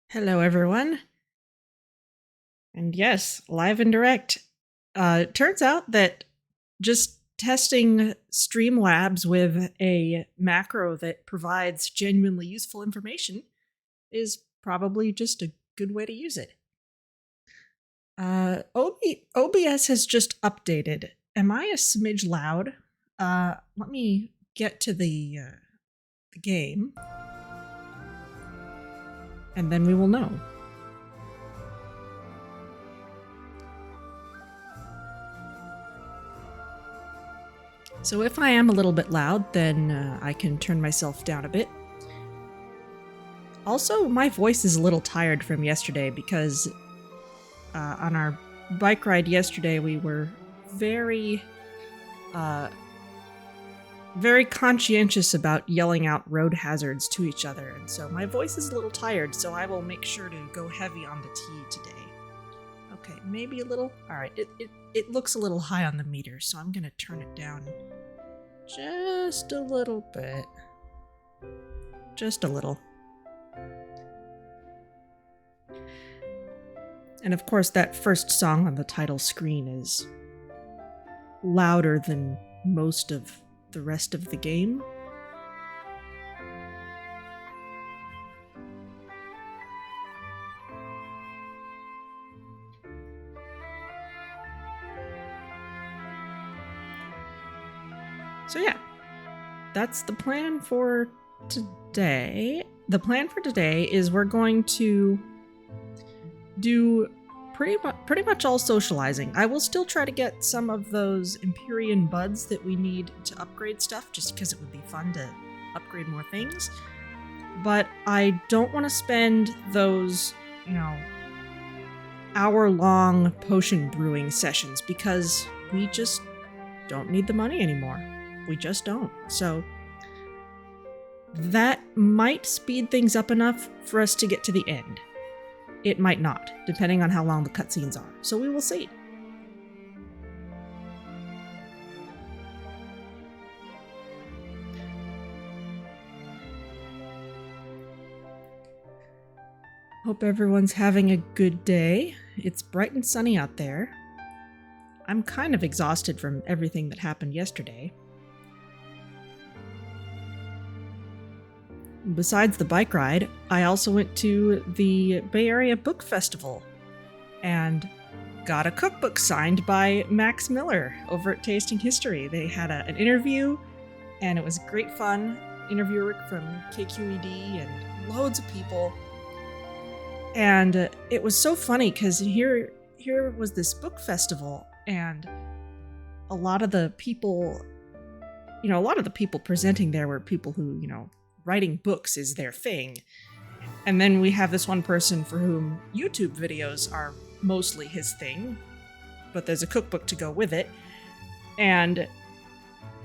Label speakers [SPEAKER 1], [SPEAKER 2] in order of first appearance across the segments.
[SPEAKER 1] Hello, everyone. And yes, live and direct. It turns out that just testing Streamlabs with a macro that provides genuinely useful information is probably just a good way to use it. OBS has just updated. Am I a smidge loud? Let me get to the game, and then we will know. So if I am a little bit loud, then I can turn myself down a bit. Also, my voice is a little tired from yesterday because on our bike ride yesterday, we were very conscientious about yelling out road hazards to each other. And so my voice is a little tired, so I will make sure to go heavy on the tea today. Okay, maybe a little. All right, it looks a little high on the meter, so I'm going to turn it down just a little bit. Just a little. And of course, that first song on the title screen is louder than most of the rest of the game. So yeah, that's the plan for today. The plan for today is we're going to do pretty much all socializing. I will still try to get some of those Empyrean buds that we need to upgrade stuff, just because it would be fun to upgrade more things. But I don't want to spend those, hour-long potion brewing sessions because we just don't need the money anymore. We just don't. So that might speed things up enough for us to get to the end. It might not, depending on how long the cutscenes are. So we will see. Hope everyone's having a good day. It's bright and sunny out there. I'm kind of exhausted from everything that happened yesterday. Besides the bike ride, I also went to the Bay Area Book Festival and got a cookbook signed by Max Miller over at Tasting History. They had an interview, and it was great fun. Interviewer from KQED and loads of people. And it was so funny because here was this book festival, and a lot of the people presenting there were people who, writing books is their thing. And then we have this one person for whom YouTube videos are mostly his thing, but there's a cookbook to go with it. And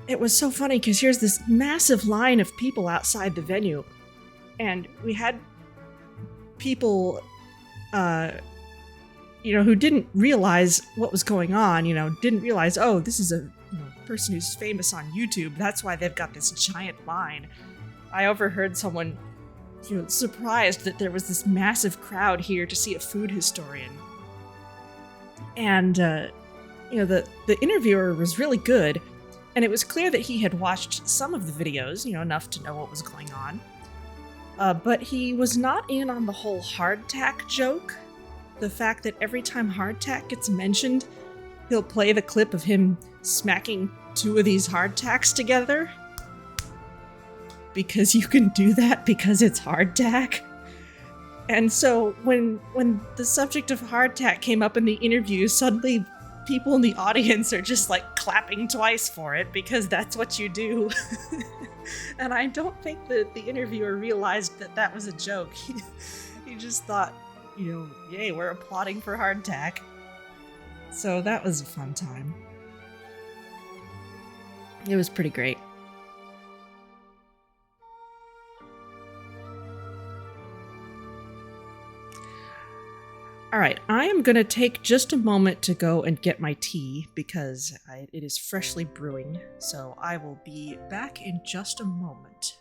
[SPEAKER 1] it was so funny because here's this massive line of people outside the venue, and we had people, who didn't realize what was going on, didn't realize, oh, this is a person who's famous on YouTube. That's why they've got this giant line. I overheard someone, surprised that there was this massive crowd here to see a food historian. And, the interviewer was really good, and it was clear that he had watched some of the videos, enough to know what was going on. But he was not in on the whole hardtack joke. The fact that every time hardtack gets mentioned, he'll play the clip of him smacking two of these hardtacks together. Because you can do that because it's hardtack. And so when the subject of hardtack came up in the interview, suddenly people in the audience are just like clapping twice for it because that's what you do. And I don't think that the interviewer realized that that was a joke. He just thought, yay, we're applauding for hardtack. So that was a fun time. It was pretty great. All right, I am going to take just a moment to go and get my tea because it is freshly brewing, so I will be back in just a moment.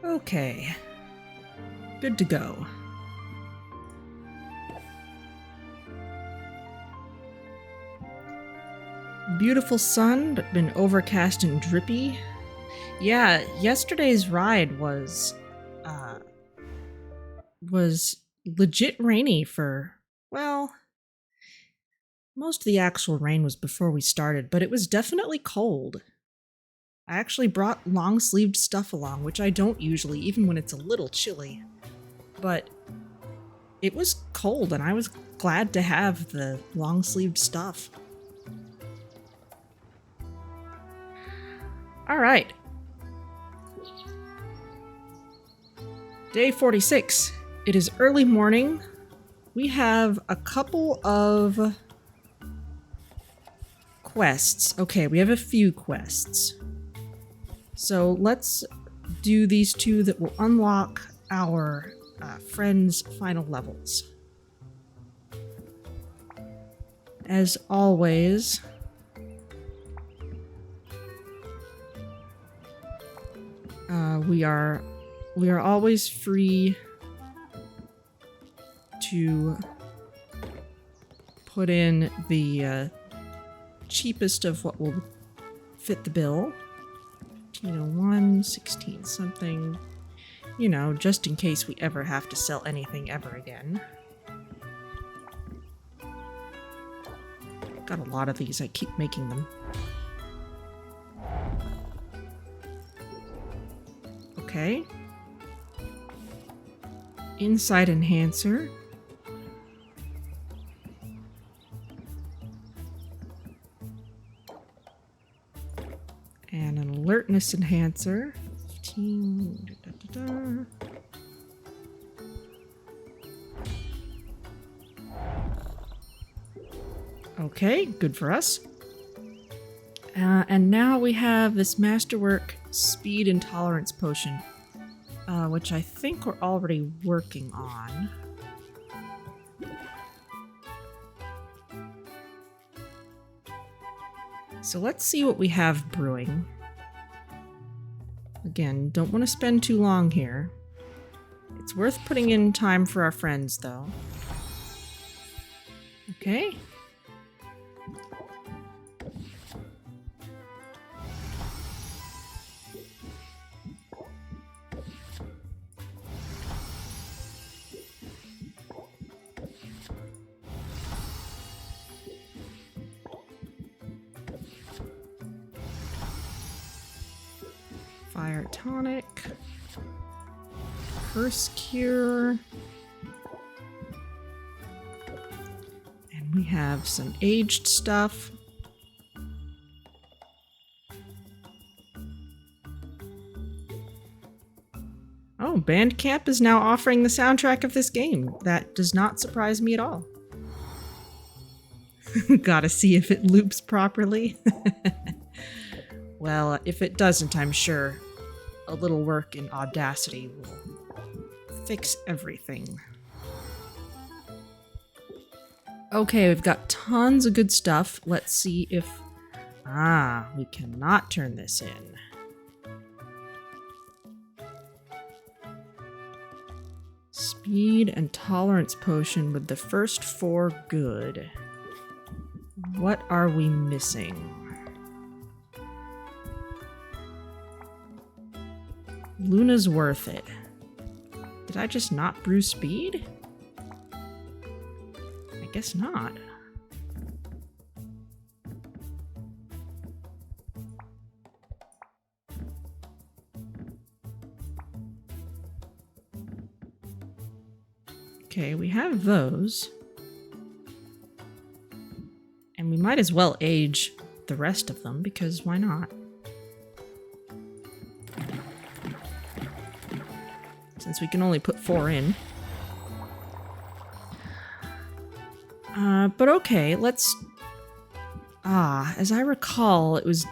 [SPEAKER 1] Okay. Good to go. Beautiful sun, but been overcast and drippy. Yeah, yesterday's ride was legit rainy for, well, most of the actual rain was before we started, but it was definitely cold. I actually brought long-sleeved stuff along, which I don't usually, even when it's a little chilly. But it was cold, and I was glad to have the long-sleeved stuff. All right. Day 46. It is early morning. We have a couple of quests. Okay, we have a few quests. So let's do these two that will unlock our friends' final levels. As always, we are always free to put in the cheapest of what will fit the bill. 1, 16 something, just in case we ever have to sell anything ever again. Got a lot of these, I keep making them. Okay. Insight enhancer. And an alertness enhancer. 15. Okay, good for us. And now we have this Masterwork Speed and Tolerance Potion, which I think we're already working on. So let's see what we have brewing. Again, don't want to spend too long here. It's worth putting in time for our friends, though. Okay. Fire tonic, curse cure, and we have some aged stuff. Oh, Bandcamp is now offering the soundtrack of this game. That does not surprise me at all. Gotta see if it loops properly. Well, if it doesn't, I'm sure a little work in Audacity will fix everything. Okay, we've got tons of good stuff. Let's see if... we cannot turn this in. Speed and tolerance potion with the first 4 good. What are we missing? Luna's worth it. Did I just not brew speed? I guess not. Okay, we have those. And we might as well age the rest of them, because why not? Since we can only put 4 in. But okay, let's... as I recall, it was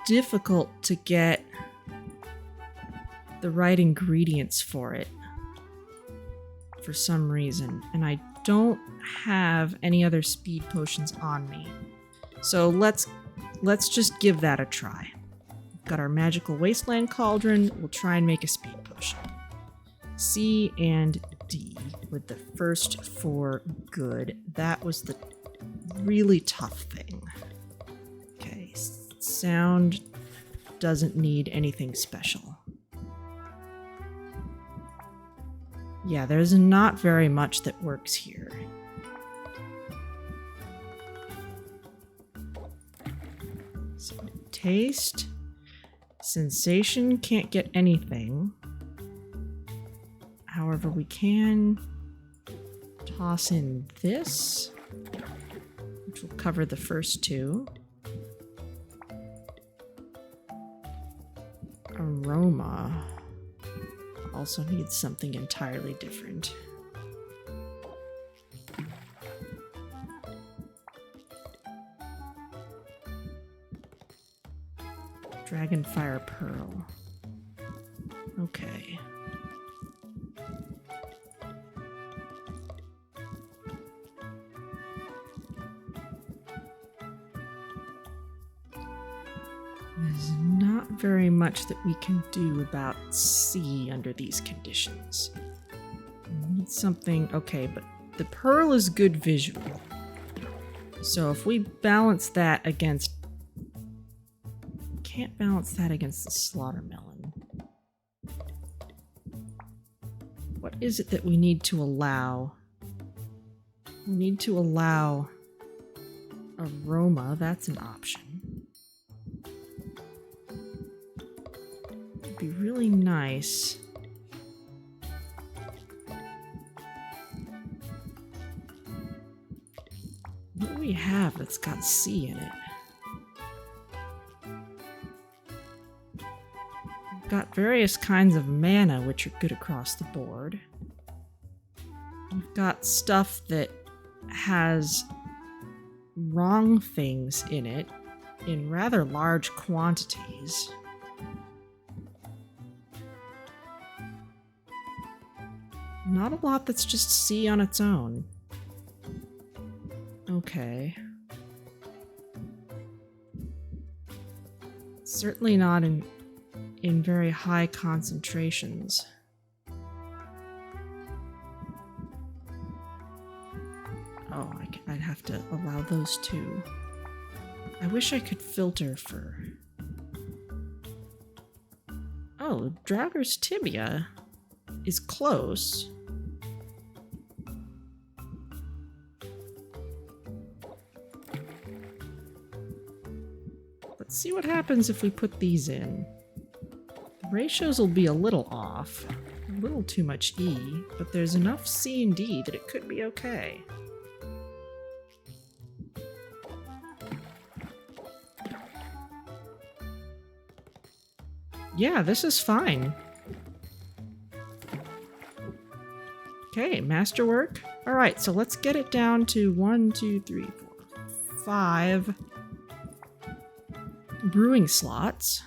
[SPEAKER 1] difficult to get the right ingredients for it. For some reason. And I don't have any other speed potions on me. So let's just give that a try. got our magical wasteland cauldron. We'll try and make a speed potion. C and D with the first 4 good. That was the really tough thing. Okay, sound doesn't need anything special. Yeah, there's not very much that works here. So, taste, sensation, can't get anything. However, we can toss in this, which will cover the first 2. Aroma also needs something entirely different. Dragonfire Pearl. Okay. There's not very much that we can do about C under these conditions. We need something... Okay, but the pearl is good visual. So if we balance that against... Can't balance that against the slaughtermelon. What is it that we need to allow? We need to allow aroma. That's an option. It'd be really nice. What do we have that's got C in it? We've got various kinds of mana which are good across the board. We've got stuff that has wrong things in it in rather large quantities. Not a lot that's just C on its own. Okay. Certainly not in very high concentrations. Oh, I'd have to allow those two. I wish I could filter for... Oh, Drauger's Tibia is close. Let's see what happens if we put these in. The ratios will be a little off. A little too much E, but there's enough C and D that it could be okay. Yeah, this is fine. Okay, masterwork. Alright, so let's get it down to 1, 2, 3, 4, 5 brewing slots.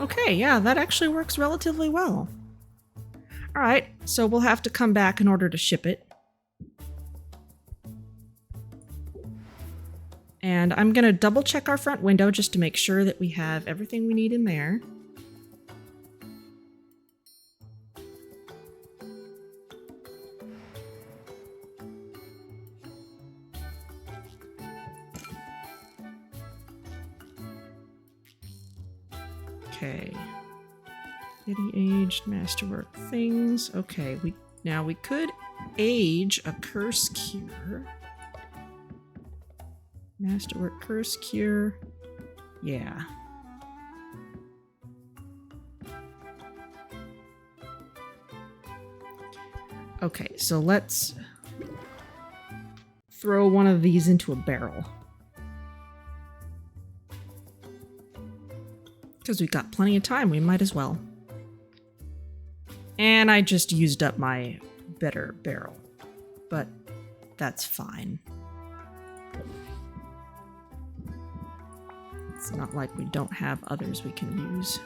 [SPEAKER 1] Okay, yeah, that actually works relatively well. Alright, so we'll have to come back in order to ship it. And I'm going to double check our front window just to make sure that we have everything we need in there. Okay. Getting aged masterwork things. Okay, now we could age a curse cure. Masterwork curse cure. Yeah. Okay, so let's throw one of these into a barrel. Because we've got plenty of time, we might as well. And I just used up my better barrel. But that's fine. It's not like we don't have others we can use.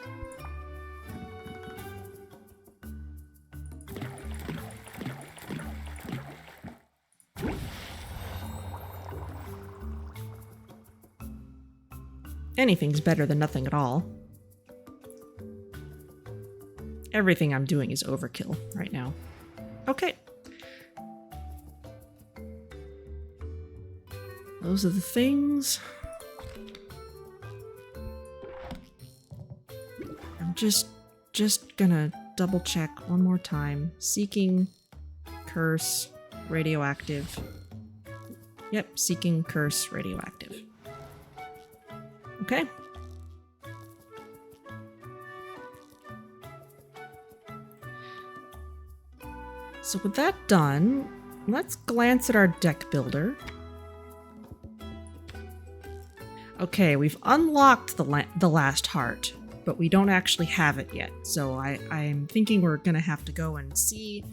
[SPEAKER 1] Anything's better than nothing at all. Everything I'm doing is overkill right now. Okay. Those are the things. I'm just gonna double check one more time. Seeking, curse, radioactive. Yep, seeking, curse, radioactive. Okay. So with that done, let's glance at our deck builder. Okay, we've unlocked the last heart, but we don't actually have it yet. So I'm thinking we're gonna have to go and see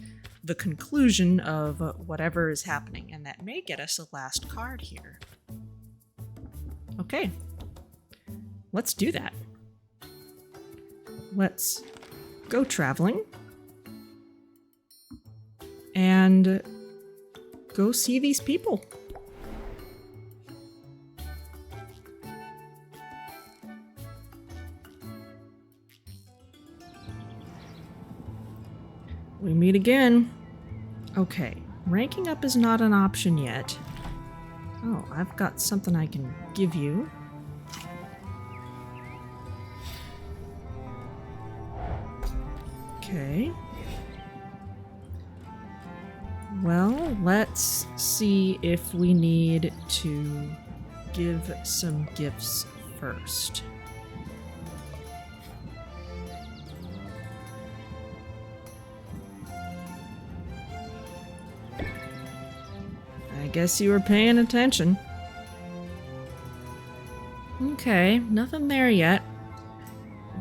[SPEAKER 1] the conclusion of whatever is happening, and that may get us a last card here. Okay, let's do that. Let's go traveling and go see these people. We meet again. Okay, ranking up is not an option yet. Oh, I've got something I can give you. Okay. Well, let's see if we need to give some gifts first. I guess you were paying attention. Okay, nothing there yet.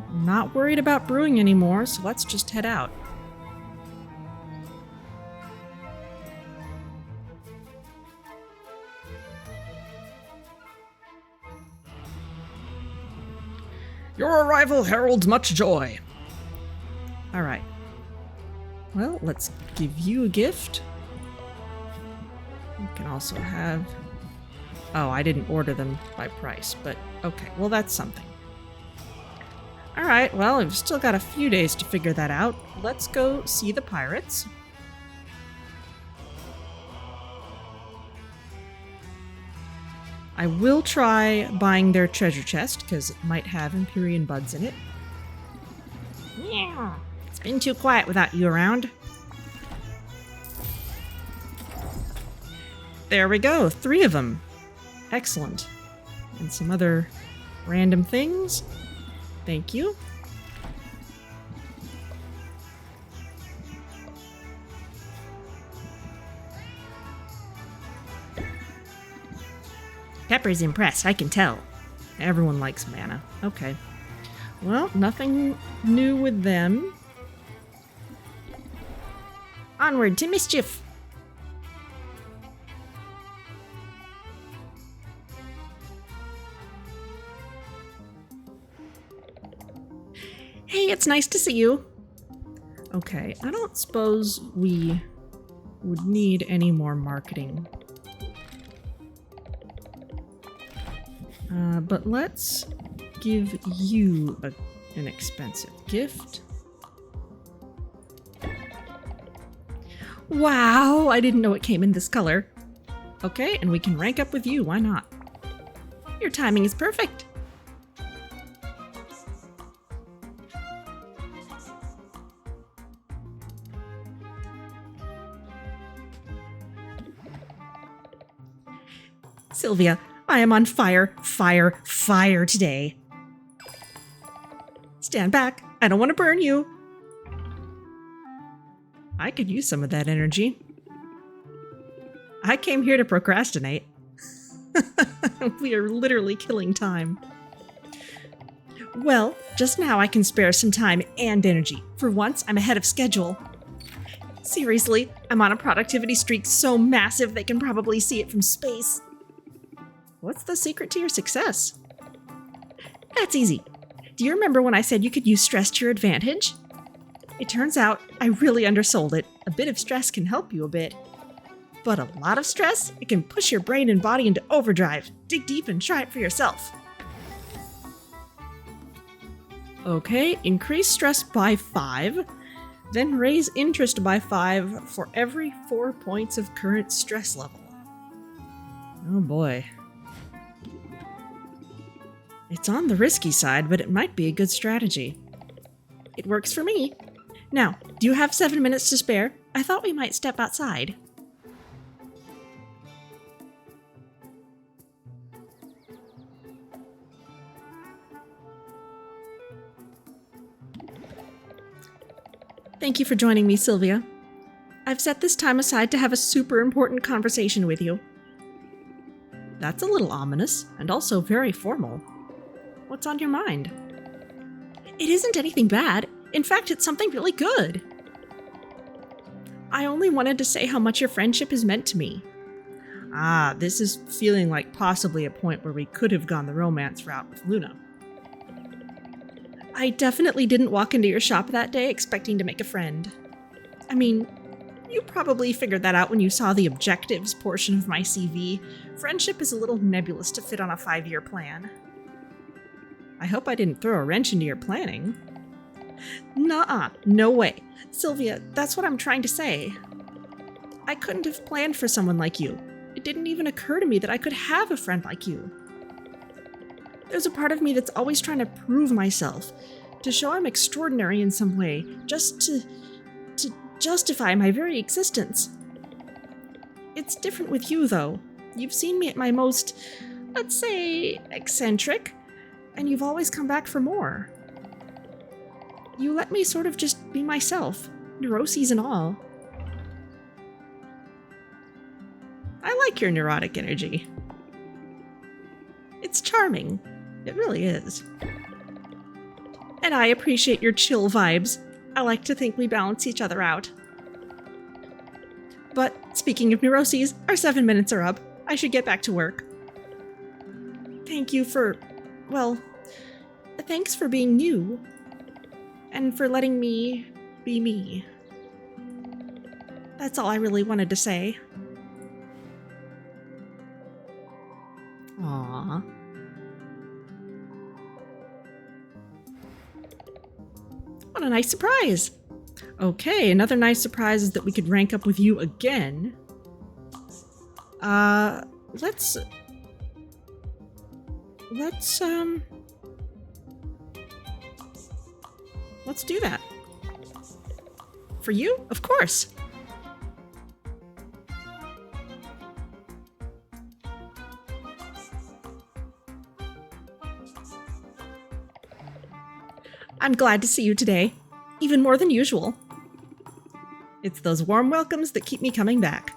[SPEAKER 1] I'm not worried about brewing anymore, so let's just head out. Your arrival heralds much joy. All right. Well, let's give you a gift. You can also have... Oh, I didn't order them by price, but okay. Well, that's something. All right, well, we've still got a few days to figure that out. Let's go see the pirates. I will try buying their treasure chest, because it might have Empyrean buds in it. Yeah, it's been too quiet without you around. There we go, 3 of them. Excellent. And some other random things. Thank you. Pepper's impressed, I can tell. Everyone likes mana. Okay. Well, nothing new with them. Onward to mischief! Hey, it's nice to see you. Okay, I don't suppose we would need any more marketing. But let's give you an expensive gift. Wow, I didn't know it came in this color. Okay, and we can rank up with you, why not? Your timing is perfect. Sylvia, I am on fire, fire, fire today. Stand back. I don't want to burn you. I could use some of that energy. I came here to procrastinate. We are literally killing time. Well, just now I can spare some time and energy. For once, I'm ahead of schedule. Seriously, I'm on a productivity streak so massive they can probably see it from space. What's the secret to your success? That's easy. Do you remember when I said you could use stress to your advantage? It turns out I really undersold it. A bit of stress can help you a bit. But a lot of stress, it can push your brain and body into overdrive. Dig deep and try it for yourself. Okay, increase stress by 5, then raise interest by 5 for every 4 points of current stress level. Oh boy. It's on the risky side, but it might be a good strategy. It works for me. Now, do you have 7 minutes to spare? I thought we might step outside. Thank you for joining me, Sylvia. I've set this time aside to have a super important conversation with you. That's a little ominous, and also very formal. What's on your mind? It isn't anything bad. In fact, it's something really good. I only wanted to say how much your friendship has meant to me. Ah, this is feeling like possibly a point where we could have gone the romance route with Luna. I definitely didn't walk into your shop that day expecting to make a friend. I mean, you probably figured that out when you saw the objectives portion of my CV. Friendship is a little nebulous to fit on a 5-year plan. I hope I didn't throw a wrench into your planning. Nuh-uh, no way. Sylvia, that's what I'm trying to say. I couldn't have planned for someone like you. It didn't even occur to me that I could have a friend like you. There's a part of me that's always trying to prove myself, to show I'm extraordinary in some way, just to justify my very existence. It's different with you, though. You've seen me at my most, let's say, eccentric, and you've always come back for more. You let me sort of just be myself, neuroses and all. I like your neurotic energy. It's charming. It really is. And I appreciate your chill vibes. I like to think we balance each other out. But speaking of neuroses, our 7 minutes are up. I should get back to work. Thank you for, well, thanks for being you. And for letting me be me. That's all I really wanted to say. Aww. What a nice surprise! Okay, another nice surprise is that we could rank up with you again. Let's do that. For you? Of course! I'm glad to see you today, even more than usual. It's those warm welcomes that keep me coming back.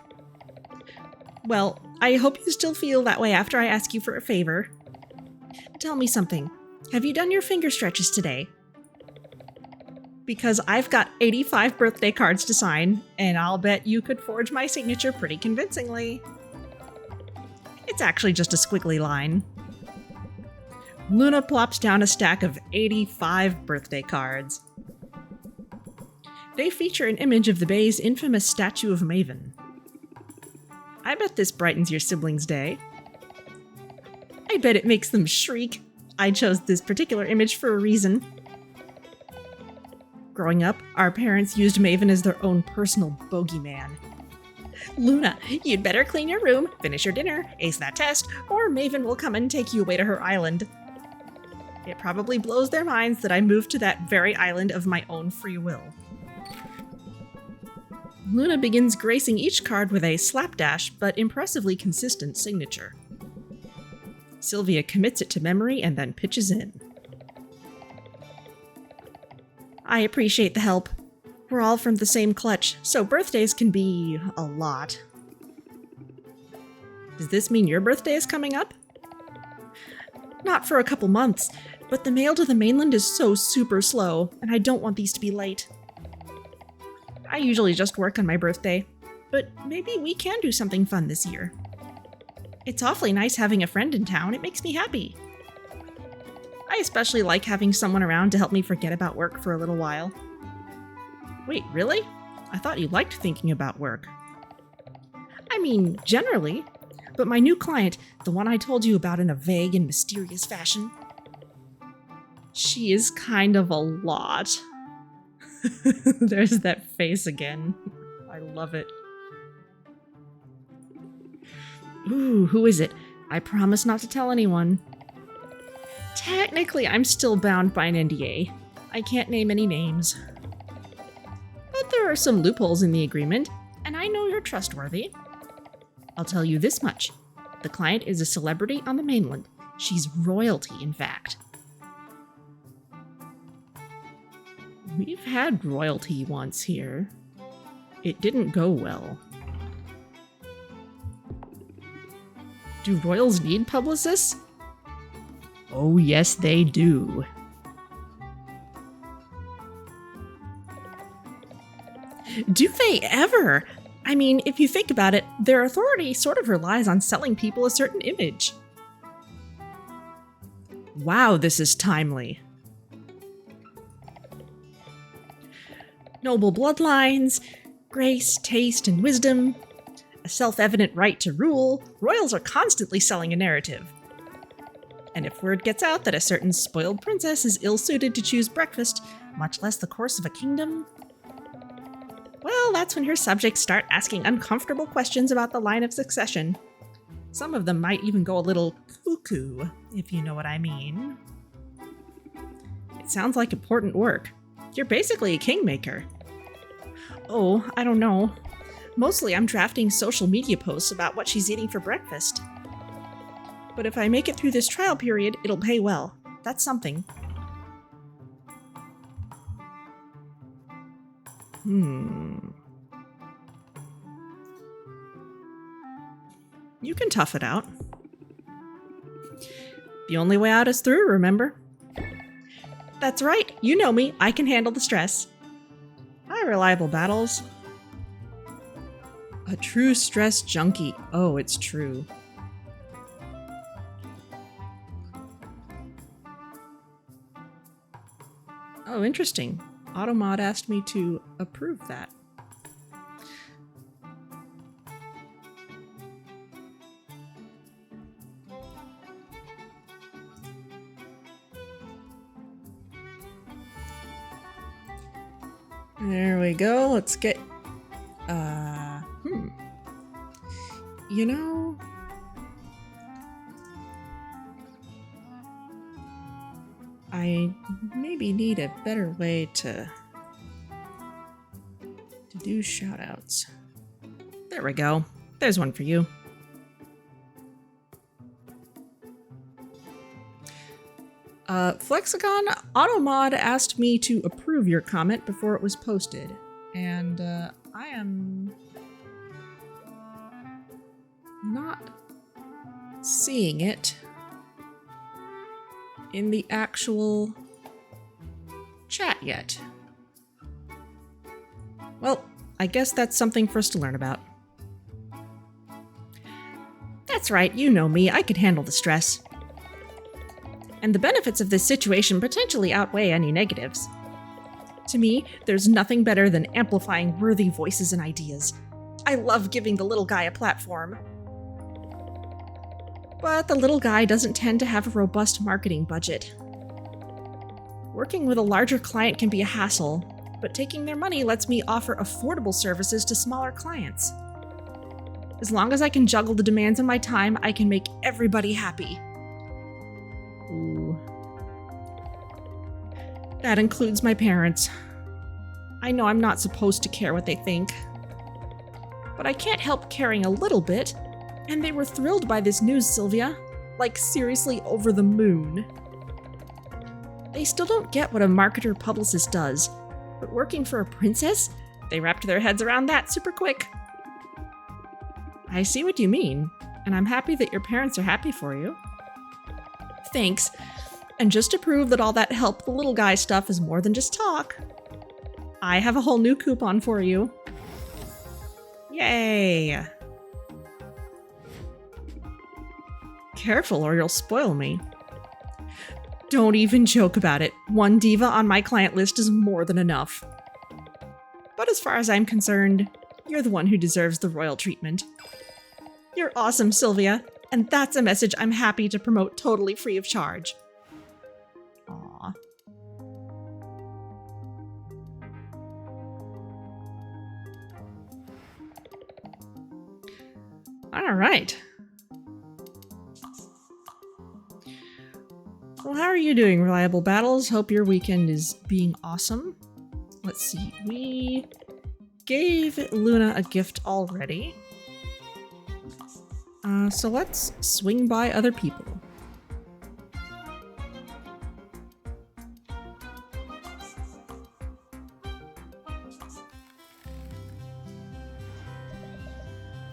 [SPEAKER 1] Well, I hope you still feel that way after I ask you for a favor. Tell me something. Have you done your finger stretches today? Because I've got 85 birthday cards to sign, and I'll bet you could forge my signature pretty convincingly. It's actually just a squiggly line. Luna plops down a stack of 85 birthday cards. They feature an image of the Bay's infamous statue of Maven. I bet this brightens your siblings' day. I bet it makes them shriek. I chose this particular image for a reason. Growing up, our parents used Maven as their own personal bogeyman. Luna, you'd better clean your room, finish your dinner, ace that test, or Maven will come and take you away to her island. It probably blows their minds that I moved to that very island of my own free will. Luna begins gracing each card with a slapdash but impressively consistent signature. Sylvia commits it to memory and then pitches in. I appreciate the help. We're all from the same clutch, so birthdays can be a lot. Does this mean your birthday is coming up? Not for a couple months, but the mail to the mainland is so super slow, and I don't want these to be late. I usually just work on my birthday, but maybe we can do something fun this year. It's awfully nice having a friend in town. It makes me happy. I especially like having someone around to help me forget about work for a little while. Wait, really? I thought you liked thinking about work. I mean, generally, but my new client, the one I told you about in a vague and mysterious fashion, She is kind of a lot. There's that face again. I love it. Ooh, who is it? I promise not to tell anyone. Technically, I'm still bound by an NDA. I can't name any names. But there are some loopholes in the agreement, and I know you're trustworthy. I'll tell you this much. The client is a celebrity on the mainland. She's royalty, in fact. We've had royalty once here. It didn't go well. Do royals need publicists? Oh, yes, they do. Do they ever? I mean, if you think about it, their authority sort of relies on selling people a certain image. Wow, this is timely. Noble bloodlines, grace, taste, and wisdom, a self-evident right to rule, royals are constantly selling a narrative. And if word gets out that a certain spoiled princess is ill-suited to choose breakfast, much less the course of a kingdom, well, that's when her subjects start asking uncomfortable questions about the line of succession. Some of them might even go a little cuckoo, if you know what I mean. It sounds like important work. You're basically a kingmaker. Oh, I don't know. Mostly I'm drafting social media posts about what she's eating for breakfast. But if I make it through this trial period, it'll pay well. That's something. You can tough it out. The only way out is through, remember? That's right, you know me, I can handle the stress. Hi, reliable battles. A true stress junkie. Oh, it's true. Oh, interesting. Automod asked me to approve that. There we go. Let's get... You know... I maybe need a better way to do shoutouts. There we go. There's one for you. Flexicon, Automod asked me to approve your comment before it was posted, and I am not seeing it in the actual chat yet. Well, I guess that's something for us to learn about. That's right, you know me, I could handle the stress. And the benefits of this situation potentially outweigh any negatives. To me, there's nothing better than amplifying worthy voices and ideas. I love giving the little guy a platform. But the little guy doesn't tend to have a robust marketing budget. Working with a larger client can be a hassle, but taking their money lets me offer affordable services to smaller clients. As long as I can juggle the demands on my time, I can make everybody happy. Ooh. That includes my parents. I know I'm not supposed to care what they think, but I can't help caring a little bit, and they were thrilled by this news, Sylvia. Like, seriously over the moon. They still don't get what a marketer publicist does, but working for a princess, they wrapped their heads around that super quick. I see what you mean, and I'm happy that your parents are happy for you. Thanks. And just to prove that all that help the little guy stuff is more than just talk, I have a whole new coupon for you. Yay! Careful or you'll spoil me. Don't even joke about it. One diva on my client list is more than enough. But as far as I'm concerned, you're the one who deserves the royal treatment. You're awesome, Sylvia, and that's a message I'm happy to promote totally free of charge. Aw, All right. Well, how are you doing, Reliable Battles? Hope your weekend is being awesome. Let's see. We gave Luna a gift already. So let's swing by other people.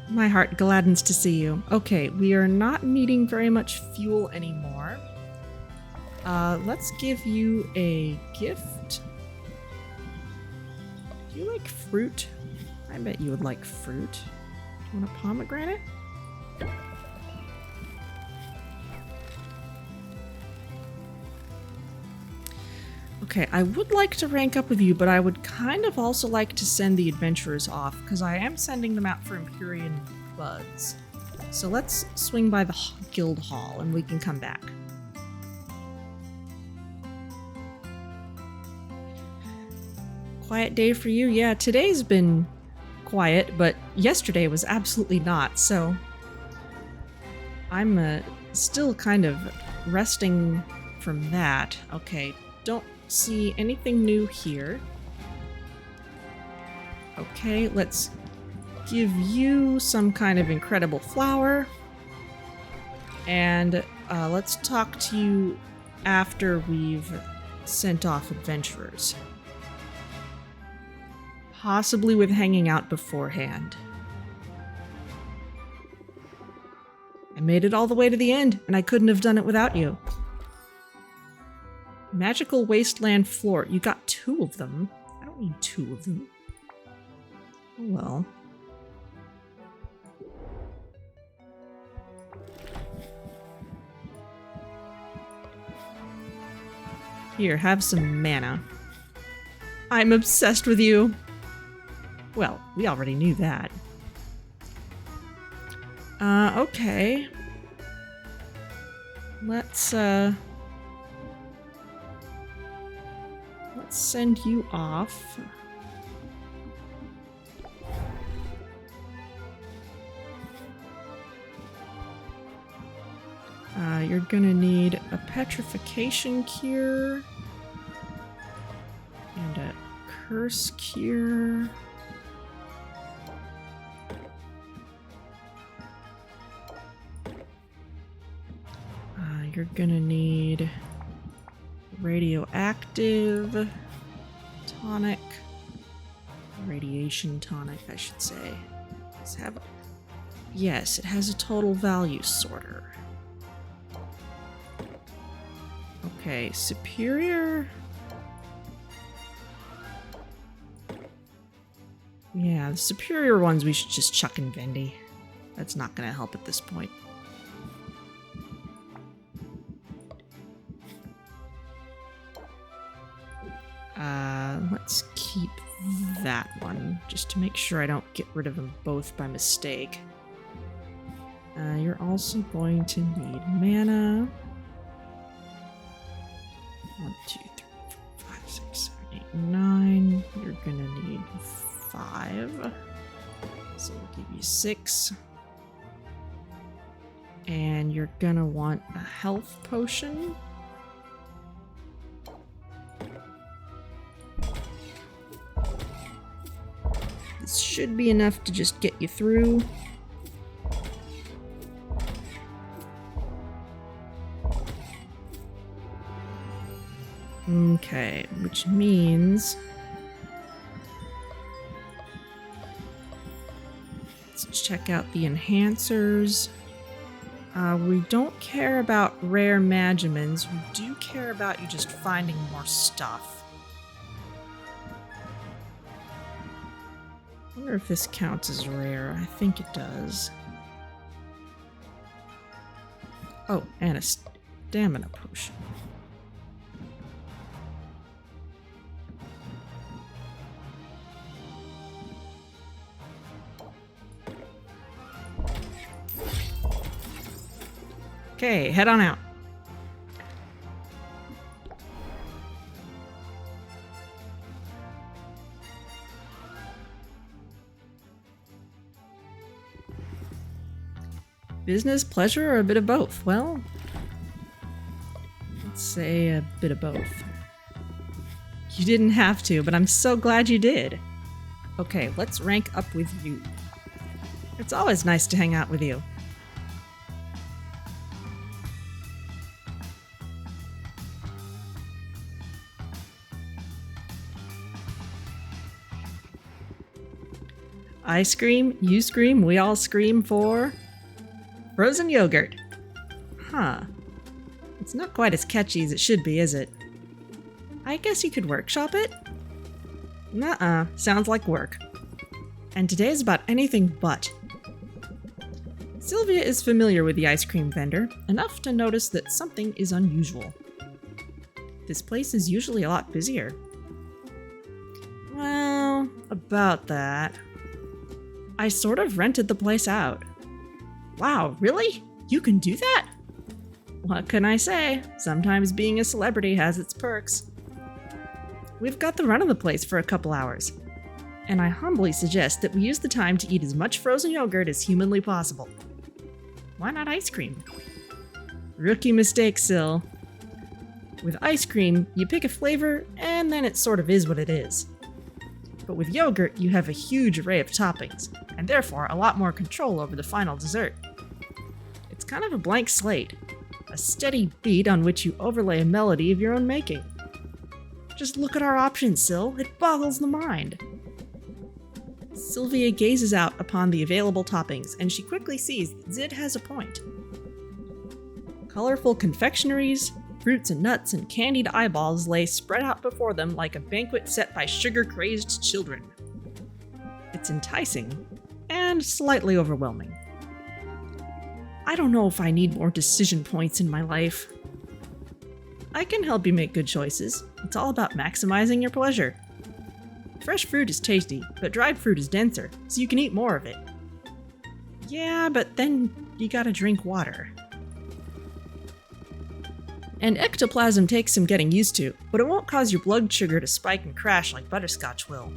[SPEAKER 1] My heart gladdens to see you. Okay, we are not needing very much fuel anymore. Let's give you a gift. Do you like fruit? I bet you would like fruit. Do you want a pomegranate? Okay, I would like to rank up with you, but I would kind of also like to send the adventurers off, because I am sending them out for Empyrean buds. So let's swing by the guild hall and we can come back. Quiet day for you? Yeah, today's been quiet, but yesterday was absolutely not, so I'm still kind of resting from that. Okay, don't see anything new here. Okay, let's give you some kind of incredible flower. And let's talk to you after we've sent off adventurers. Possibly with hanging out beforehand. I made it all the way to the end, and I couldn't have done it without you. Magical Wasteland Floor. You got 2 of them. I don't need 2 of them. Oh well. Here, have some mana. I'm obsessed with you. Well, we already knew that. Okay. Let's send you off. You're gonna need a petrification cure and a curse cure. You're gonna need radioactive tonic, radiation tonic, I should say. Yes, it has a total value sorter. Okay, superior. Yeah, the superior ones we should just chuck in Vendy. That's not gonna help at this point. Let's keep that one, just to make sure I don't get rid of them both by mistake. You're also going to need mana. 1, 2, 3, 4, 5, 6, 7, 8, 9. You're gonna need 5. So we'll give you 6. And you're gonna want a health potion. This should be enough to just get you through. Okay, which means let's check out the enhancers. We don't care about rare magimins. We do care about you just finding more stuff. I wonder if this counts as rare. I think it does. Oh, and a stamina potion. Okay, head on out. Business, pleasure, or a bit of both? Well, let's say a bit of both. You didn't have to, but I'm so glad you did. Okay, let's rank up with you. It's always nice to hang out with you. I scream, you scream, we all scream for frozen yogurt. Huh. It's not quite as catchy as it should be, is it? I guess you could workshop it? Nuh-uh, sounds like work. And today is about anything but. Sylvia is familiar with the ice cream vendor, enough to notice that something is unusual. This place is usually a lot busier. Well, about that. I sort of rented the place out. Wow, really? You can do that? What can I say? Sometimes being a celebrity has its perks. We've got the run of the place for a couple hours, and I humbly suggest that we use the time to eat as much frozen yogurt as humanly possible. Why not ice cream? Rookie mistake, Syl. With ice cream, you pick a flavor, and then it sort of is what it is. But with yogurt, you have a huge array of toppings, and therefore a lot more control over the final dessert. It's kind of a blank slate, a steady beat on which you overlay a melody of your own making. Just look at our options, Syl. It boggles the mind. Sylvia gazes out upon the available toppings, and she quickly sees that Zid has a point. Colorful confectionaries, fruits and nuts, and candied eyeballs lay spread out before them like a banquet set by sugar-crazed children. It's enticing, and slightly overwhelming. I don't know if I need more decision points in my life. I can help you make good choices. It's all about maximizing your pleasure. Fresh fruit is tasty, but dried fruit is denser, so you can eat more of it. Yeah, but then you gotta drink water. And ectoplasm takes some getting used to, but it won't cause your blood sugar to spike and crash like butterscotch will.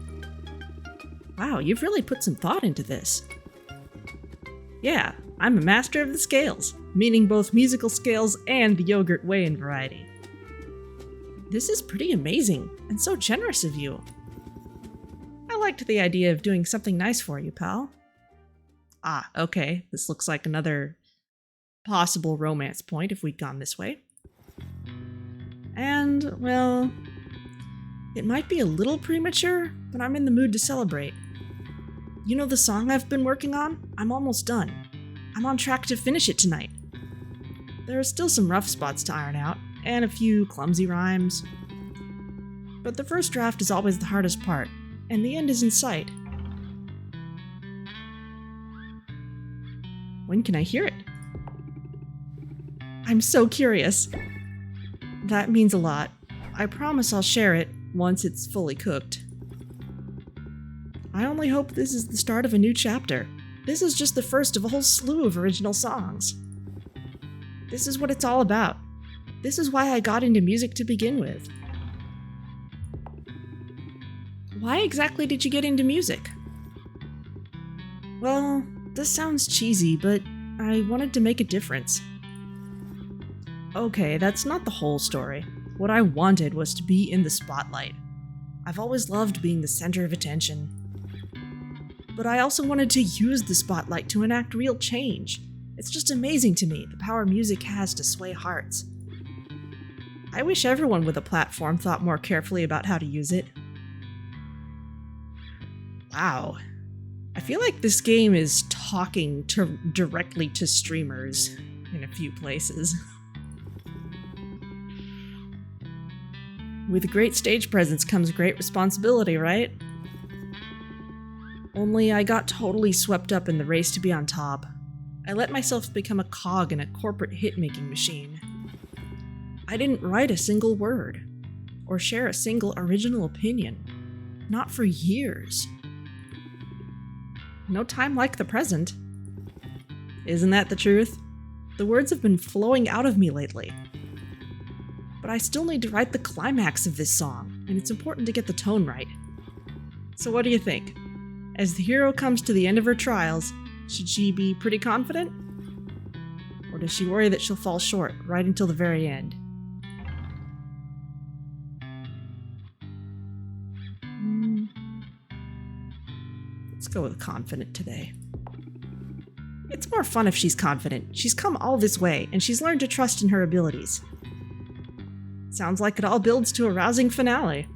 [SPEAKER 1] Wow, you've really put some thought into this. Yeah, I'm a master of the scales, meaning both musical scales and the yogurt weigh-in variety. This is pretty amazing, and so generous of you. I liked the idea of doing something nice for you, pal. Ah, okay, this looks like another possible romance point if we'd gone this way. And, well, it might be a little premature, but I'm in the mood to celebrate. You know the song I've been working on? I'm almost done. I'm on track to finish it tonight. There are still some rough spots to iron out, and a few clumsy rhymes. But the first draft is always the hardest part, and the end is in sight. When can I hear it? I'm so curious. That means a lot. I promise I'll share it once it's fully cooked. I only hope this is the start of a new chapter. This is just the first of a whole slew of original songs. This is what it's all about. This is why I got into music to begin with. Why exactly did you get into music? Well, this sounds cheesy, but I wanted to make a difference. Okay, that's not the whole story. What I wanted was to be in the spotlight. I've always loved being the center of attention. But I also wanted to use the spotlight to enact real change. It's just amazing to me, the power music has to sway hearts. I wish everyone with a platform thought more carefully about how to use it. Wow. I feel like this game is talking directly to streamers in a few places. With great stage presence comes great responsibility, right? Only I got totally swept up in the race to be on top. I let myself become a cog in a corporate hit-making machine. I didn't write a single word, or share a single original opinion. Not for years. No time like the present. Isn't that the truth? The words have been flowing out of me lately. But I still need to write the climax of this song, and it's important to get the tone right. So what do you think? As the hero comes to the end of her trials, should she be pretty confident? Or does she worry that she'll fall short right until the very end? Let's go with confident today. It's more fun if she's confident. She's come all this way, and she's learned to trust in her abilities. Sounds like it all builds to a rousing finale.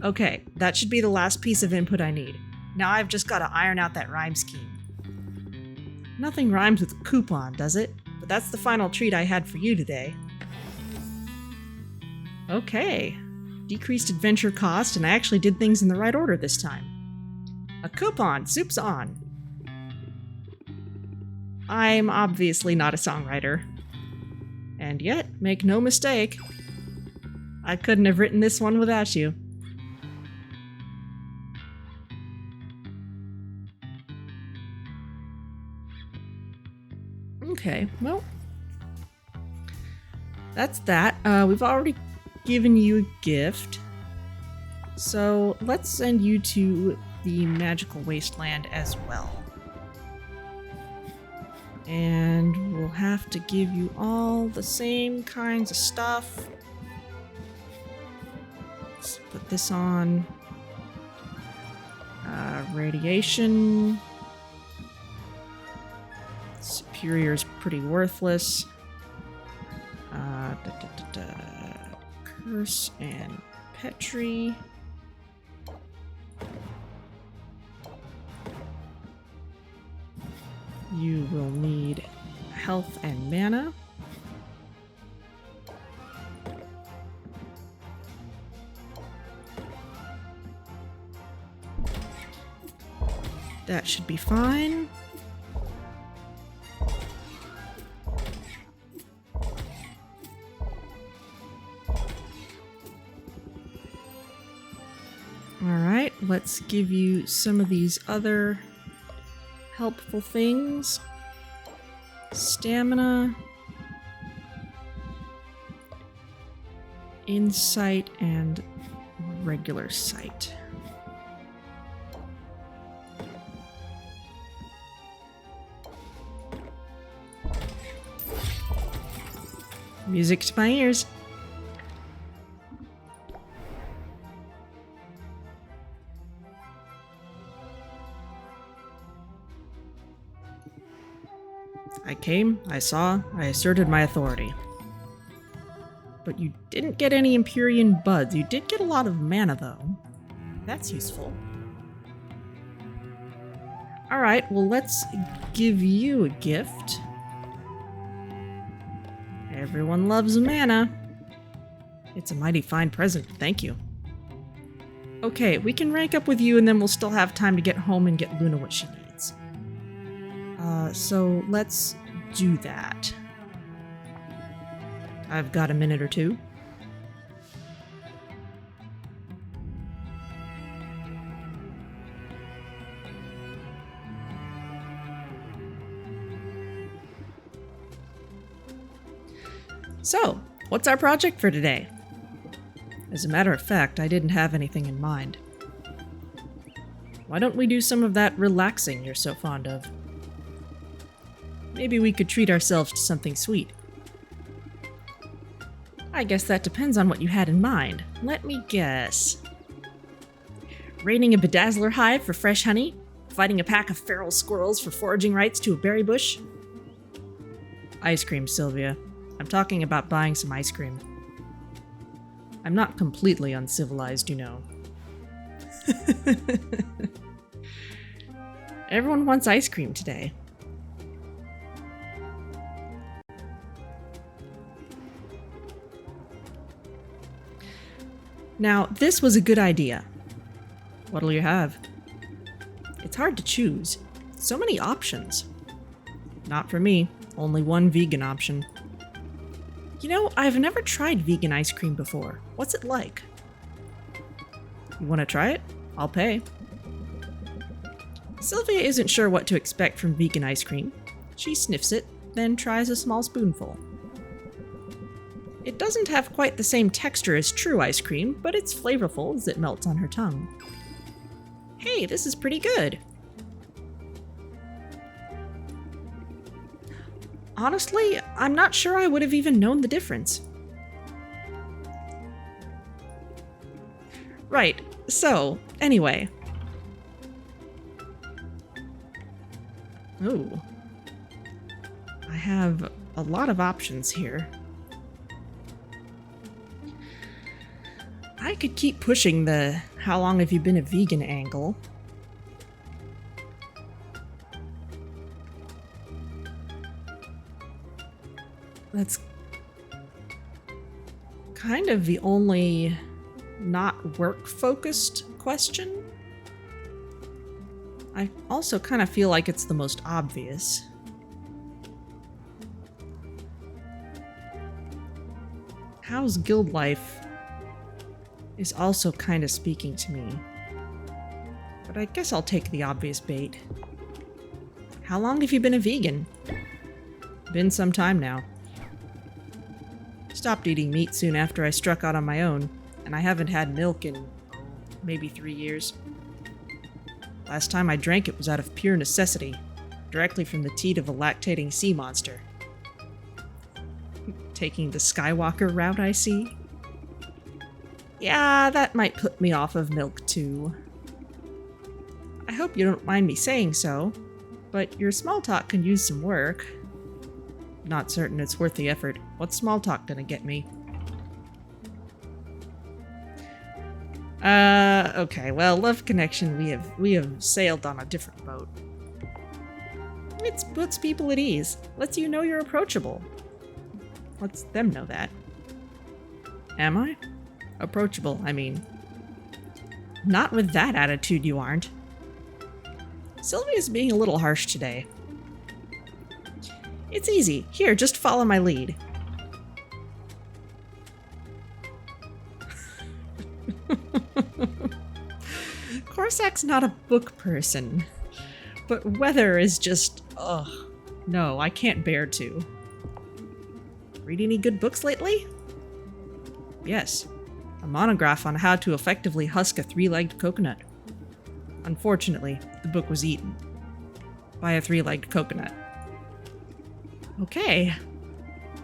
[SPEAKER 1] Okay, that should be the last piece of input I need. Now I've just got to iron out that rhyme scheme. Nothing rhymes with coupon, does it? But that's the final treat I had for you today. Okay. Decreased adventure cost, and I actually did things in the right order this time. A coupon! Soup's on! I'm obviously not a songwriter. And yet, make no mistake, I couldn't have written this one without you. Okay, well, that's that. We've already given you a gift. So let's send you to the magical wasteland as well. And we'll have to give you all the same kinds of stuff. Let's put this on. Radiation. Superior's pretty worthless. Curse and Petri. You will need health and mana. That should be fine. Alright, let's give you some of these other helpful things. Stamina, insight, and regular sight. Music to my ears. I came, I saw, I asserted my authority. But you didn't get any Empyrean buds. You did get a lot of mana, though. That's useful. Alright, well, let's give you a gift. Everyone loves mana. It's a mighty fine present, thank you. Okay, we can rank up with you and then we'll still have time to get home and get Luna what she needs. So let's do that. I've got a minute or two. So, what's our project for today? As a matter of fact, I didn't have anything in mind. Why don't we do some of that relaxing you're so fond of? Maybe we could treat ourselves to something sweet. I guess that depends on what you had in mind. Let me guess. Raiding a bedazzler hive for fresh honey? Fighting a pack of feral squirrels for foraging rights to a berry bush? Ice cream, Sylvia. I'm talking about buying some ice cream. I'm not completely uncivilized, you know. Everyone wants ice cream today. Now, this was a good idea. What'll you have? It's hard to choose. So many options. Not for me. Only one vegan option. You know, I've never tried vegan ice cream before. What's it like? You want to try it? I'll pay. Sylvia isn't sure what to expect from vegan ice cream. She sniffs it, then tries a small spoonful. It doesn't have quite the same texture as true ice cream, but it's flavorful as it melts on her tongue. Hey, this is pretty good. Honestly, I'm not sure I would have even known the difference. Right, so, anyway. Ooh. I have a lot of options here. I could keep pushing the how long have you been a vegan angle. That's kind of the only not work-focused question. I also kind of feel like it's the most obvious. How's guild life is also kind of speaking to me. But I guess I'll take the obvious bait. How long have you been a vegan? Been some time now. Stopped eating meat soon after I struck out on my own, and I haven't had milk in maybe 3 years. Last time I drank it was out of pure necessity, directly from the teat of a lactating sea monster. Taking the Skywalker route, I see. Yeah, that might put me off of milk too. I hope you don't mind me saying so, but your small talk can use some work. Not certain it's worth the effort. What's small talk gonna get me? Okay, well, love connection, we have sailed on a different boat. It puts people at ease. Lets you know you're approachable. Lets them know that. Am I? Approachable, I mean. Not with that attitude, you aren't. Sylvia's being a little harsh today. It's easy. Here, just follow my lead. Corsac's not a book person, but weather is just, ugh. No, I can't bear to. Read any good books lately? Yes. A monograph on how to effectively husk a 3-legged coconut. Unfortunately, the book was eaten by a 3-legged coconut. Okay.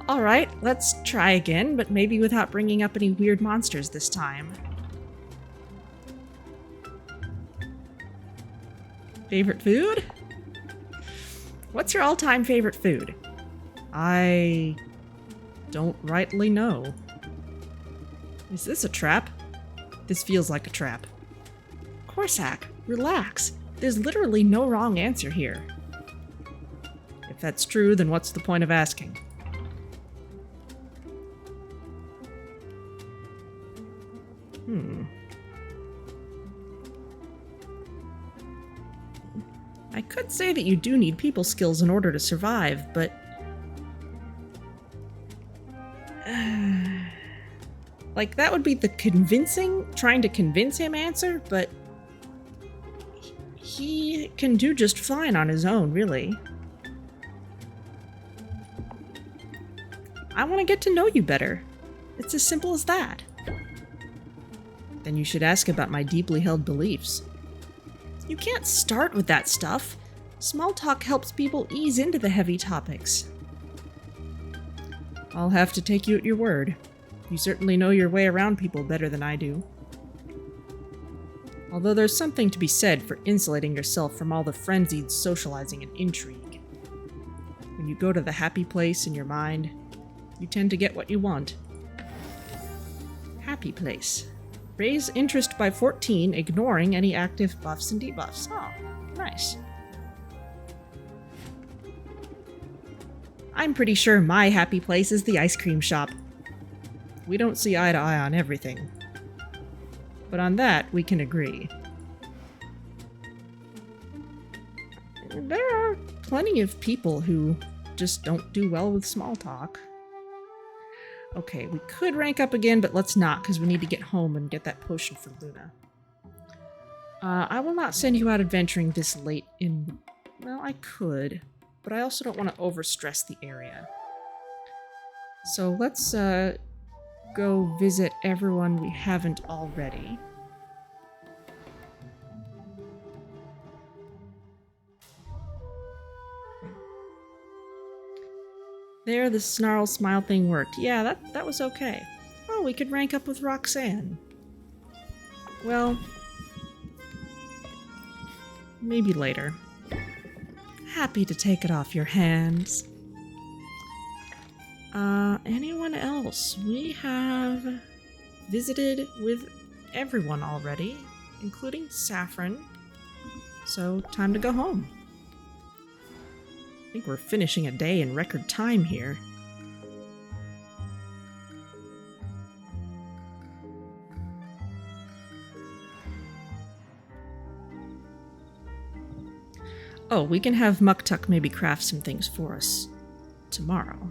[SPEAKER 1] Alright, let's try again, but maybe without bringing up any weird monsters this time. Favorite food? What's your all-time favorite food? I don't rightly know. Is this a trap? This feels like a trap. Corsac, relax. There's literally no wrong answer here. If that's true, then what's the point of asking? I could say that you do need people skills in order to survive, but... like, that would be the trying to convince him answer, but... he can do just fine on his own, really. I want to get to know you better. It's as simple as that. Then you should ask about my deeply held beliefs. You can't start with that stuff. Small talk helps people ease into the heavy topics. I'll have to take you at your word. You certainly know your way around people better than I do. Although there's something to be said for insulating yourself from all the frenzied socializing and intrigue. When you go to the happy place in your mind, you tend to get what you want. Happy place. Raise interest by 14, ignoring any active buffs and debuffs. Oh, nice. I'm pretty sure my happy place is the ice cream shop. We don't see eye to eye on everything. But on that, we can agree. There are plenty of people who just don't do well with small talk. Okay, we could rank up again, but let's not, because we need to get home and get that potion for Luna. I will not send you out adventuring this late in... well, I could, but I also don't want to overstress the area. So let's go visit everyone we haven't already. There, the snarl smile thing worked. Yeah, that was okay. Oh, we could rank up with Roxanne. Well, maybe later. Happy to take it off your hands. Anyone else? We have visited with everyone already, including Saffron. So, time to go home. I think we're finishing a day in record time here. Oh, we can have Muktuk maybe craft some things for us tomorrow.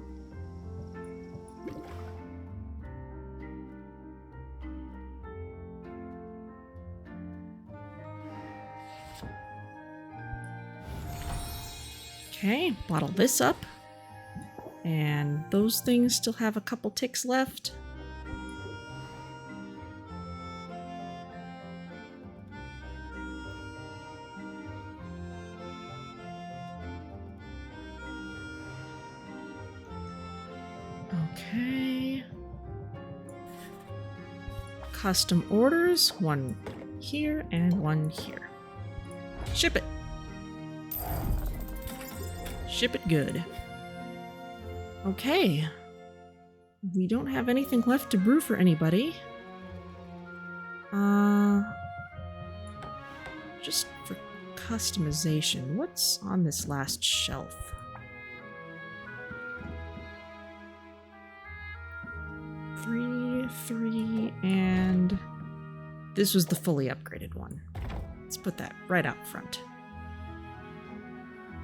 [SPEAKER 1] Okay, bottle this up. And those things still have a couple ticks left. Okay. Custom orders, one here and one here. Ship it. Ship it good. Okay. We don't have anything left to brew for anybody. Just for customization, what's on this last shelf? Three, and this was the fully upgraded one. Let's put that right out front.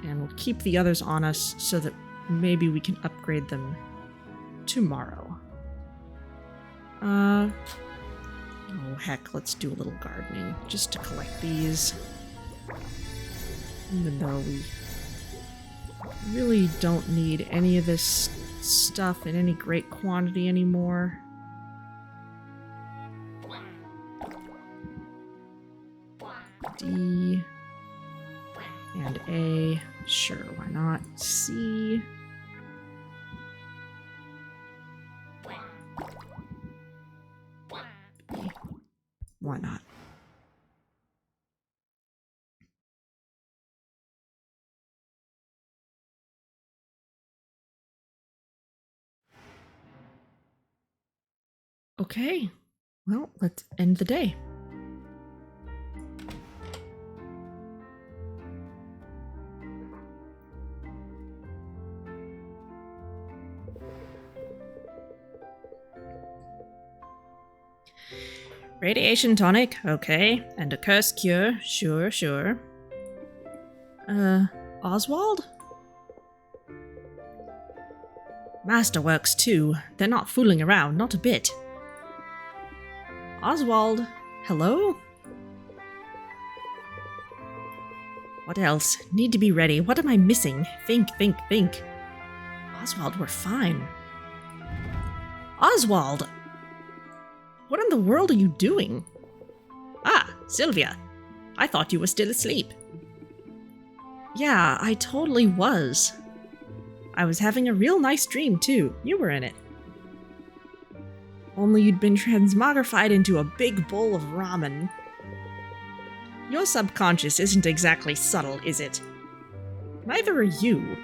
[SPEAKER 1] And we'll keep the others on us so that maybe we can upgrade them tomorrow. Oh heck, let's do a little gardening just to collect these. Even though we really don't need any of this stuff in any great quantity anymore. D and A, sure, why not? C. B. Why not? Okay, well, let's end the day. Radiation tonic, okay. And a curse cure, sure. Oswald? Masterworks too. They're not fooling around, not a bit. Oswald, hello? What else? Need to be ready. What am I missing? Think. Oswald, we're fine. Oswald! What in the world are you doing? Ah, Sylvia. I thought you were still asleep. Yeah, I totally was. I was having a real nice dream, too. You were in it. Only you'd been transmogrified into a big bowl of ramen. Your subconscious isn't exactly subtle, is it? Neither are you.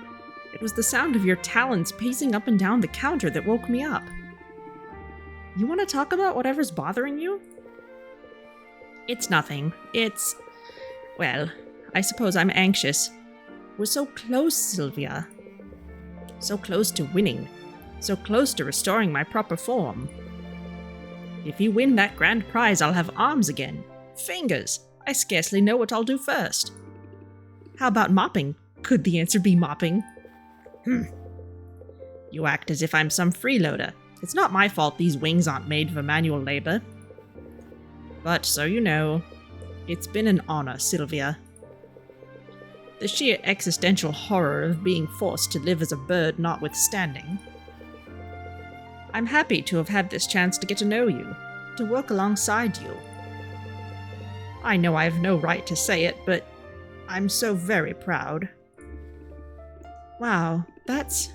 [SPEAKER 1] It was the sound of your talons pacing up and down the counter that woke me up. You want to talk about whatever's bothering you? It's nothing. Well, I suppose I'm anxious. We're so close, Sylvia. So close to winning. So close to restoring my proper form. If you win that grand prize, I'll have arms again. Fingers. I scarcely know what I'll do first. How about mopping? Could the answer be mopping? You act as if I'm some freeloader. It's not my fault these wings aren't made for manual labor. But, so you know, it's been an honor, Sylvia. The sheer existential horror of being forced to live as a bird notwithstanding. I'm happy to have had this chance to get to know you, to work alongside you. I know I have no right to say it, but I'm so very proud. Wow, that's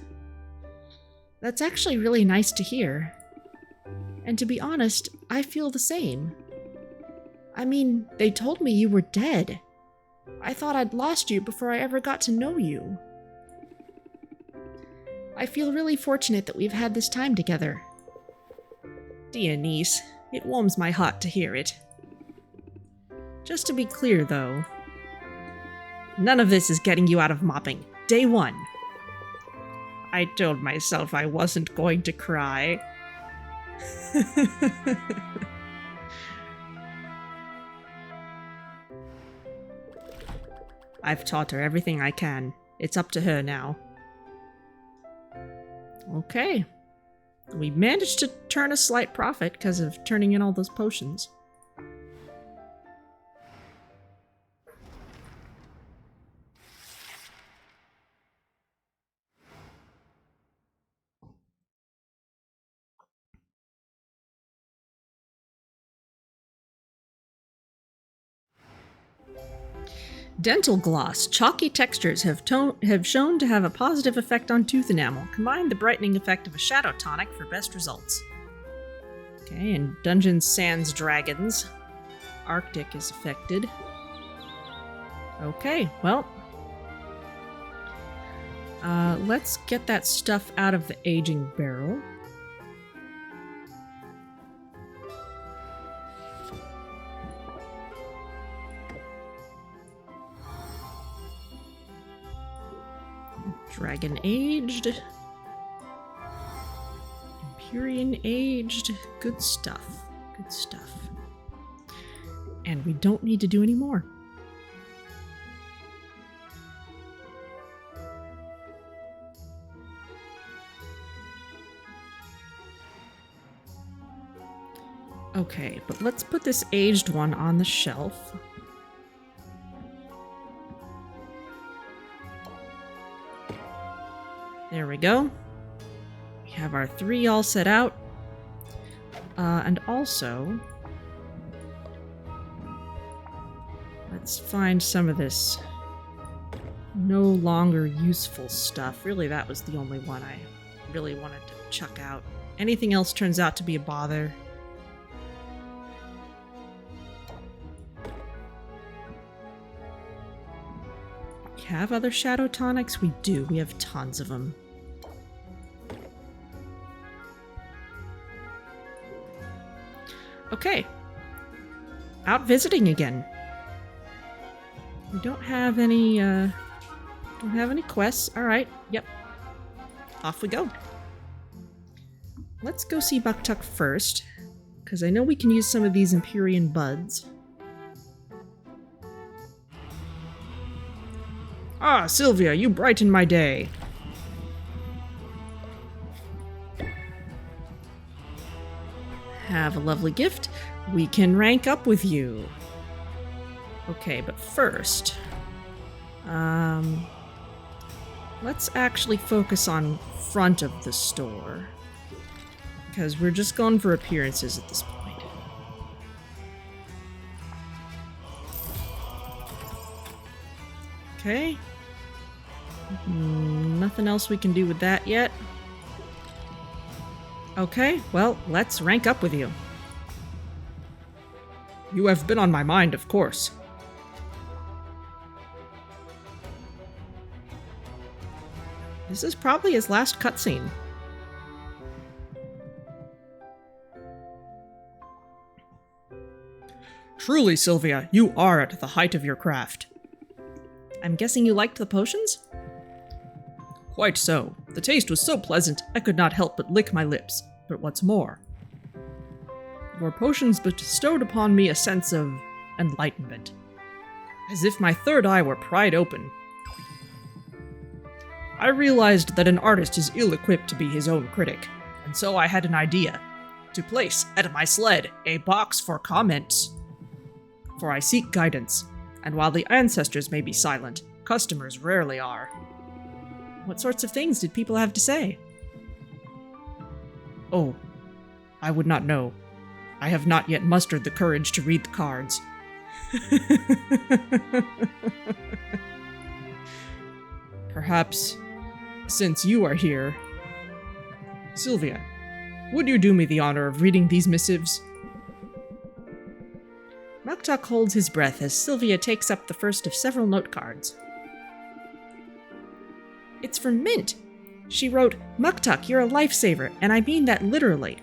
[SPEAKER 1] That's actually really nice to hear. And to be honest, I feel the same. I mean, they told me you were dead. I thought I'd lost you before I ever got to know you. I feel really fortunate that we've had this time together. Dear niece, it warms my heart to hear it. Just to be clear, though, none of this is getting you out of mopping. Day one. I told myself I wasn't going to cry. I've taught her everything I can. It's up to her now. Okay. We managed to turn a slight profit because of turning in all those potions. Dental gloss. Chalky textures have shown to have a positive effect on tooth enamel. Combine the brightening effect of a shadow tonic for best results. Okay, and Dungeons Sans Dragons. Arctic is affected. Okay, well. Let's get that stuff out of the aging barrel. Dragon aged. Empyrean aged. Good stuff. Good stuff. And we don't need to do any more. Okay, but let's put this aged one on the shelf. There we go. We have our 3 all set out. And also, let's find some of this no longer useful stuff. Really, that was the only one I really wanted to chuck out. Anything else turns out to be a bother. We have other shadow tonics? We do. We have tons of them. Okay. Out visiting again. We don't have any quests. Alright, yep. Off we go. Let's go see Muktuk first, because I know we can use some of these Empyrean buds. Ah, Sylvia, you brighten my day. Have a lovely gift. We can rank up with you. Okay, but first, let's actually focus on front of the store, because we're just going for appearances at this point. Okay. Nothing else we can do with that yet. Okay, well, let's rank up with you. You have been on my mind, of course. This is probably his last cutscene. Truly, Sylvia, you are at the height of your craft. I'm guessing you liked the potions? Quite so. The taste was so pleasant, I could not help but lick my lips. But what's more, your potions bestowed upon me a sense of enlightenment, as if my third eye were pried open. I realized that an artist is ill-equipped to be his own critic, and so I had an idea, to place at my sled a box for comments. For I seek guidance, and while the ancestors may be silent, customers rarely are. What sorts of things did people have to say? Oh, I would not know. I have not yet mustered the courage to read the cards. Perhaps, since you are here, Sylvia, would you do me the honor of reading these missives? Muktuk holds his breath as Sylvia takes up the first of several note cards. It's from Mint. She wrote, "Muktuk, you're a lifesaver, and I mean that literally.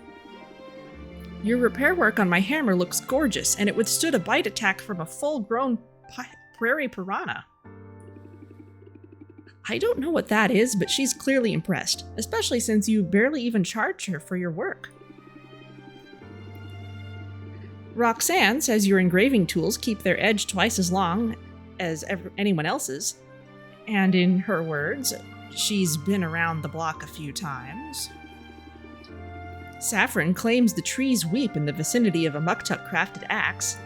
[SPEAKER 1] Your repair work on my hammer looks gorgeous, and it withstood a bite attack from a full-grown prairie piranha." I don't know what that is, but she's clearly impressed, especially since you barely even charged her for your work. Roxanne says your engraving tools keep their edge twice as long as anyone else's, and in her words, she's been around the block a few times. Saffron claims the trees weep in the vicinity of a Muktuk-crafted axe.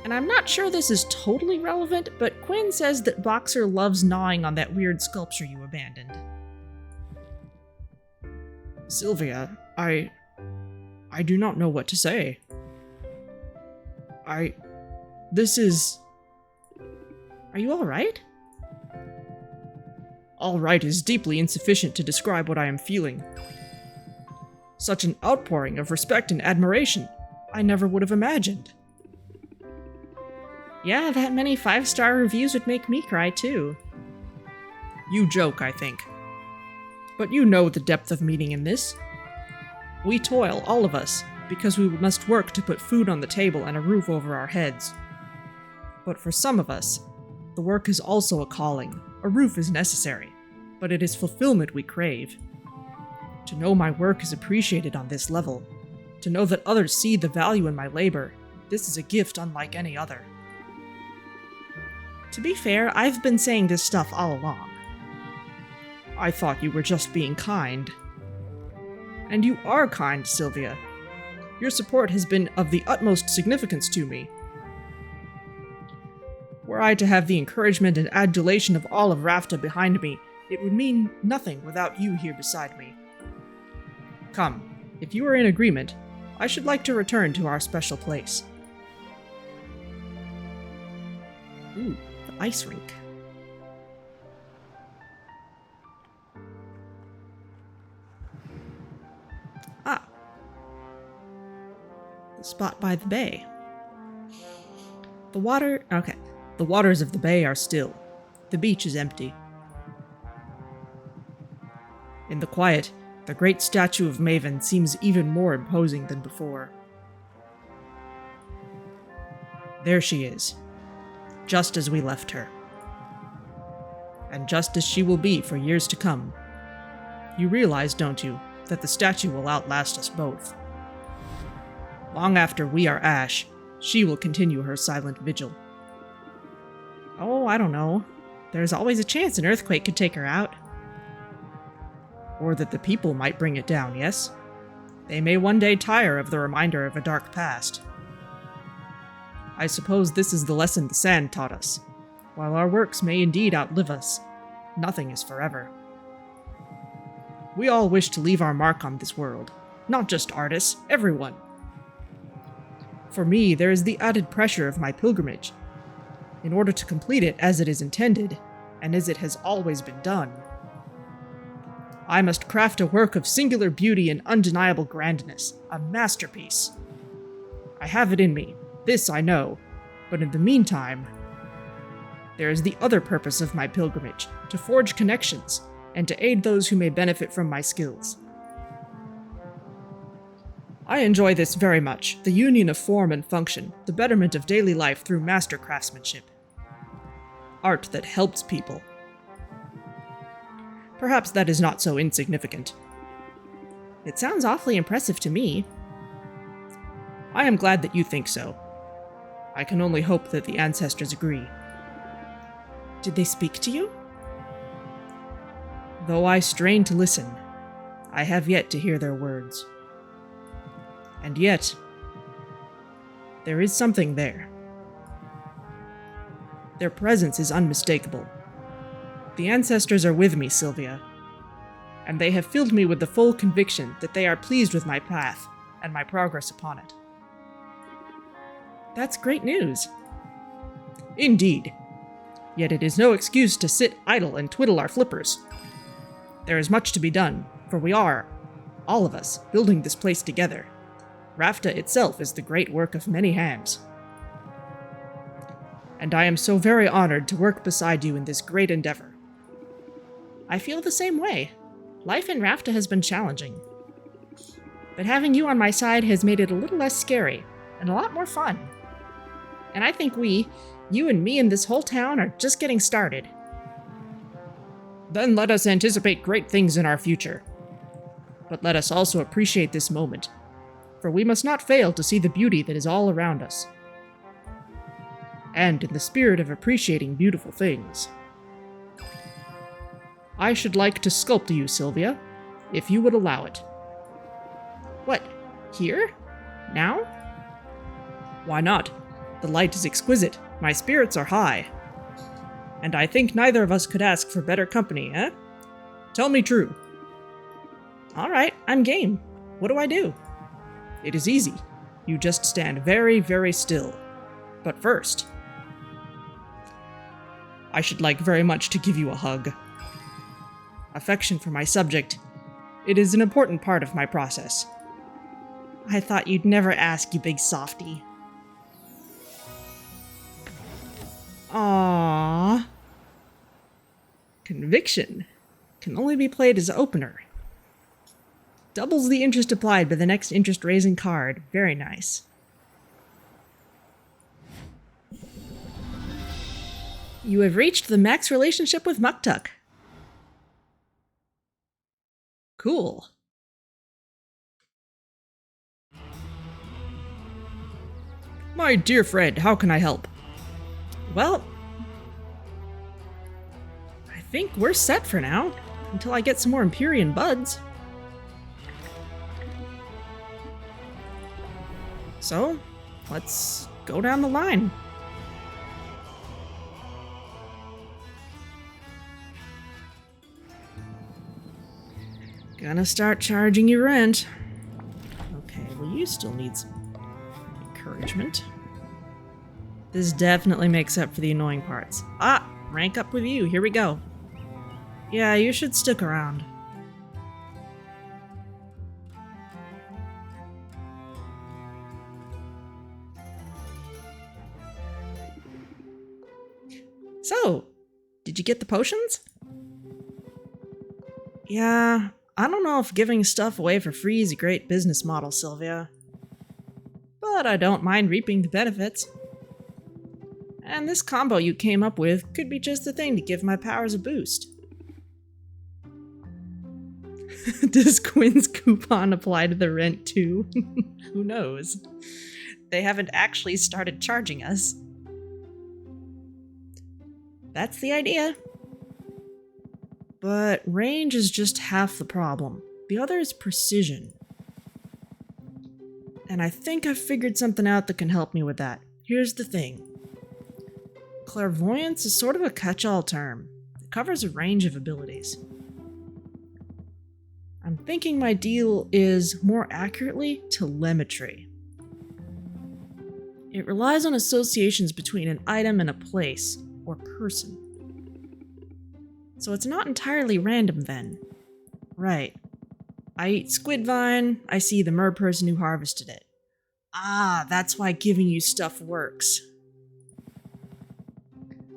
[SPEAKER 1] And I'm not sure this is totally relevant, but Quinn says that Boxer loves gnawing on that weird sculpture you abandoned. Sylvia, I do not know what to say. Are you alright? Alright is deeply insufficient to describe what I am feeling. Such an outpouring of respect and admiration, I never would have imagined. Yeah, that many 5-star reviews would make me cry too. You joke, I think. But you know the depth of meaning in this. We toil, all of us, because we must work to put food on the table and a roof over our heads. But for some of us, the work is also a calling. A roof is necessary, but it is fulfillment we crave. To know my work is appreciated on this level, to know that others see the value in my labor, this is a gift unlike any other. To be fair, I've been saying this stuff all along. I thought you were just being kind. And you are kind, Sylvia. Your support has been of the utmost significance to me. Were I to have the encouragement and adulation of all of Rafta behind me, it would mean nothing without you here beside me. Come, if you are in agreement, I should like to return to our special place. Ooh, the ice rink. Ah. The spot by the bay. The waters of the bay are still. The beach is empty. In the quiet, the great statue of Maven seems even more imposing than before. There she is, just as we left her. And just as she will be for years to come. You realize, don't you, that the statue will outlast us both. Long after we are ash, she will continue her silent vigil. Oh, I don't know. There's always a chance an earthquake could take her out. Or that the people might bring it down, yes? They may one day tire of the reminder of a dark past. I suppose this is the lesson the sand taught us. While our works may indeed outlive us, nothing is forever. We all wish to leave our mark on this world. Not just artists, everyone. For me, there is the added pressure of my pilgrimage. In order to complete it as it is intended, and as it has always been done, I must craft a work of singular beauty and undeniable grandness, a masterpiece. I have it in me, this I know, but in the meantime, there is the other purpose of my pilgrimage, to forge connections, and to aid those who may benefit from my skills. I enjoy this very much, the union of form and function, the betterment of daily life through master craftsmanship. Art that helps people. Perhaps that is not so insignificant. It sounds awfully impressive to me. I am glad that you think so. I can only hope that the ancestors agree. Did they speak to you? Though I strain to listen, I have yet to hear their words. And yet, there is something there. Their presence is unmistakable. The ancestors are with me, Sylvia, and they have filled me with the full conviction that they are pleased with my path and my progress upon it. That's great news. Indeed. Yet it is no excuse to sit idle and twiddle our flippers. There is much to be done, For we are, all of us, building this place together. Rafta itself is the great work of many hands. And I am so very honored to work beside you in this great endeavor. I feel the same way. Life in Rafta has been challenging. But having you on my side has made it a little less scary, and a lot more fun. And I think you and me and this whole town are just getting started. Then let us anticipate great things in our future. But let us also appreciate this moment, for we must not fail to see the beauty that is all around us. And in the spirit of appreciating beautiful things, I should like to sculpt you, Sylvia, if you would allow it. What? Here? Now? Why not? The light is exquisite, my spirits are high. And I think neither of us could ask for better company, eh? Tell me true. All right, I'm game. What do I do? It is easy. You just stand very, very still. But first, I should like very much to give you a hug. Affection for my subject. It is an important part of my process. I thought you'd never ask, you big softy. Aww. Conviction can only be played as opener. Doubles the interest applied by the next interest-raising card. Very nice. You have reached the max relationship with Muktuk. Cool. My dear friend, how can I help? Well, I think we're set for now, until I get some more Empyrean buds. So, let's go down the line. Gonna start charging you rent. Okay, well you still need some encouragement. This definitely makes up for the annoying parts. Ah, rank up with you, here we go. Yeah, you should stick around. So, did you get the potions? Yeah, I don't know if giving stuff away for free is a great business model, Sylvia. But I don't mind reaping the benefits. And this combo you came up with could be just the thing to give my powers a boost. Does Quinn's coupon apply to the rent too? Who knows? They haven't actually started charging us. That's the idea. But range is just half the problem. The other is precision. And I think I've figured something out that can help me with that. Here's the thing. Clairvoyance is sort of a catch-all term. It covers a range of abilities. I'm thinking my deal is, more accurately, telemetry. It relies on associations between an item and a place, or person. So it's not entirely random then. Right. I eat squid vine, I see the mer person who harvested it. Ah, that's why giving you stuff works.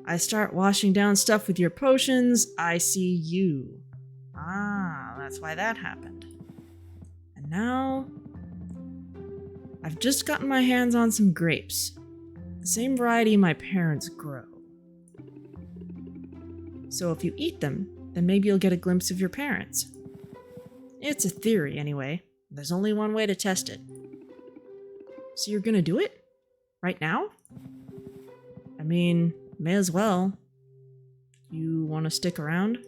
[SPEAKER 1] I start washing down stuff with your potions, I see you. Ah, that's why that happened. And now, I've just gotten my hands on some grapes. The same variety my parents grow. So if you eat them, then maybe you'll get a glimpse of your parents. It's a theory, anyway. There's only one way to test it. So you're gonna do it? Right now? I mean, may as well. You want to stick around?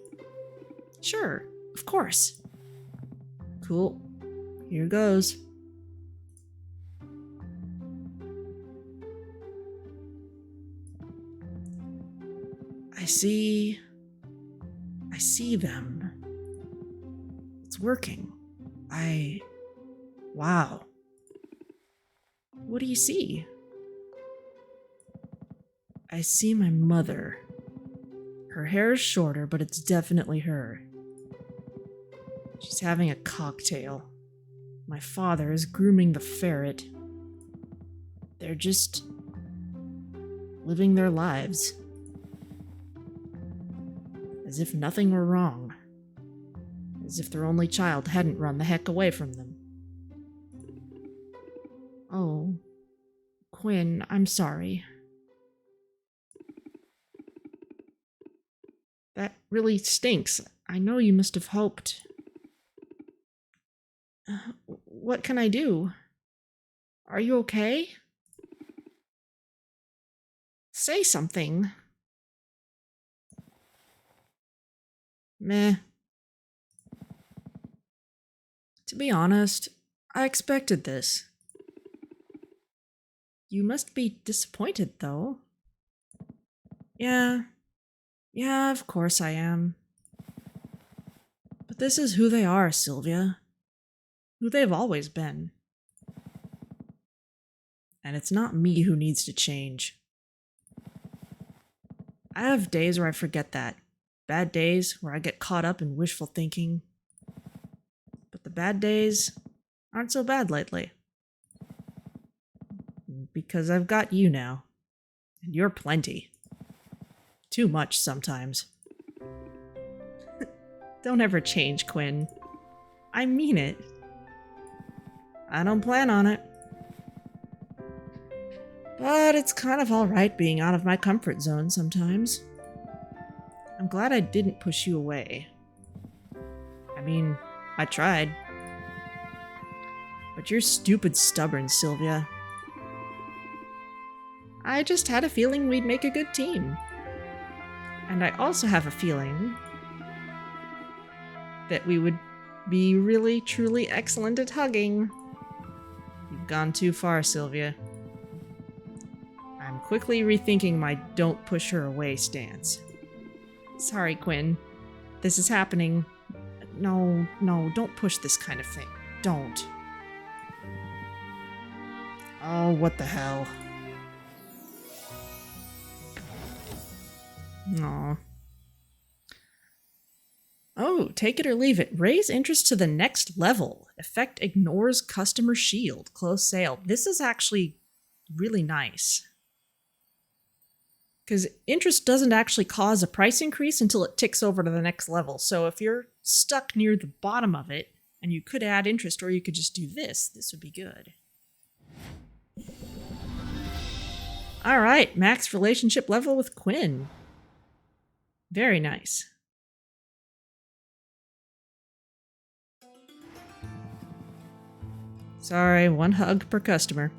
[SPEAKER 1] Sure, of course. Cool. Here goes. I see them. It's working. Wow. What do you see? I see my mother. Her hair is shorter, but it's definitely her. She's having a cocktail. My father is grooming the ferret. They're just living their lives. As if nothing were wrong. As if their only child hadn't run the heck away from them. Oh, Quinn, I'm sorry. That really stinks. I know you must have hoped. What can I do? Are you okay? Say something. Meh. To be honest, I expected this. You must be disappointed, though. Yeah, of course I am. But this is who they are, Sylvia. Who they've always been. And it's not me who needs to change. I have days where I forget that. Bad days where I get caught up in wishful thinking. But the bad days aren't so bad lately. Because I've got you now. And you're plenty. Too much sometimes. Don't ever change, Quinn. I mean it. I don't plan on it. But it's kind of alright being out of my comfort zone sometimes. I'm glad I didn't push you away. I mean, I tried. But you're stupid stubborn, Sylvia. I just had a feeling we'd make a good team. And I also have a feeling that we would be really, truly excellent at hugging. You've gone too far, Sylvia. I'm quickly rethinking my don't push her away stance. Sorry, Quinn. This is happening. No, don't push this kind of thing. Don't. Oh, what the hell. Aw. Oh, take it or leave it. Raise interest to the next level. Effect ignores customer shield. Close sale. This is actually really nice. Because interest doesn't actually cause a price increase until it ticks over to the next level. So if you're stuck near the bottom of it, and you could add interest, or you could just do this would be good. Alright, max relationship level with Quinn. Very nice. Sorry, one hug per customer.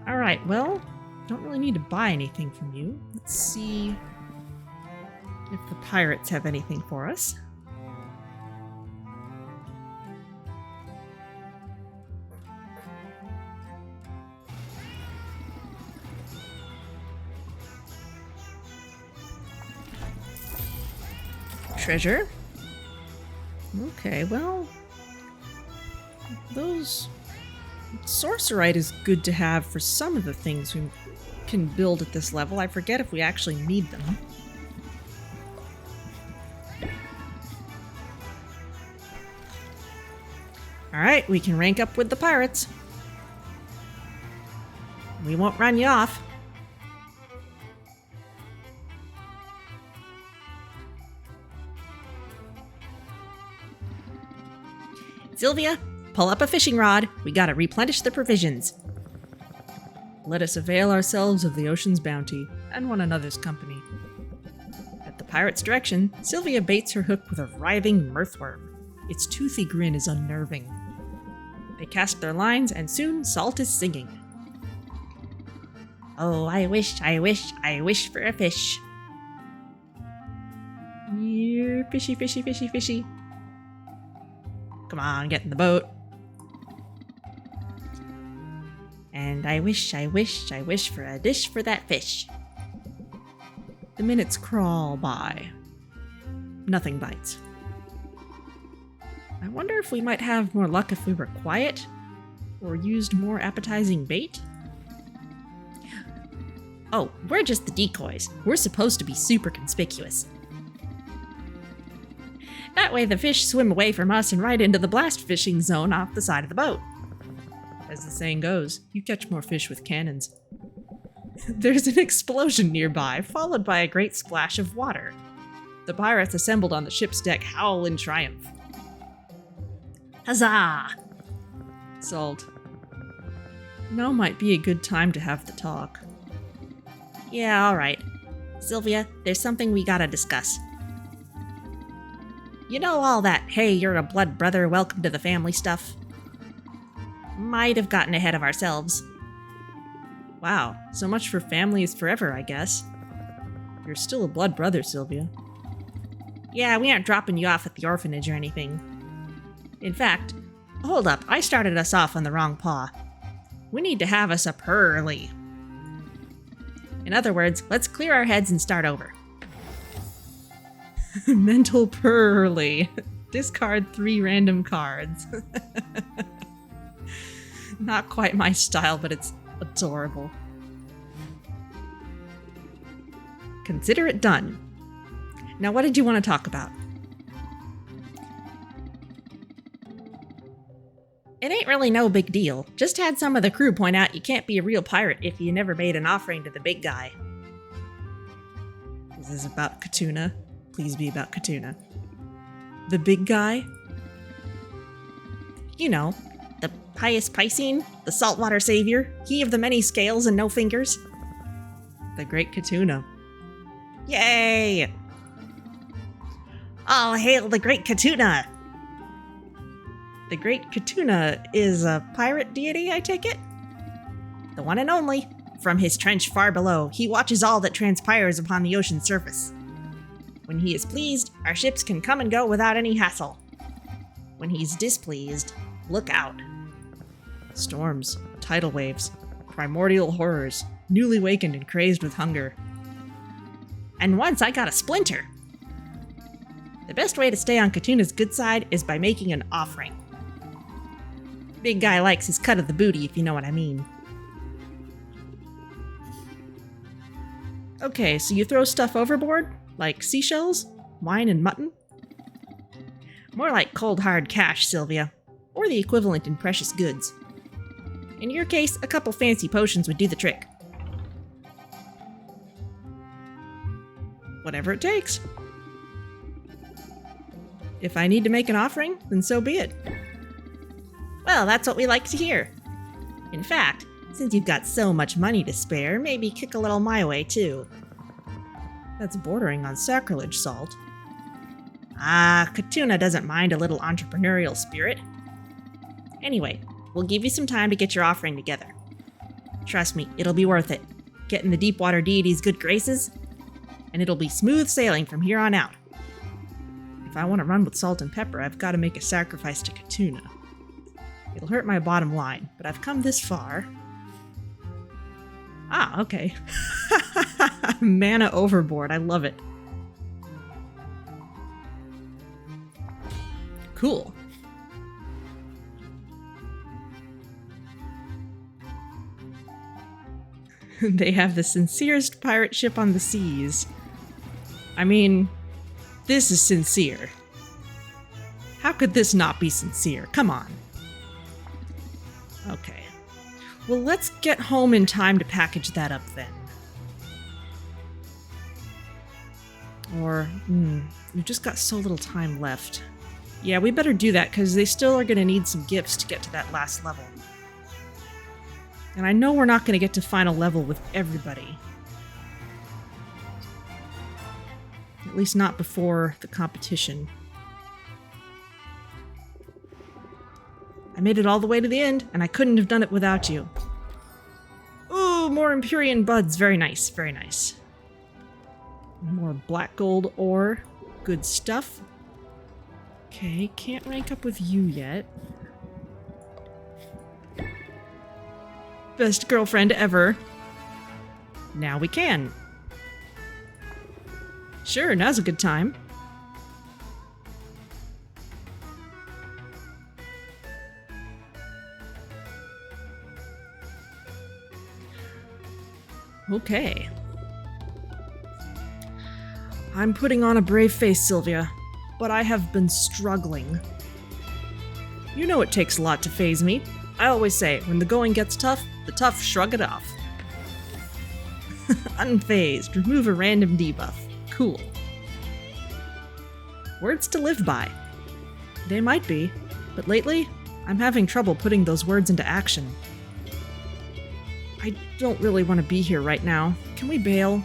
[SPEAKER 1] Alright, well, don't really need to buy anything from you. Let's see if the pirates have anything for us. Treasure. Okay, well, those sorcerite is good to have for some of the things we can build at this level. I forget if we actually need them. Alright, we can rank up with the pirates. We won't run you off. Sylvia, pull up a fishing rod. We gotta replenish the provisions. Let us avail ourselves of the ocean's bounty and one another's company. At the pirate's direction, Sylvia baits her hook with a writhing mirthworm. Its toothy grin is unnerving. They cast their lines, and soon Salt is singing. Oh, I wish for a fish. Here, fishy, fishy, fishy, fishy. Come on, get in the boat. And I wish for a dish for that fish. The minutes crawl by. Nothing bites. I wonder if we might have more luck if we were quiet, or used more appetizing bait? Oh, we're just the decoys. We're supposed to be super conspicuous. That way the fish swim away from us and right into the blast fishing zone off the side of the boat. As the saying goes, you catch more fish with cannons. There's an explosion nearby, followed by a great splash of water. The pirates assembled on the ship's deck howl in triumph. Huzzah! Salt. Now might be a good time to have the talk. Yeah, alright. Sylvia, there's something we gotta discuss. You know all that, hey, you're a blood brother, welcome to the family stuff? Might have gotten ahead of ourselves. Wow, so much for family is forever, I guess. You're still a blood brother, Sylvia. Yeah, we aren't dropping you off at the orphanage or anything. In fact, hold up, I started us off on the wrong paw. We need to have us up early. In other words, let's clear our heads and start over. Mental pearly. Discard 3 random cards. Not quite my style, but it's adorable. Consider it done. Now, what did you want to talk about? It ain't really no big deal. Just had some of the crew point out you can't be a real pirate if you never made an offering to the big guy. This is about Katuna. Please be about Katuna. The big guy? You know, the pious Piscine, the saltwater savior, he of the many scales and no fingers. The great Katuna. Yay! All hail the great Katuna! The great Katuna is a pirate deity, I take it? The one and only. From his trench far below, he watches all that transpires upon the ocean's surface. When he is pleased, our ships can come and go without any hassle. When he's displeased, look out. Storms, tidal waves, primordial horrors, newly wakened and crazed with hunger. And once I got a splinter. The best way to stay on Katuna's good side is by making an offering. Big guy likes his cut of the booty, if you know what I mean. Okay, so you throw stuff overboard? Like seashells? Wine and mutton? More like cold hard cash, Sylvia. Or the equivalent in precious goods. In your case, a couple fancy potions would do the trick. Whatever it takes. If I need to make an offering, then so be it. Well, that's what we like to hear. In fact, since you've got so much money to spare, maybe kick a little my way, too. That's bordering on sacrilege, Salt. Ah, Katuna doesn't mind a little entrepreneurial spirit. Anyway, we'll give you some time to get your offering together. Trust me, it'll be worth it. Get in the Deepwater deity's good graces, and it'll be smooth sailing from here on out. If I want to run with Salt and Pepper, I've got to make a sacrifice to Katuna. It'll hurt my bottom line, but I've come this far. Ah, okay. Mana overboard, I love it. Cool. They have the sincerest pirate ship on the seas. I mean, this is sincere. How could this not be sincere? Come on. Okay. Well, let's get home in time to package that up then. Or, we've just got so little time left. Yeah, we better do that, because they still are going to need some gifts to get to that last level. And I know we're not going to get to final level with everybody. At least not before the competition. I made it all the way to the end, and I couldn't have done it without you. Ooh, more Empyrean buds. Very nice, very nice. More black gold ore. Good stuff. Okay, can't rank up with you yet. Best girlfriend ever. Now we can. Sure, now's a good time. Okay. I'm putting on a brave face, Sylvia. but I have been struggling. You know it takes a lot to faze me. I always say, when the going gets tough, the tough shrug it off. Unfazed, remove a random debuff. Cool. Words to live by. They might be, but lately, I'm having trouble putting those words into action. I don't really want to be here right now. Can we bail?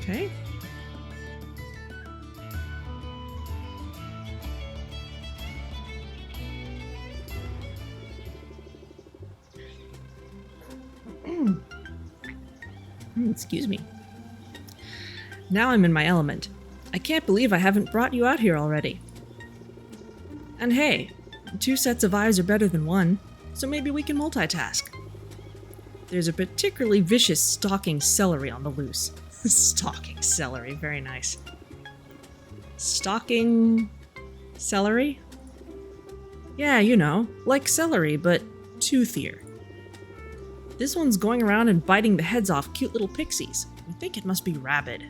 [SPEAKER 1] Okay. Excuse me. Now I'm in my element. I can't believe I haven't brought you out here already. And hey, 2 sets of eyes are better than 1, so maybe we can multitask. There's a particularly vicious stalking celery on the loose. Stalking celery, very nice. Stalking celery? Yeah, you know, like celery, but toothier. This one's going around and biting the heads off cute little pixies. I think it must be rabid.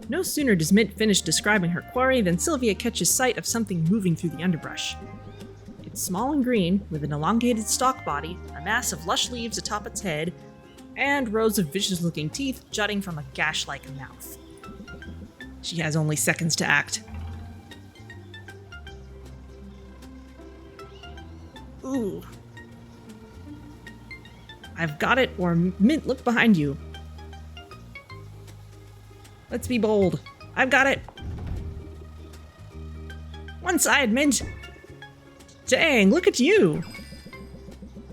[SPEAKER 1] No sooner does Mint finish describing her quarry than Sylvia catches sight of something moving through the underbrush. It's small and green, with an elongated stalk body, a mass of lush leaves atop its head, and rows of vicious-looking teeth jutting from a gash-like mouth. She has only seconds to act. Ooh. I've got it, or Mint, look behind you. Let's be bold. I've got it. One side, Mint. Dang, look at you.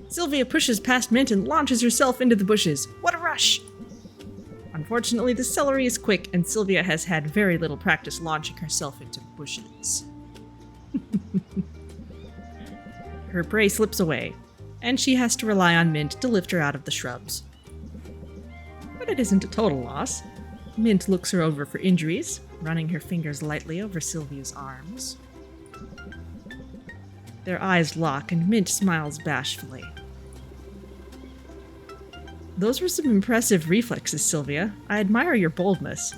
[SPEAKER 1] Sylvia pushes past Mint and launches herself into the bushes. What a rush! Unfortunately, the celery is quick, and Sylvia has had very little practice launching herself into bushes. Her prey slips away, and she has to rely on Mint to lift her out of the shrubs. But it isn't a total loss. Mint looks her over for injuries, running her fingers lightly over Sylvia's arms. Their eyes lock, and Mint smiles bashfully. Those were some impressive reflexes, Sylvia. I admire your boldness.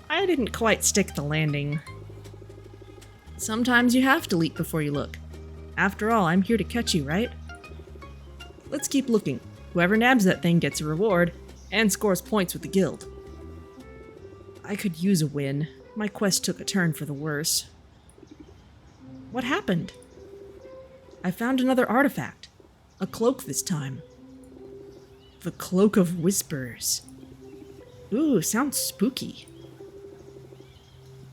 [SPEAKER 1] I didn't quite stick the landing. Sometimes you have to leap before you look. After all, I'm here to catch you, right? Let's keep looking. Whoever nabs that thing gets a reward, and scores points with the guild. I could use a win. My quest took a turn for the worse. What happened? I found another artifact. A cloak this time. The Cloak of Whispers. Ooh, sounds spooky.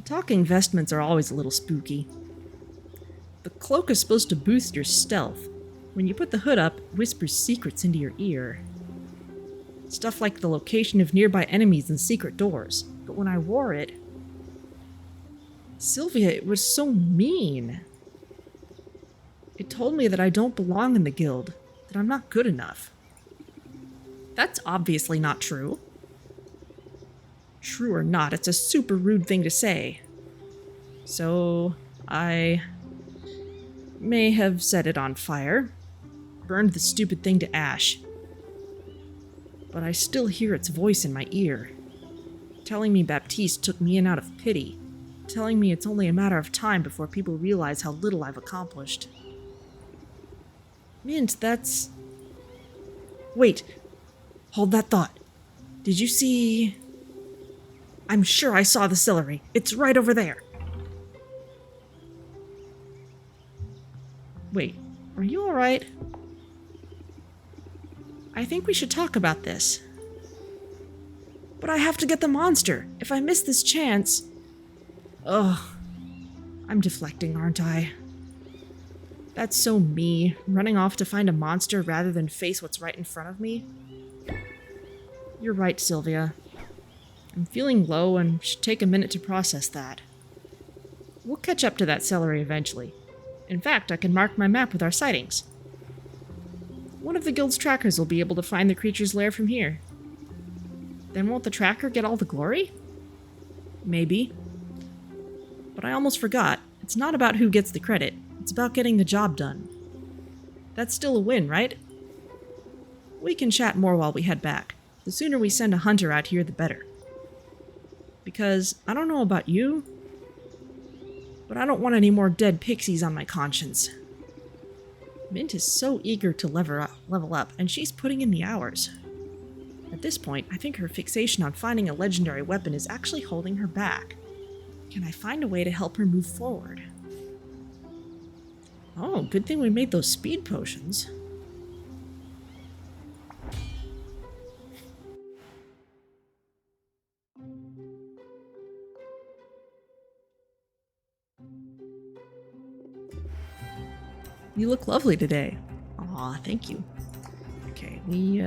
[SPEAKER 1] Talking vestments are always a little spooky. The cloak is supposed to boost your stealth. When you put the hood up, it whispers secrets into your ear. Stuff like the location of nearby enemies and secret doors. But when I wore it... Sylvia, it was so mean. It told me that I don't belong in the guild, that I'm not good enough. That's obviously not true. True or not, it's a super rude thing to say. So, I may have set it on fire, burned the stupid thing to ash. But I still hear its voice in my ear, telling me Baptiste took me in out of pity, telling me it's only a matter of time before people realize how little I've accomplished. Mint, that's... Wait. Hold that thought. Did you see... I'm sure I saw the celery. It's right over there. Wait, are you alright? I think we should talk about this. But I have to get the monster. If I miss this chance... Ugh. I'm deflecting, aren't I? That's so me, running off to find a monster rather than face what's right in front of me. You're right, Sylvia. I'm feeling low and should take a minute to process that. We'll catch up to that celery eventually. In fact, I can mark my map with our sightings. One of the guild's trackers will be able to find the creature's lair from here. Then won't the tracker get all the glory? Maybe. But I almost forgot. It's not about who gets the credit. It's about getting the job done. That's still a win, right? We can chat more while we head back. The sooner we send a hunter out here, the better. Because I don't know about you, but I don't want any more dead pixies on my conscience. Mint is so eager to level up, and she's putting in the hours. At this point, I think her fixation on finding a legendary weapon is actually holding her back. Can I find a way to help her move forward? Oh, good thing we made those speed potions. You look lovely today. Aw, thank you. Okay, we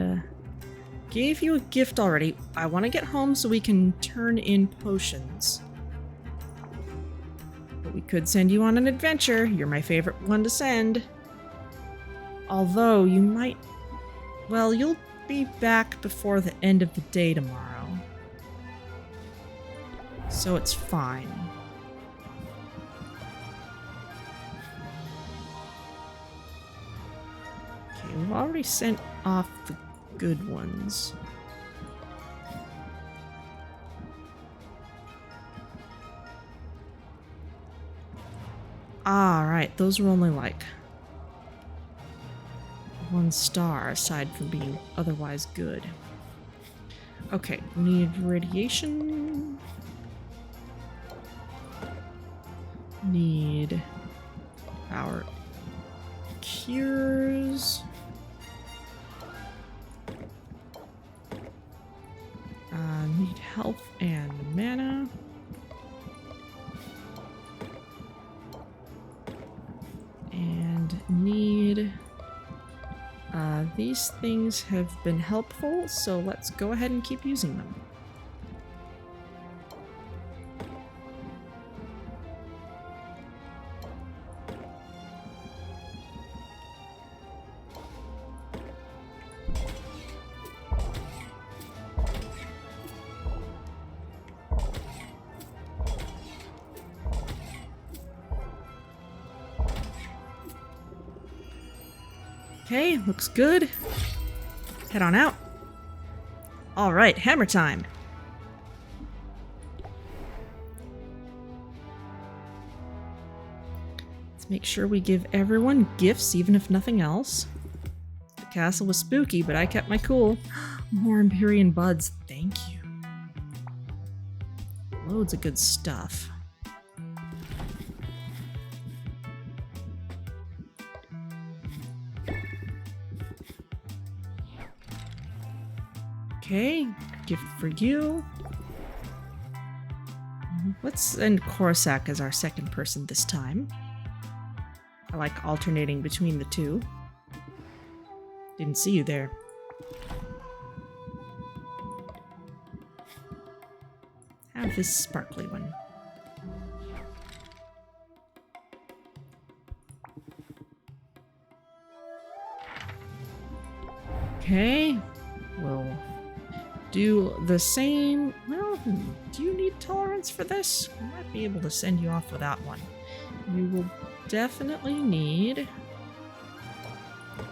[SPEAKER 1] gave you a gift already. I want to get home so we can turn in potions. But we could send you on an adventure. You're my favorite one to send. Although you might... Well, you'll be back before the end of the day tomorrow. So it's fine. Okay, we've already sent off the good ones. Ah, right. Those were only like 1 star aside from being otherwise good. Okay, we need radiation. Need our cures. Need health and mana. And need... these things have been helpful, so let's go ahead and keep using them. Okay, looks good. Head on out. Alright, hammer time. Let's make sure we give everyone gifts, even if nothing else. The castle was spooky, but I kept my cool. More Empyrean buds, thank you. Loads of good stuff. Okay, gift for you. Let's send Corsac as our second person this time. I like alternating between the two. Didn't see you there. Have this sparkly one. Okay, we'll do the same. Well, do you need tolerance for this? I might be able to send you off without one. You will definitely need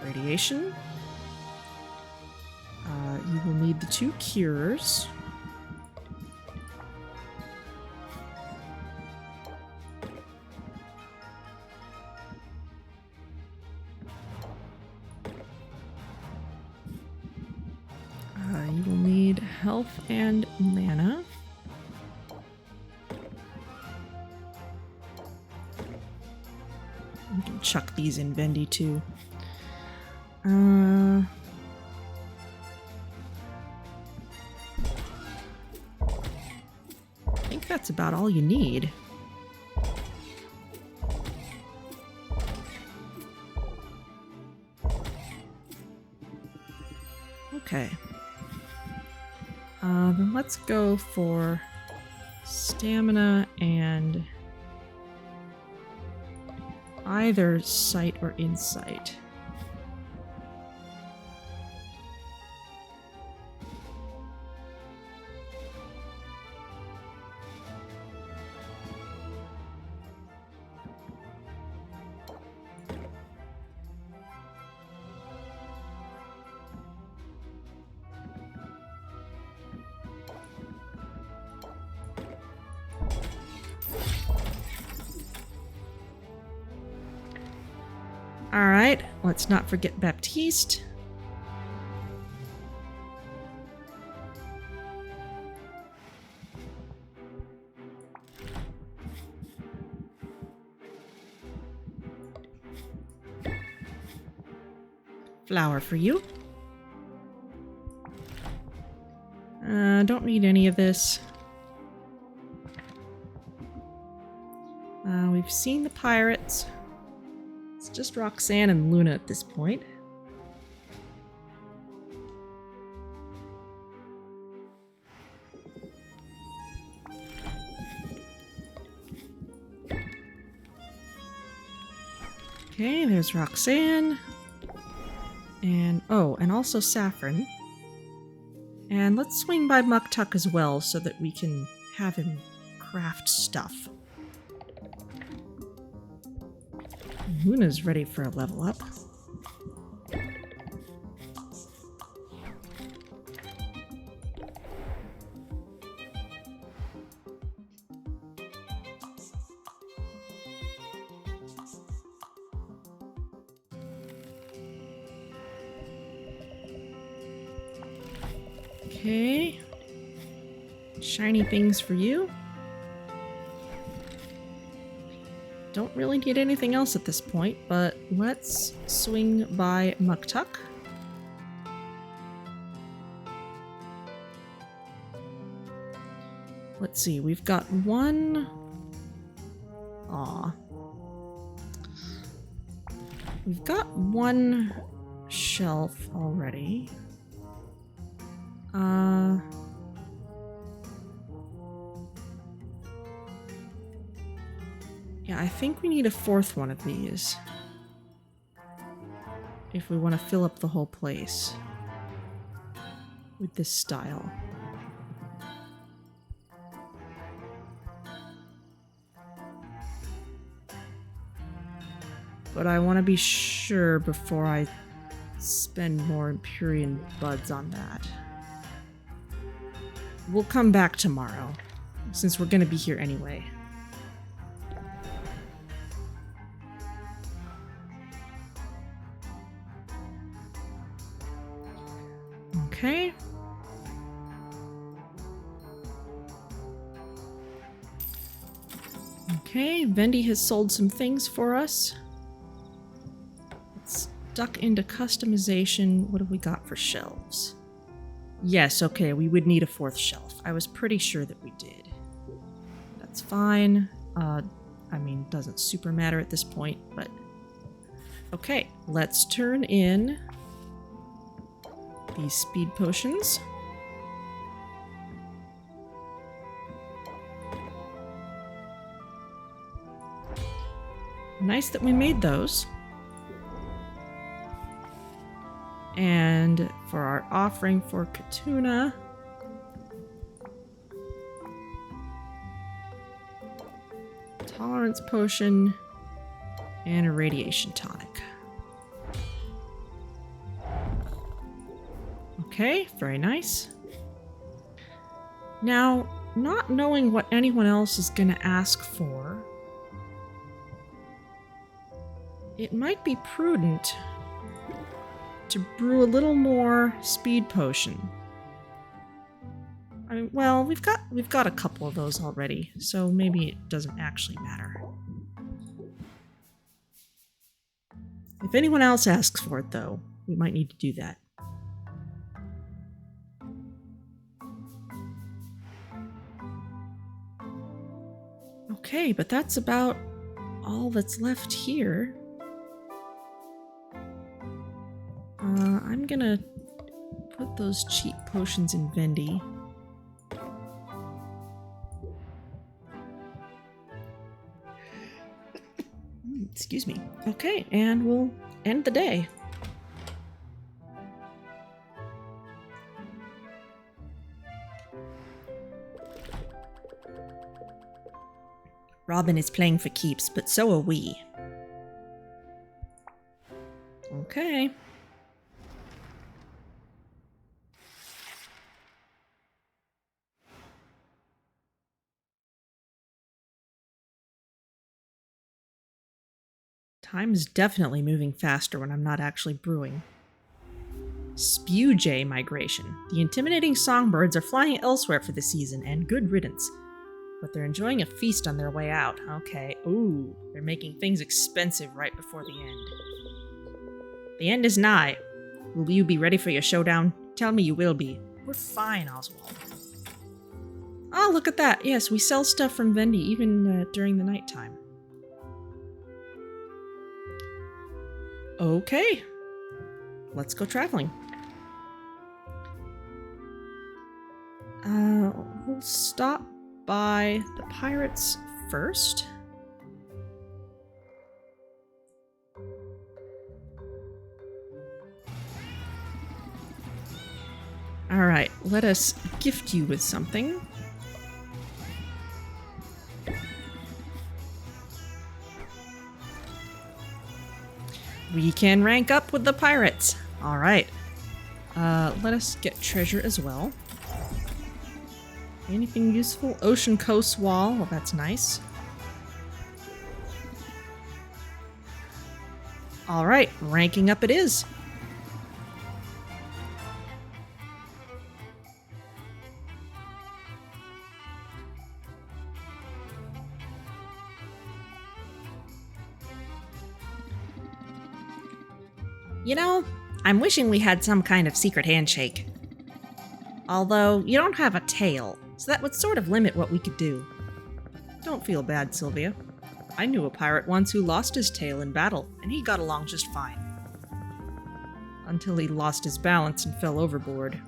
[SPEAKER 1] radiation. You will need the 2 cures. You will need health and mana. We can chuck these in Vendy too. I think that's about all you need. Okay. Then let's go for stamina and either sight or insight. Alright, let's not forget Baptiste. Flour for you. Don't need any of this. We've seen the pirates. It's just Roxanne and Luna at this point. Okay, there's Roxanne. And, oh, and also Saffron. And let's swing by Muktuk as well so that we can have him craft stuff. Luna's ready for a level up. Okay. Shiny things for you. Don't really need anything else at this point, but let's swing by Muktuk. Let's see, we've got one... Aw. We've got one shelf already. Yeah, I think we need a fourth one of these. If we want to fill up the whole place with this style. But I want to be sure before I spend more Empyrean buds on that. We'll come back tomorrow, since we're going to be here anyway. Okay. Okay, Vendi has sold some things for us. Let's duck into customization. What have we got for shelves? Yes, okay, we would need a fourth shelf. I was pretty sure that we did. That's fine. I mean, doesn't super matter at this point, but... Okay, let's turn in these speed potions. Nice that we made those. And for our offering for Katuna, tolerance potion and a radiation tonic. Okay, very nice. Now, not knowing what anyone else is going to ask for, it might be prudent to brew a little more speed potion. I mean, well, we've got a couple of those already, so maybe it doesn't actually matter. If anyone else asks for it, though, we might need to do that. Okay, but that's about all that's left here. I'm gonna put those cheap potions in Vendi. Excuse me. Okay, and we'll end the day. Robin is playing for keeps, but so are we. Okay. Time's definitely moving faster when I'm not actually brewing. Spew jay migration. The intimidating songbirds are flying elsewhere for the season, and good riddance. But they're enjoying a feast on their way out. Okay. Ooh, they're making things expensive right before the end. The end is nigh. Will you be ready for your showdown? Tell me you will be. We're fine, Oswald. Oh, look at that. Yes, we sell stuff from Vendi even during the nighttime. Okay. Let's go traveling. We'll stop by the pirates first. Alright, let us gift you with something. We can rank up with the pirates. Alright. Let us get treasure as well. Anything useful? Ocean coast wall. Well, that's nice. Alright, ranking up it is. You know, I'm wishing we had some kind of secret handshake. Although, you don't have a tail, so that would sort of limit what we could do. Don't feel bad, Sylvia. I knew a pirate once who lost his tail in battle, and he got along just fine. Until he lost his balance and fell overboard.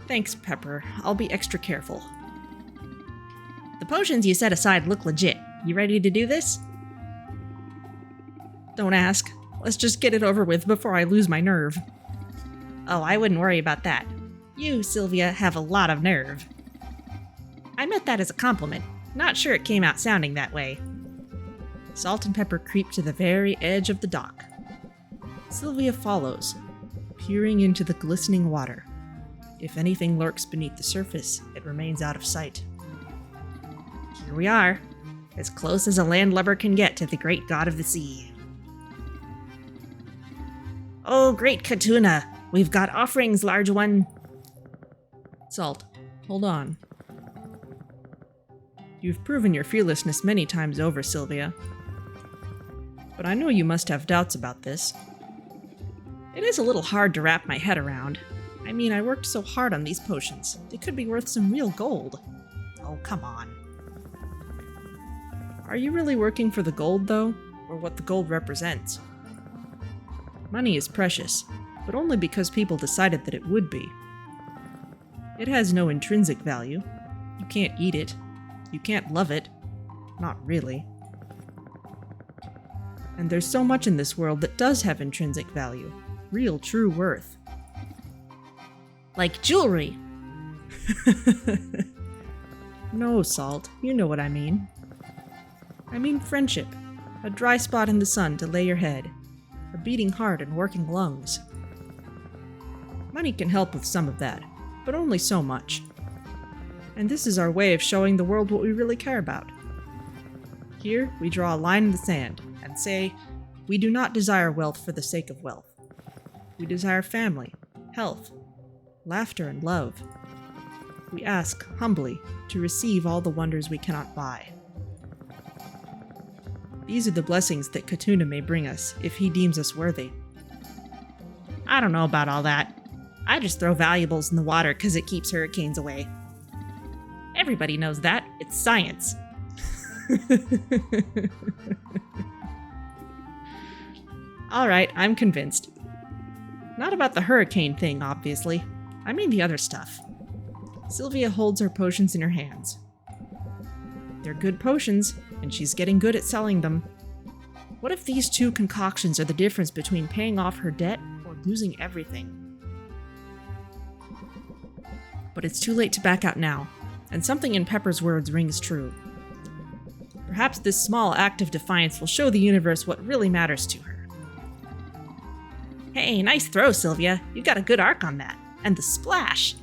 [SPEAKER 1] Thanks, Pepper. I'll be extra careful. The potions you set aside look legit. You ready to do this? Don't ask. Let's just get it over with before I lose my nerve. Oh, I wouldn't worry about that. You, Sylvia, have a lot of nerve. I meant that as a compliment. Not sure it came out sounding that way. Salt and Pepper creep to the very edge of the dock. Sylvia follows, peering into the glistening water. If anything lurks beneath the surface, it remains out of sight. Here we are, as close as a landlubber can get to the great god of the sea. Oh, great Katuna! We've got offerings, large one! Salt, hold on. You've proven your fearlessness many times over, Sylvia. But I know you must have doubts about this. It is a little hard to wrap my head around. I mean, I worked so hard on these potions. They could be worth some real gold. Oh, come on. Are you really working for the gold, though? Or what the gold represents? Money is precious, but only because people decided that it would be. It has no intrinsic value. You can't eat it. You can't love it. Not really. And there's so much in this world that does have intrinsic value. Real, true worth. Like jewelry! No, Salt. You know what I mean. I mean friendship. A dry spot in the sun to lay your head. A beating heart and working lungs. Money can help with some of that, but only so much. And this is our way of showing the world what we really care about. Here, we draw a line in the sand and say, we do not desire wealth for the sake of wealth. We desire family, health, laughter, and love. We ask, humbly, to receive all the wonders we cannot buy. These are the blessings that Katuna may bring us, if he deems us worthy. I don't know about all that. I just throw valuables in the water because it keeps hurricanes away. Everybody knows that. It's science. Alright, I'm convinced. Not about the hurricane thing, obviously. I mean the other stuff. Sylvia holds her potions in her hands. They're good potions, and she's getting good at selling them. What if these two concoctions are the difference between paying off her debt or losing everything? But it's too late to back out now, and something in Pepper's words rings true. Perhaps this small act of defiance will show the universe what really matters to her. Hey, nice throw, Sylvia. You got a good arc on that. And the splash!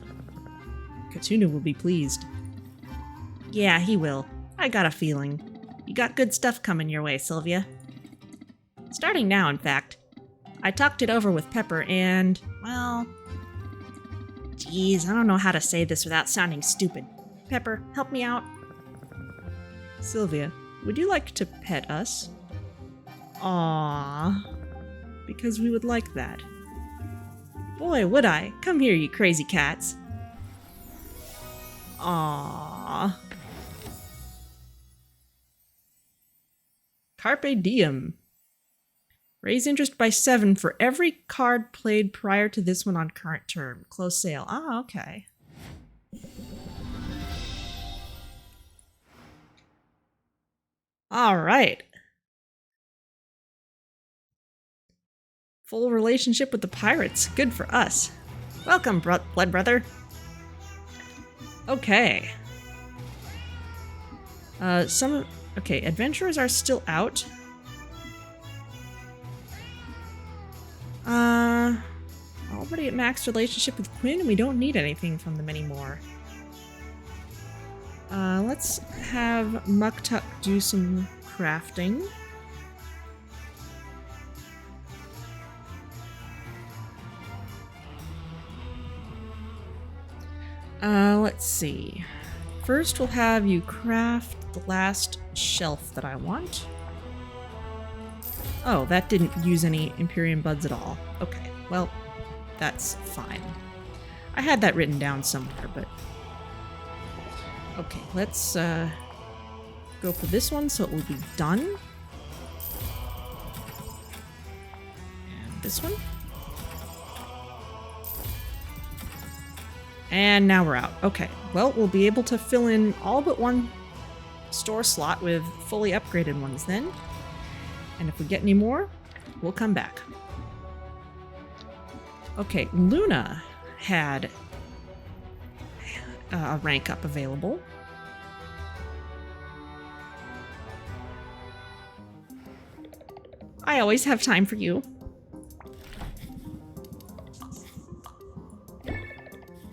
[SPEAKER 1] Katuna will be pleased. Yeah, he will. I got a feeling. You got good stuff coming your way, Sylvia. Starting now, in fact. I talked it over with Pepper and, well... Geez, I don't know how to say this without sounding stupid. Pepper, help me out. Sylvia, would you like to pet us? Aww. Because we would like that. Boy, would I. Come here, you crazy cats. Aww. Carpe diem. Raise interest by 7 for every card played prior to this one on current term. Close sale. Ah, okay. All right. Full relationship with the pirates. Good for us. Welcome, blood brother. Okay. Okay, adventurers are still out. Already at max relationship with Quinn, and we don't need anything from them anymore. Let's have Muktuk do some crafting. Let's see. First, we'll have you craft the last shelf that I want. Oh, that didn't use any Empyrean buds at all. Okay, well, that's fine. I had that written down somewhere, but... Okay, let's go for this one so it will be done. And this one. And now we're out. Okay, well, we'll be able to fill in all but one store slot with fully upgraded ones then. And if we get any more, we'll come back. Okay, Luna had a rank up available. I always have time for you.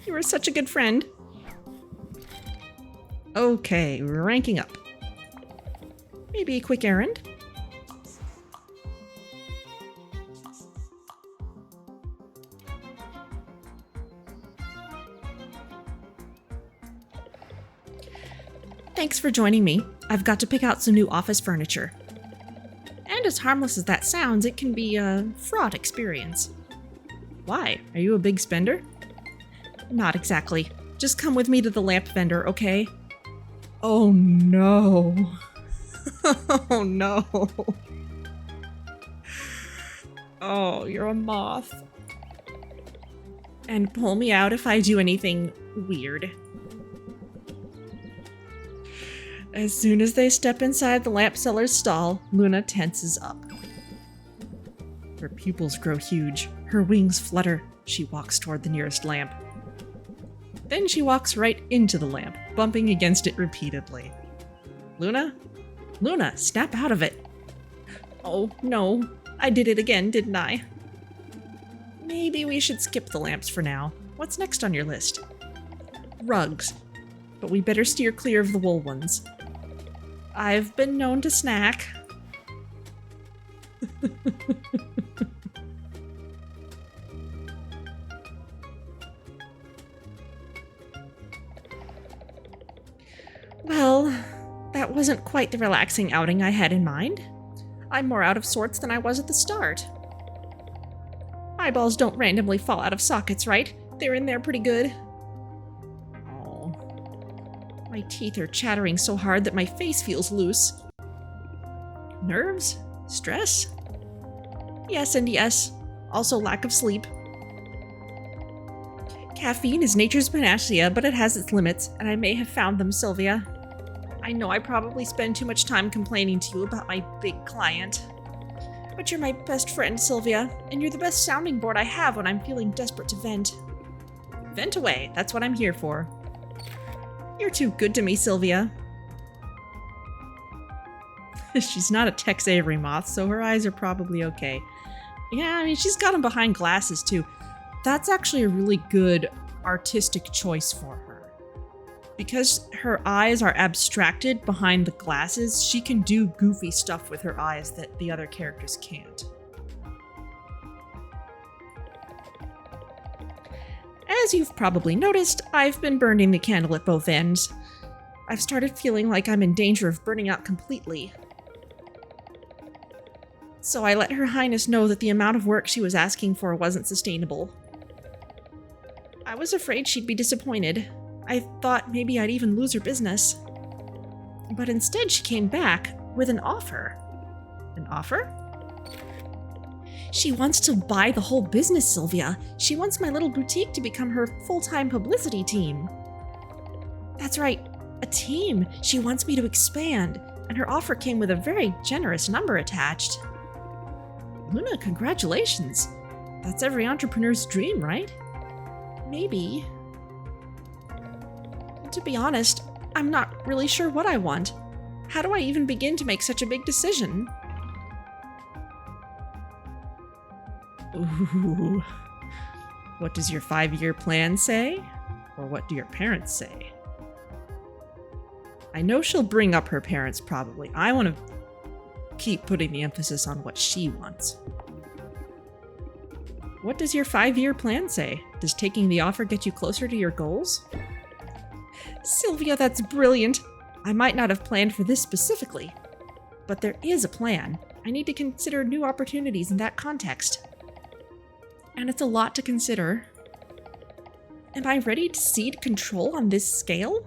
[SPEAKER 1] You were such a good friend. Okay, we're ranking up. Maybe a quick errand. Thanks for joining me. I've got to pick out some new office furniture. And as harmless as that sounds, it can be a fraught experience. Why? Are you a big spender? Not exactly. Just come with me to the lamp vendor, okay? Oh no. Oh no. Oh, you're a moth. And pull me out if I do anything weird. As soon as they step inside the lamp seller's stall, Luna tenses up. Her pupils grow huge. Her wings flutter. She walks toward the nearest lamp. Then she walks right into the lamp, bumping against it repeatedly. Luna? Luna, snap out of it. Oh, no. I did it again, didn't I? Maybe we should skip the lamps for now. What's next on your list? Rugs. But we better steer clear of the wool ones. I've been known to snack. Well, that wasn't quite the relaxing outing I had in mind. I'm more out of sorts than I was at the start. Eyeballs don't randomly fall out of sockets, right? They're in there pretty good. Oh. My teeth are chattering so hard that my face feels loose. Nerves? Stress? Yes and yes. Also lack of sleep. Caffeine is nature's panacea, but it has its limits, and I may have found them, Sylvia. I know I probably spend too much time complaining to you about my big client. But you're my best friend, Sylvia, and you're the best sounding board I have when I'm feeling desperate to vent. Vent away, that's what I'm here for. You're too good to me, Sylvia. She's not a Tex Avery moth, so her eyes are probably okay. Yeah, I mean, she's got them behind glasses, too. That's actually a really good artistic choice for her. Because her eyes are abstracted behind the glasses, she can do goofy stuff with her eyes that the other characters can't. As you've probably noticed, I've been burning the candle at both ends. I've started feeling like I'm in danger of burning out completely. So I let Her Highness know that the amount of work she was asking for wasn't sustainable. I was afraid she'd be disappointed. I thought maybe I'd even lose her business. But instead she came back with an offer. An offer? She wants to buy the whole business, Sylvia. She wants my little boutique to become her full-time publicity team. That's right, a team. She wants me to expand, and her offer came with a very generous number attached. Luna, congratulations. That's every entrepreneur's dream, right? Maybe. To be honest, I'm not really sure what I want. How do I even begin to make such a big decision? Ooh. What does your 5-year plan say? Or what do your parents say? I know she'll bring up her parents probably. I want to keep putting the emphasis on what she wants. What does your 5-year plan say? Does taking the offer get you closer to your goals? Sylvia, that's brilliant. I might not have planned for this specifically, but there is a plan. I need to consider new opportunities in that context. And it's a lot to consider. Am I ready to cede control on this scale?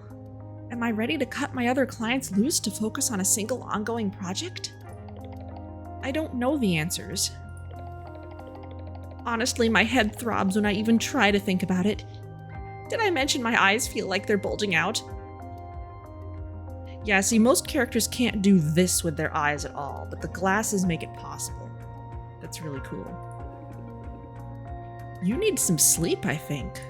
[SPEAKER 1] Am I ready to cut my other clients loose to focus on a single ongoing project? I don't know the answers. Honestly, my head throbs when I even try to think about it. Did I mention my eyes feel like they're bulging out? Yeah, see, most characters can't do this with their eyes at all, but the glasses make it possible. That's really cool. You need some sleep, I think.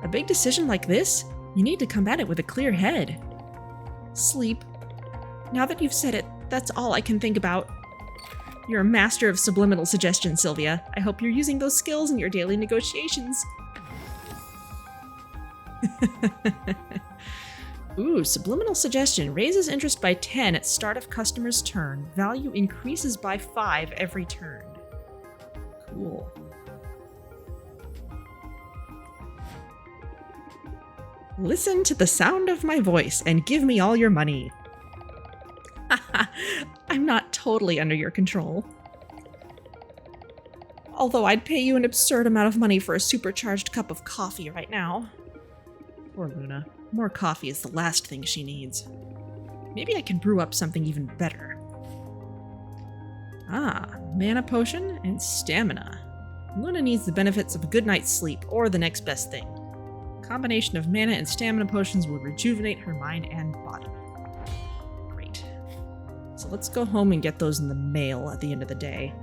[SPEAKER 1] A big decision like this, you need to come at it with a clear head. Sleep. Now that you've said it, that's all I can think about. You're a master of subliminal suggestion, Sylvia. I hope you're using those skills in your daily negotiations. Ooh, subliminal suggestion. Raises interest by 10 at start of customer's turn. Value increases by 5 every turn. Cool. Listen to the sound of my voice and give me all your money. I'm not totally under your control. Although I'd pay you an absurd amount of money for a supercharged cup of coffee right now. Poor Luna. More coffee is the last thing she needs. Maybe I can brew up something even better. Ah, mana potion and stamina. Luna needs the benefits of a good night's sleep or the next best thing. A combination of mana and stamina potions will rejuvenate her mind and body. Great. So let's go home and get those in the mail at the end of the day.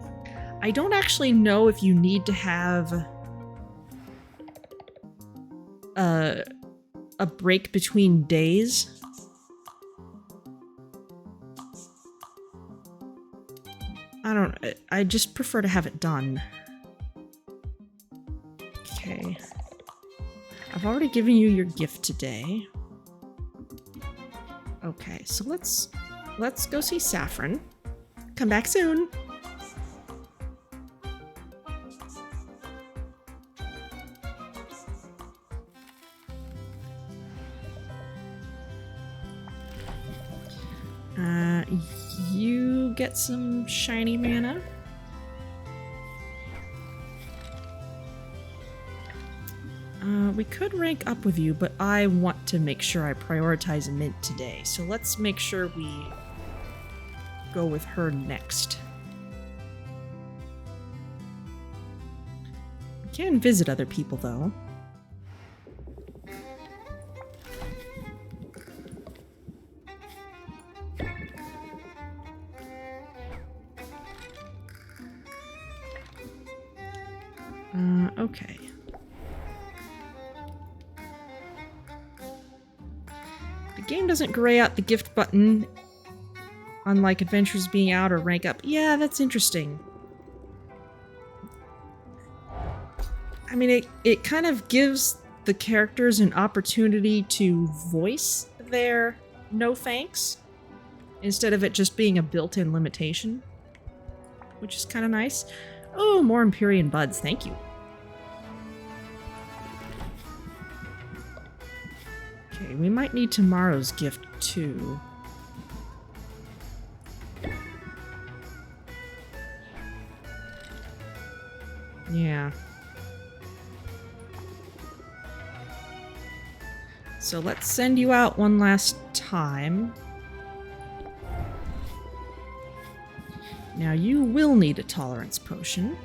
[SPEAKER 1] I don't actually know if you need to have a break between days. I just prefer to have it done. Okay. I've already given you your gift today. Okay, so let's go see Saffron. Come back soon. You get some shiny mana. We could rank up with you, but I want to make sure I prioritize Mint today. So let's make sure we go with her next. We can visit other people, though. Okay. The game doesn't gray out the gift button, unlike adventures being out or rank up. Yeah, that's interesting. I mean, it kind of gives the characters an opportunity to voice their no thanks instead of it just being a built-in limitation, which is kind of nice. Oh, more Empyrean buds, thank you. Okay, we might need tomorrow's gift too. Yeah. So let's send you out one last time. Now you will need a tolerance potion.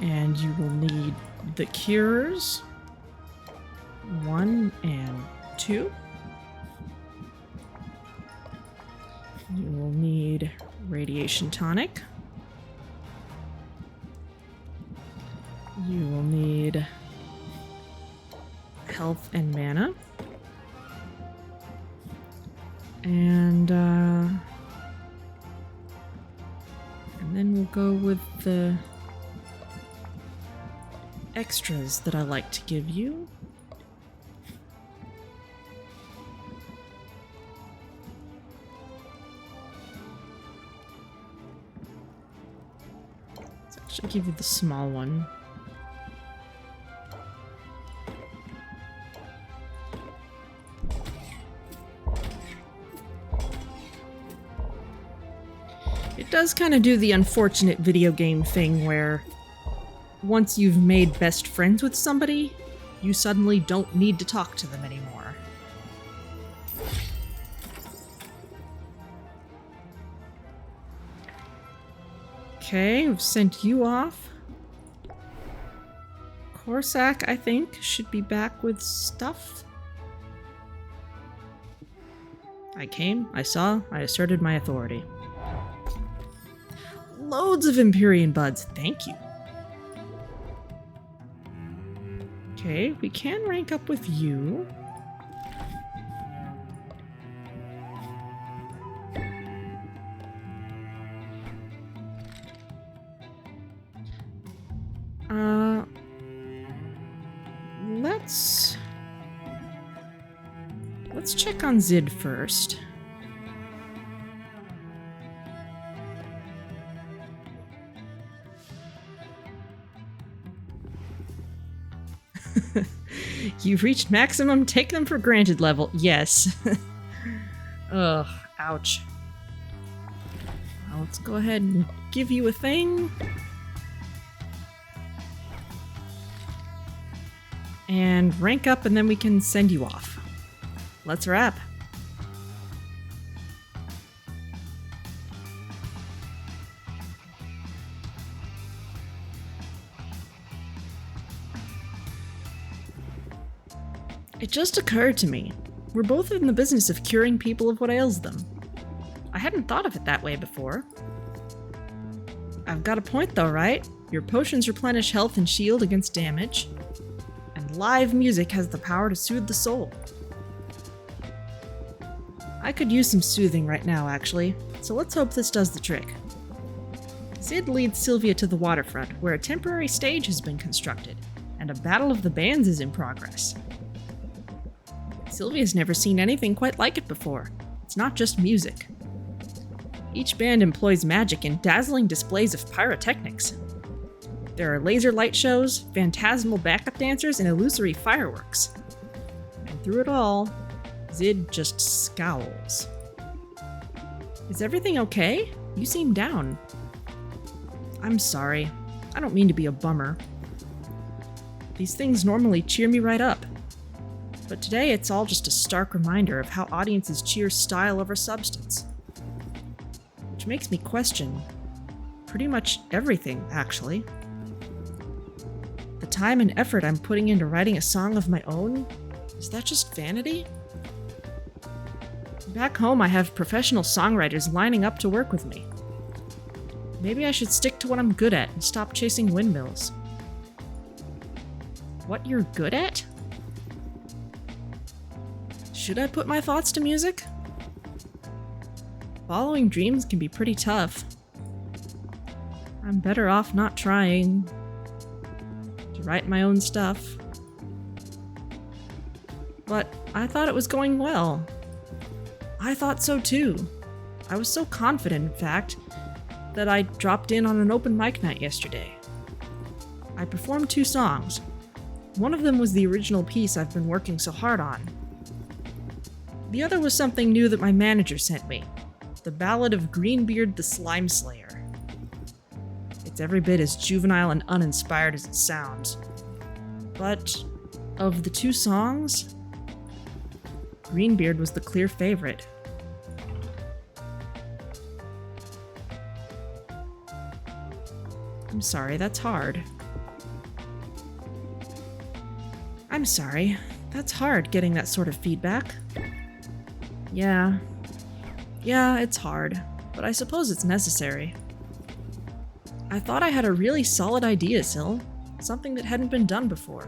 [SPEAKER 1] And you will need the cures. 1 and 2. You will need radiation tonic. You will need health and mana. And then we'll go with the extras that I like to give you. Let's actually give you the small one. It does kind of do the unfortunate video game thing where once you've made best friends with somebody, you suddenly don't need to talk to them anymore. Okay, we've sent you off. Corsac, I think, should be back with stuff. I came, I saw, I asserted my authority. Loads of Empyrean buds, thank you. Okay, we can rank up with you. Let's check on Zid first. You've reached maximum take them for granted level. Yes. Ugh, ouch. Well, let's go ahead and give you a thing. And rank up and then we can send you off. Let's wrap. It just occurred to me, we're both in the business of curing people of what ails them. I hadn't thought of it that way before. I've got a point though, right? Your potions replenish health and shield against damage, and live music has the power to soothe the soul. I could use some soothing right now, actually, so let's hope this does the trick. Sid leads Sylvia to the waterfront, where a temporary stage has been constructed, and a battle of the bands is in progress. Sylvia's never seen anything quite like it before. It's not just music. Each band employs magic in dazzling displays of pyrotechnics. There are laser light shows, phantasmal backup dancers, and illusory fireworks. And through it all, Zid just scowls. Is everything okay? You seem down. I'm sorry. I don't mean to be a bummer. These things normally cheer me right up. But today it's all just a stark reminder of how audiences cheer style over substance. Which makes me question pretty much everything, actually. The time and effort I'm putting into writing a song of my own, is that just vanity? Back home I have professional songwriters lining up to work with me. Maybe I should stick to what I'm good at and stop chasing windmills. What you're good at? Should I put my thoughts to music? Following dreams can be pretty tough. I'm better off not trying to write my own stuff. But I thought it was going well. I thought so too. I was so confident, in fact, that I dropped in on an open mic night yesterday. I performed 2 songs. One of them was the original piece I've been working so hard on. The other was something new that my manager sent me. The Ballad of Greenbeard the Slime Slayer. It's every bit as juvenile and uninspired as it sounds. But of the 2 songs, Greenbeard was the clear favorite. I'm sorry, that's hard. I'm sorry, that's hard getting that sort of feedback. Yeah, it's hard, but I suppose it's necessary. I thought I had a really solid idea, Sil. Something that hadn't been done before.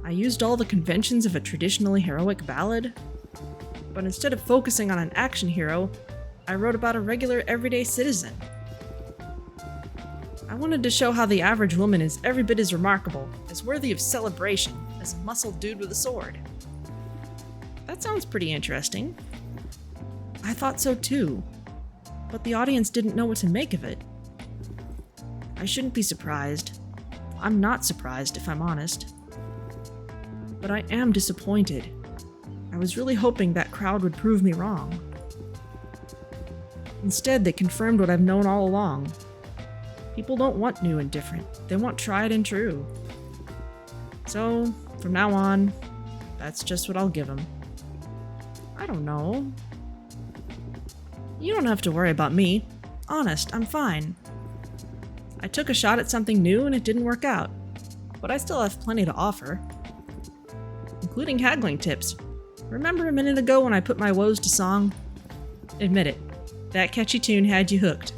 [SPEAKER 1] I used all the conventions of a traditionally heroic ballad, but instead of focusing on an action hero, I wrote about a regular everyday citizen. I wanted to show how the average woman is every bit as remarkable, as worthy of celebration, as a muscled dude with a sword. That sounds pretty interesting. I thought so too, but the audience didn't know what to make of it. I shouldn't be surprised. I'm not surprised, if I'm honest. But I am disappointed. I was really hoping that crowd would prove me wrong. Instead, they confirmed what I've known all along. People don't want new and different. They want tried and true. So, from now on, that's just what I'll give them. I don't know. You don't have to worry about me. Honest, I'm fine. I took a shot at something new and it didn't work out. But I still have plenty to offer. Including haggling tips. Remember a minute ago when I put my woes to song? Admit it, that catchy tune had you hooked.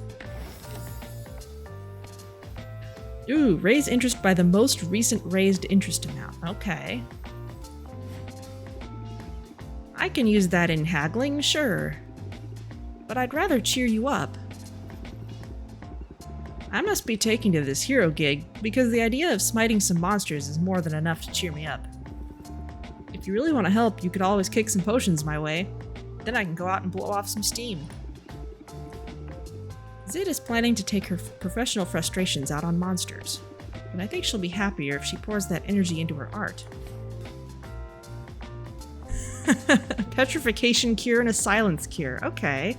[SPEAKER 1] Ooh, raise interest by the most recent raised interest amount. Okay. I can use that in haggling, sure. But I'd rather cheer you up. I must be taking to this hero gig because the idea of smiting some monsters is more than enough to cheer me up. If you really want to help, you could always kick some potions my way. Then I can go out and blow off some steam. Zid is planning to take her professional frustrations out on monsters, and I think she'll be happier if she pours that energy into her art. Petrification cure and a silence cure. Okay.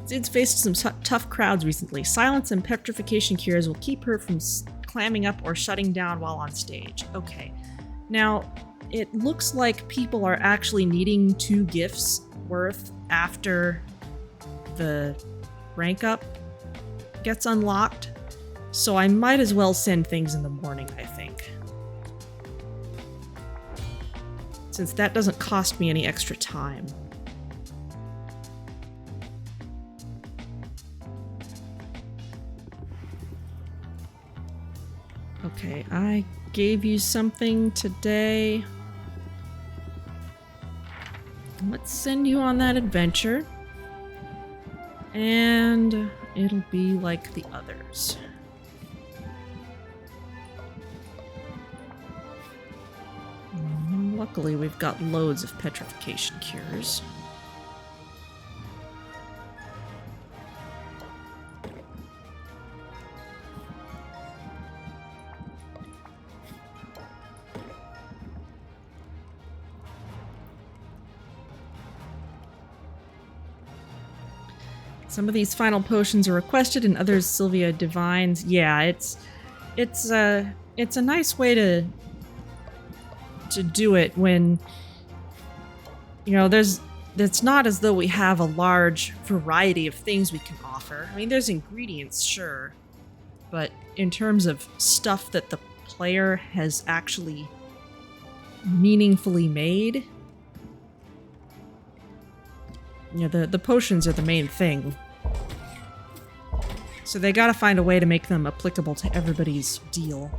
[SPEAKER 1] Zid's faced some tough crowds recently. Silence and petrification cures will keep her from clamming up or shutting down while on stage. Okay. Now, it looks like people are actually needing 2 gifts worth after the rank up gets unlocked, so I might as well send things in the morning, I think. Since that doesn't cost me any extra time. Okay, I gave you something today. Let's send you on that adventure. And it'll be like the others. Luckily, we've got loads of petrification cures. Some of these final potions are requested, and others Sylvia divines. Yeah, it's a nice way to do it when, you know, it's not as though we have a large variety of things we can offer. I mean, there's ingredients, sure, but in terms of stuff that the player has actually meaningfully made, you know, the potions are the main thing. So they gotta find a way to make them applicable to everybody's deal.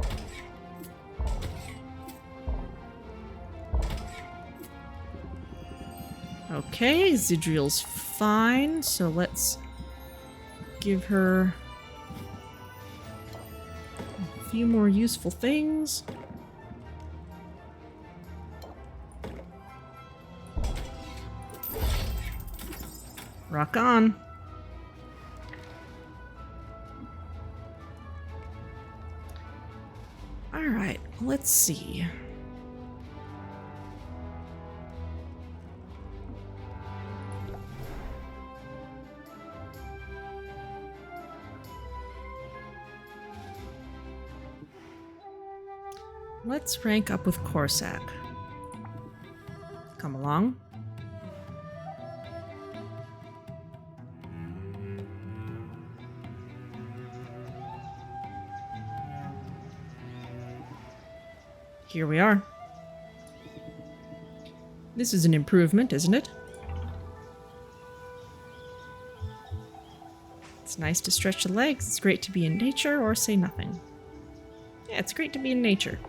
[SPEAKER 1] Okay, Zidriel's fine, so let's give her a few more useful things. Rock on. All right, let's see. Let's rank up with Corsac. Come along. Here we are. This is an improvement, isn't it? It's nice to stretch the legs. It's great to be in nature, or say nothing. Yeah, it's great to be in nature.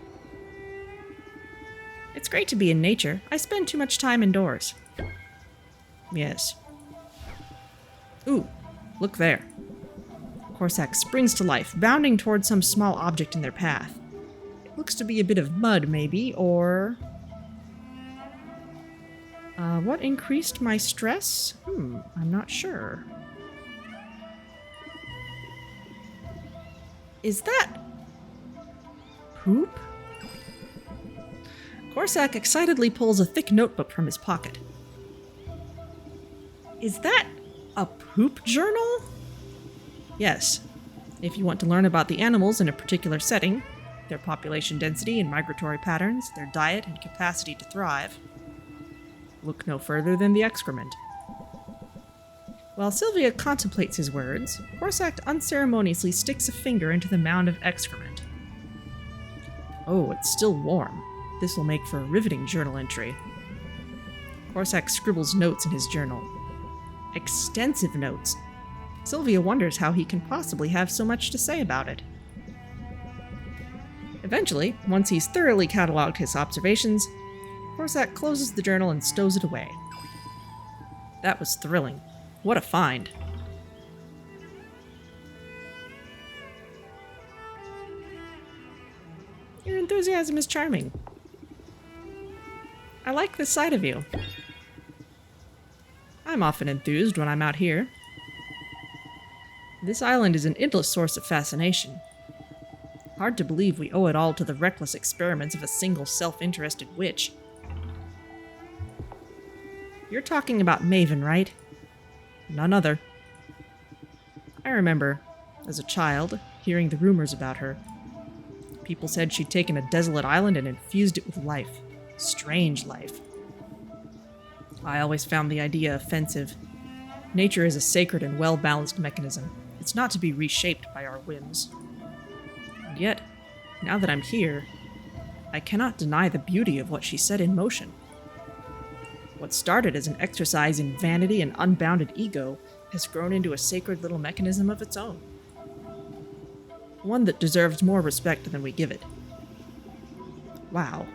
[SPEAKER 1] It's great to be in nature. I spend too much time indoors. Yes. Ooh, look there. Corsac springs to life, bounding towards some small object in their path. It looks to be a bit of mud, maybe, or... what increased my stress? I'm not sure. Is that... poop? Corsac excitedly pulls a thick notebook from his pocket. Is that a poop journal? Yes. If you want to learn about the animals in a particular setting, their population density and migratory patterns, their diet and capacity to thrive, look no further than the excrement. While Sylvia contemplates his words, Corsac unceremoniously sticks a finger into the mound of excrement. Oh, it's still warm. This will make for a riveting journal entry. Corsac scribbles notes in his journal. Extensive notes. Sylvia wonders how he can possibly have so much to say about it. Eventually, once he's thoroughly cataloged his observations, Corsac closes the journal and stows it away. That was thrilling. What a find. Your enthusiasm is charming. I like this side of you. I'm often enthused when I'm out here. This island is an endless source of fascination. Hard to believe we owe it all to the reckless experiments of a single self-interested witch. You're talking about Maven, right? None other. I remember, as a child, hearing the rumors about her. People said she'd taken a desolate island and infused it with life. Strange life. I always found the idea offensive. Nature is a sacred and well-balanced mechanism. It's not to be reshaped by our whims. And yet, now that I'm here, I cannot deny the beauty of what she set in motion. What started as an exercise in vanity and unbounded ego has grown into a sacred little mechanism of its own. One that deserves more respect than we give it. Wow.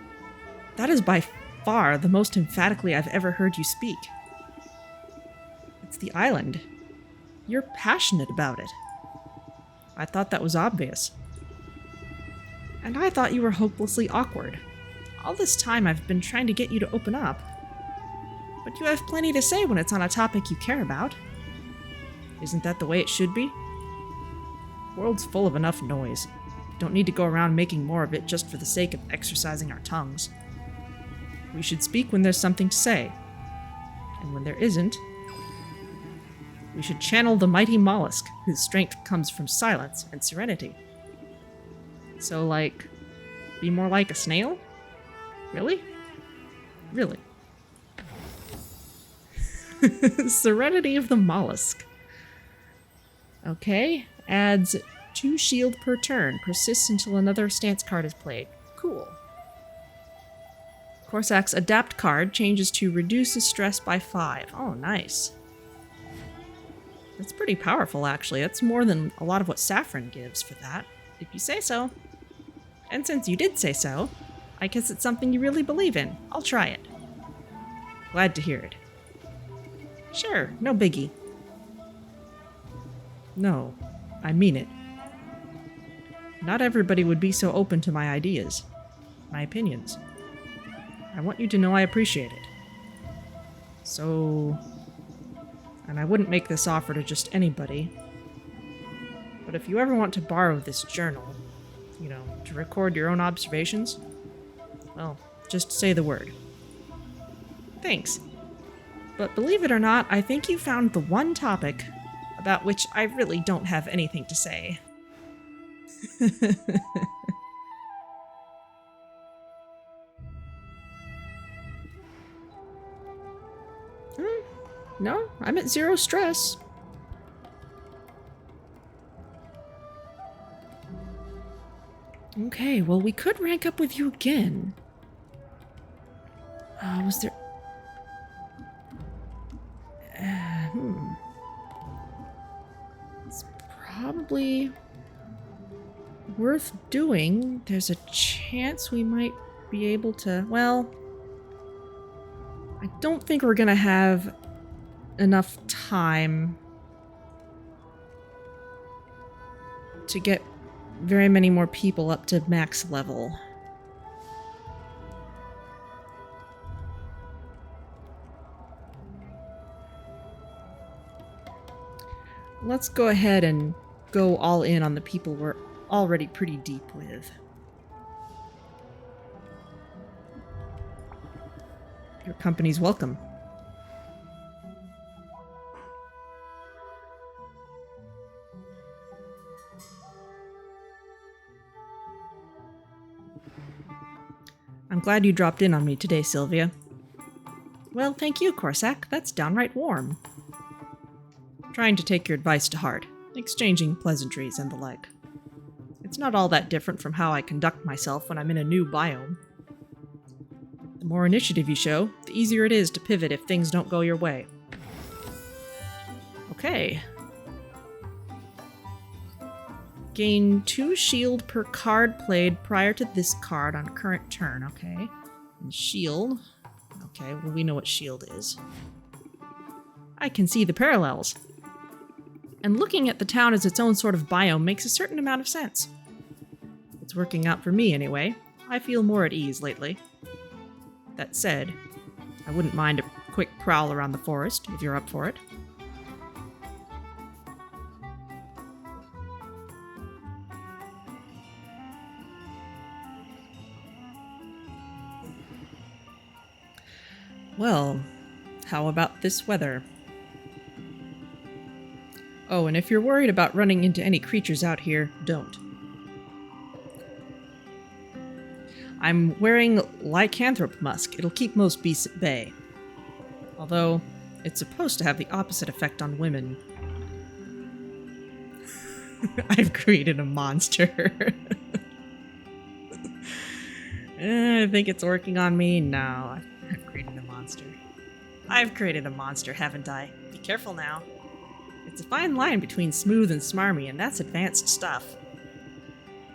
[SPEAKER 1] That is by far the most emphatically I've ever heard you speak. It's the island. You're passionate about it. I thought that was obvious. And I thought you were hopelessly awkward. All this time I've been trying to get you to open up. But you have plenty to say when it's on a topic you care about. Isn't that the way it should be? The world's full of enough noise. Don't need to go around making more of it just for the sake of exercising our tongues. We should speak when there's something to say. And when there isn't, we should channel the mighty mollusk, whose strength comes from silence and serenity. So, like, be more like a snail? Really? Really? Serenity of the mollusk. Okay, adds 2 shield per turn, persists until another stance card is played. Cool. Corsac's Adapt card changes to reduces stress by 5. Oh, nice. That's pretty powerful, actually. That's more than a lot of what Saffron gives for that, if you say so. And since you did say so, I guess it's something you really believe in. I'll try it. Glad to hear it. Sure, no biggie. No, I mean it. Not everybody would be so open to my ideas, my opinions. I want you to know I appreciate it. So... And I wouldn't make this offer to just anybody. But if you ever want to borrow this journal, you know, to record your own observations, well, just say the word. Thanks. But believe it or not, I think you found the one topic about which I really don't have anything to say. No, I'm at 0 stress. Okay, well, we could rank up with you again. Was there... It's probably worth doing. There's a chance we might be able to... Well, I don't think we're gonna have enough time to get very many more people up to max level. Let's go ahead and go all in on the people we're already pretty deep with. Your company's welcome. I'm glad you dropped in on me today, Sylvia. Well, thank you, Corsac. That's downright warm. Trying to take your advice to heart, exchanging pleasantries and the like. It's not all that different from how I conduct myself when I'm in a new biome. The more initiative you show, the easier it is to pivot if things don't go your way. Okay. Gain 2 shield per card played prior to this card on current turn, okay. And shield. Okay, well, we know what shield is. I can see the parallels. And looking at the town as its own sort of biome makes a certain amount of sense. It's working out for me anyway. I feel more at ease lately. That said, I wouldn't mind a quick prowl around the forest if you're up for it. Well, how about this weather? Oh, and if you're worried about running into any creatures out here, don't. I'm wearing lycanthrope musk. It'll keep most beasts at bay. Although, it's supposed to have the opposite effect on women. I've created a monster. I think it's working on me. No, I've created a monster. I've created a monster, haven't I? Be careful now. It's a fine line between smooth and smarmy, and that's advanced stuff.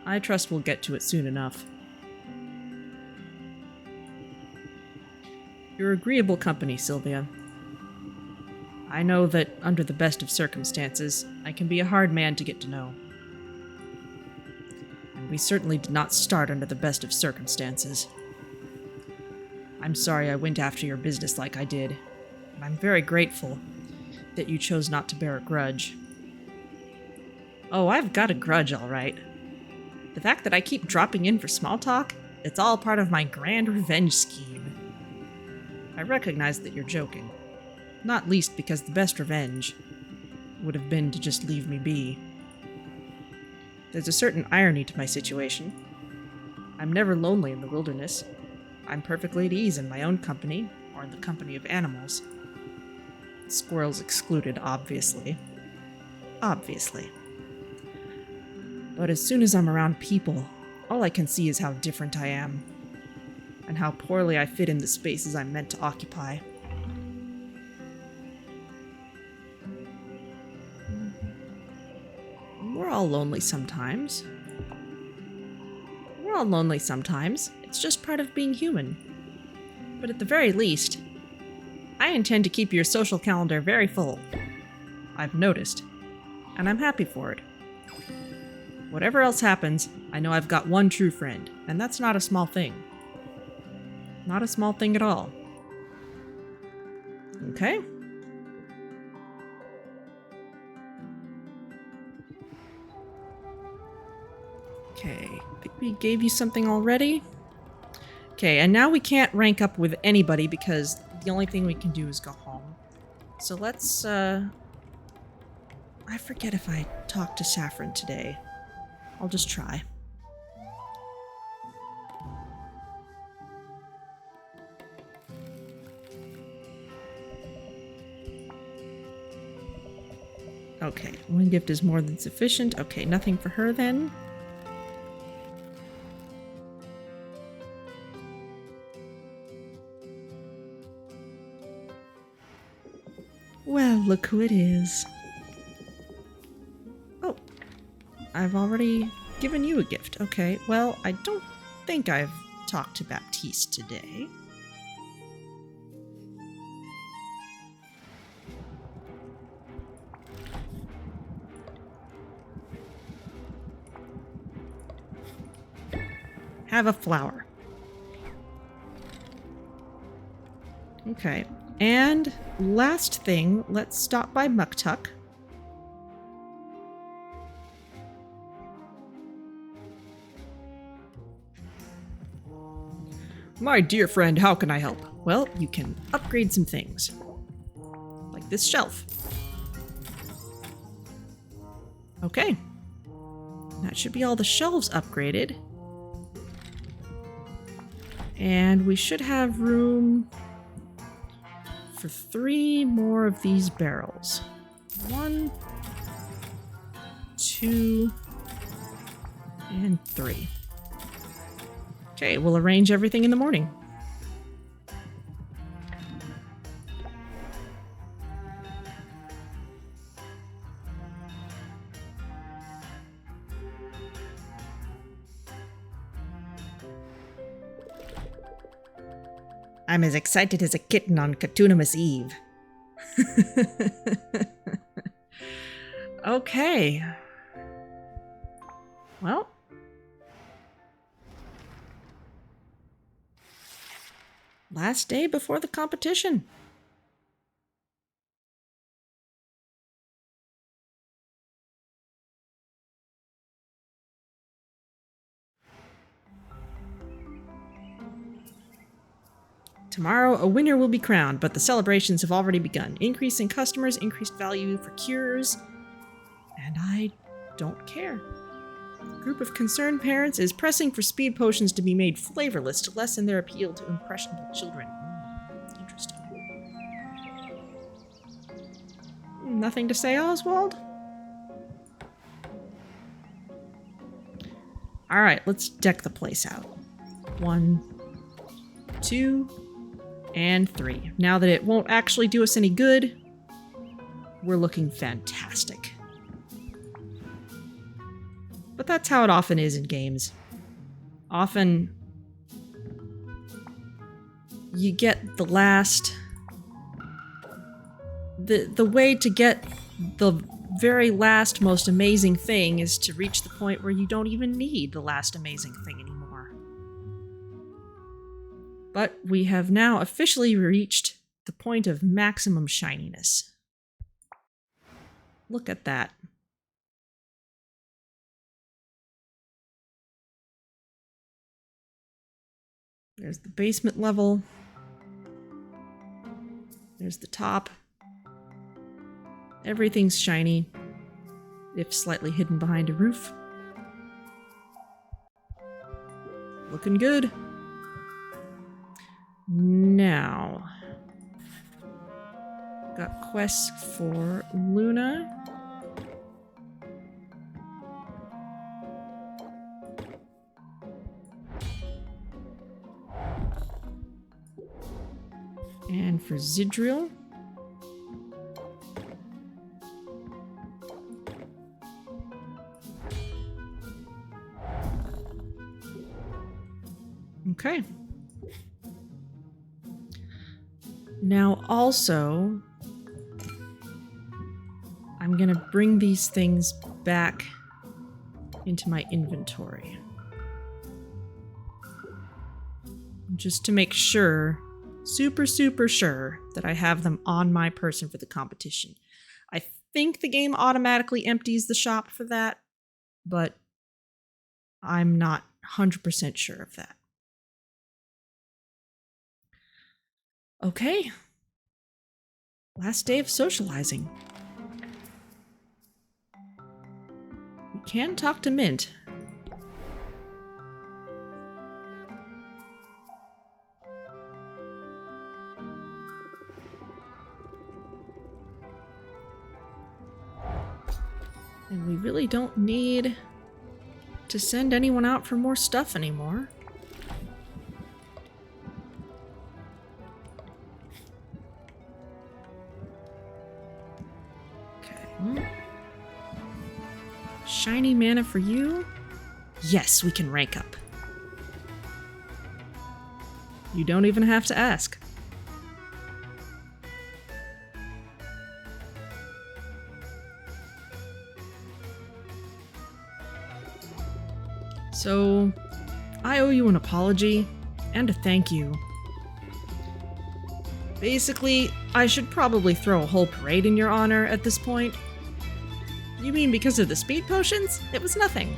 [SPEAKER 1] I trust we'll get to it soon enough. You're agreeable company, Sylvia. I know that, under the best of circumstances, I can be a hard man to get to know. And we certainly did not start under the best of circumstances. I'm sorry I went after your business like I did, and I'm very grateful that you chose not to bear a grudge. Oh, I've got a grudge, all right. The fact that I keep dropping in for small talk, it's all part of my grand revenge scheme. I recognize that you're joking. Not least because the best revenge would have been to just leave me be. There's a certain irony to my situation. I'm never lonely in the wilderness. I'm perfectly at ease in my own company, or in the company of animals. Squirrels excluded, obviously. Obviously. But as soon as I'm around people, all I can see is how different I am, and how poorly I fit in the spaces I'm meant to occupy. We're all lonely sometimes. We're all lonely sometimes. It's just part of being human. But at the very least, I intend to keep your social calendar very full. I've noticed, and I'm happy for it. Whatever else happens, I know I've got one true friend, and that's not a small thing. Not a small thing at all. Okay. Okay, I think we gave you something already. Okay, and now we can't rank up with anybody because the only thing we can do is go home. So let's, I forget if I talked to Saffron today. I'll just try. Okay, one gift is more than sufficient. Okay, nothing for her then. Well, look who it is. Oh, I've already given you a gift. Okay, well, I don't think I've talked to Baptiste today. Have a flower. Okay. And last thing, let's stop by Muktuk. My dear friend, how can I help? Well, you can upgrade some things. Like this shelf. Okay. That should be all the shelves upgraded. And we should have room for 3 more of these barrels. 1, 2, and 3. Okay, we'll arrange everything in the morning. I'm as excited as a kitten on Potionomics Eve. Okay. Well. Last day before the competition. Tomorrow, a winner will be crowned, but the celebrations have already begun. Increase in customers, increased value for cures, and I don't care. A group of concerned parents is pressing for speed potions to be made flavorless to lessen their appeal to impressionable children. Interesting. Nothing to say, Oswald? Alright, let's deck the place out. 1, 2, and 3. Now that it won't actually do us any good, we're looking fantastic. But that's how it often is in games. Often, you get the last... The way to get the very last most amazing thing is to reach the point where you don't even need the last amazing thing anymore. But we have now officially reached the point of maximum shininess. Look at that. There's the basement level. There's the top. Everything's shiny, if slightly hidden behind a roof. Looking good. Now, got quests for Luna. And for Zidril. Okay. Now, also... I'm gonna bring these things back into my inventory. Just to make sure, super sure, that I have them on my person for the competition. I think the game automatically empties the shop for that, but I'm not 100% sure of that. Okay. Last day of socializing. We can talk to Mint. And we really don't need to send anyone out for more stuff anymore. Okay. Shiny mana for you? Yes, we can rank up. You don't even have to ask. So, I owe you an apology and a thank you. Basically, I should probably throw a whole parade in your honor at this point. You mean because of the speed potions? It was nothing.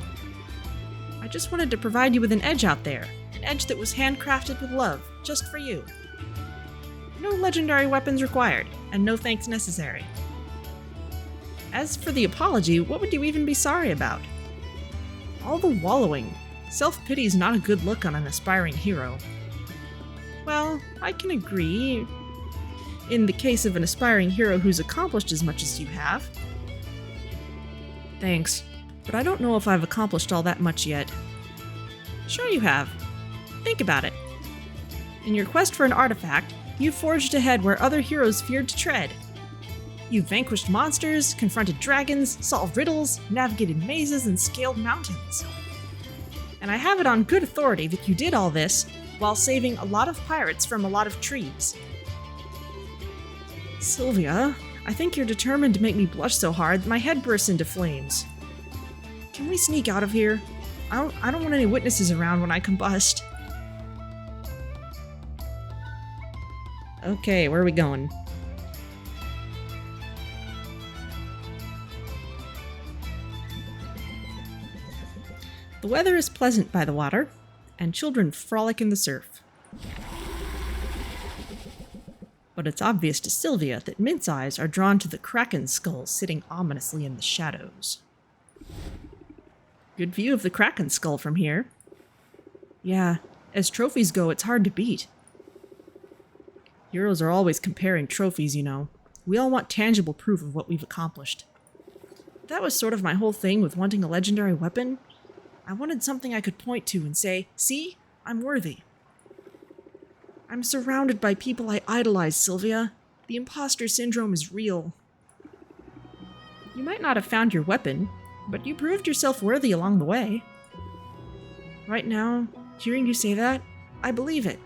[SPEAKER 1] I just wanted to provide you with an edge out there. An edge that was handcrafted with love, just for you. No legendary weapons required, and no thanks necessary. As for the apology, what would you even be sorry about? All the wallowing. Self-pity's not a good look on an aspiring hero. Well, I can agree. In the case of an aspiring hero who's accomplished as much as you have. Thanks, but I don't know if I've accomplished all that much yet. Sure you have. Think about it. In your quest for an artifact, you've forged ahead where other heroes feared to tread. You've vanquished monsters, confronted dragons, solved riddles, navigated mazes, and scaled mountains. And I have it on good authority that you did all this while saving a lot of pirates from a lot of trees. Sylvia, I think you're determined to make me blush so hard that my head bursts into flames. Can we sneak out of here? I don't want any witnesses around when I combust. Okay, where are we going? The weather is pleasant by the water, and children frolic in the surf. But it's obvious to Sylvia that Mint's eyes are drawn to the kraken skull sitting ominously in the shadows. Good view of the kraken skull from here. Yeah, as trophies go, it's hard to beat. Heroes are always comparing trophies, you know. We all want tangible proof of what we've accomplished. That was sort of my whole thing with wanting a legendary weapon. I wanted something I could point to and say, see, I'm worthy. I'm surrounded by people I idolize, Sylvia. The imposter syndrome is real. You might not have found your weapon, but you proved yourself worthy along the way. Right now, hearing you say that, I believe it.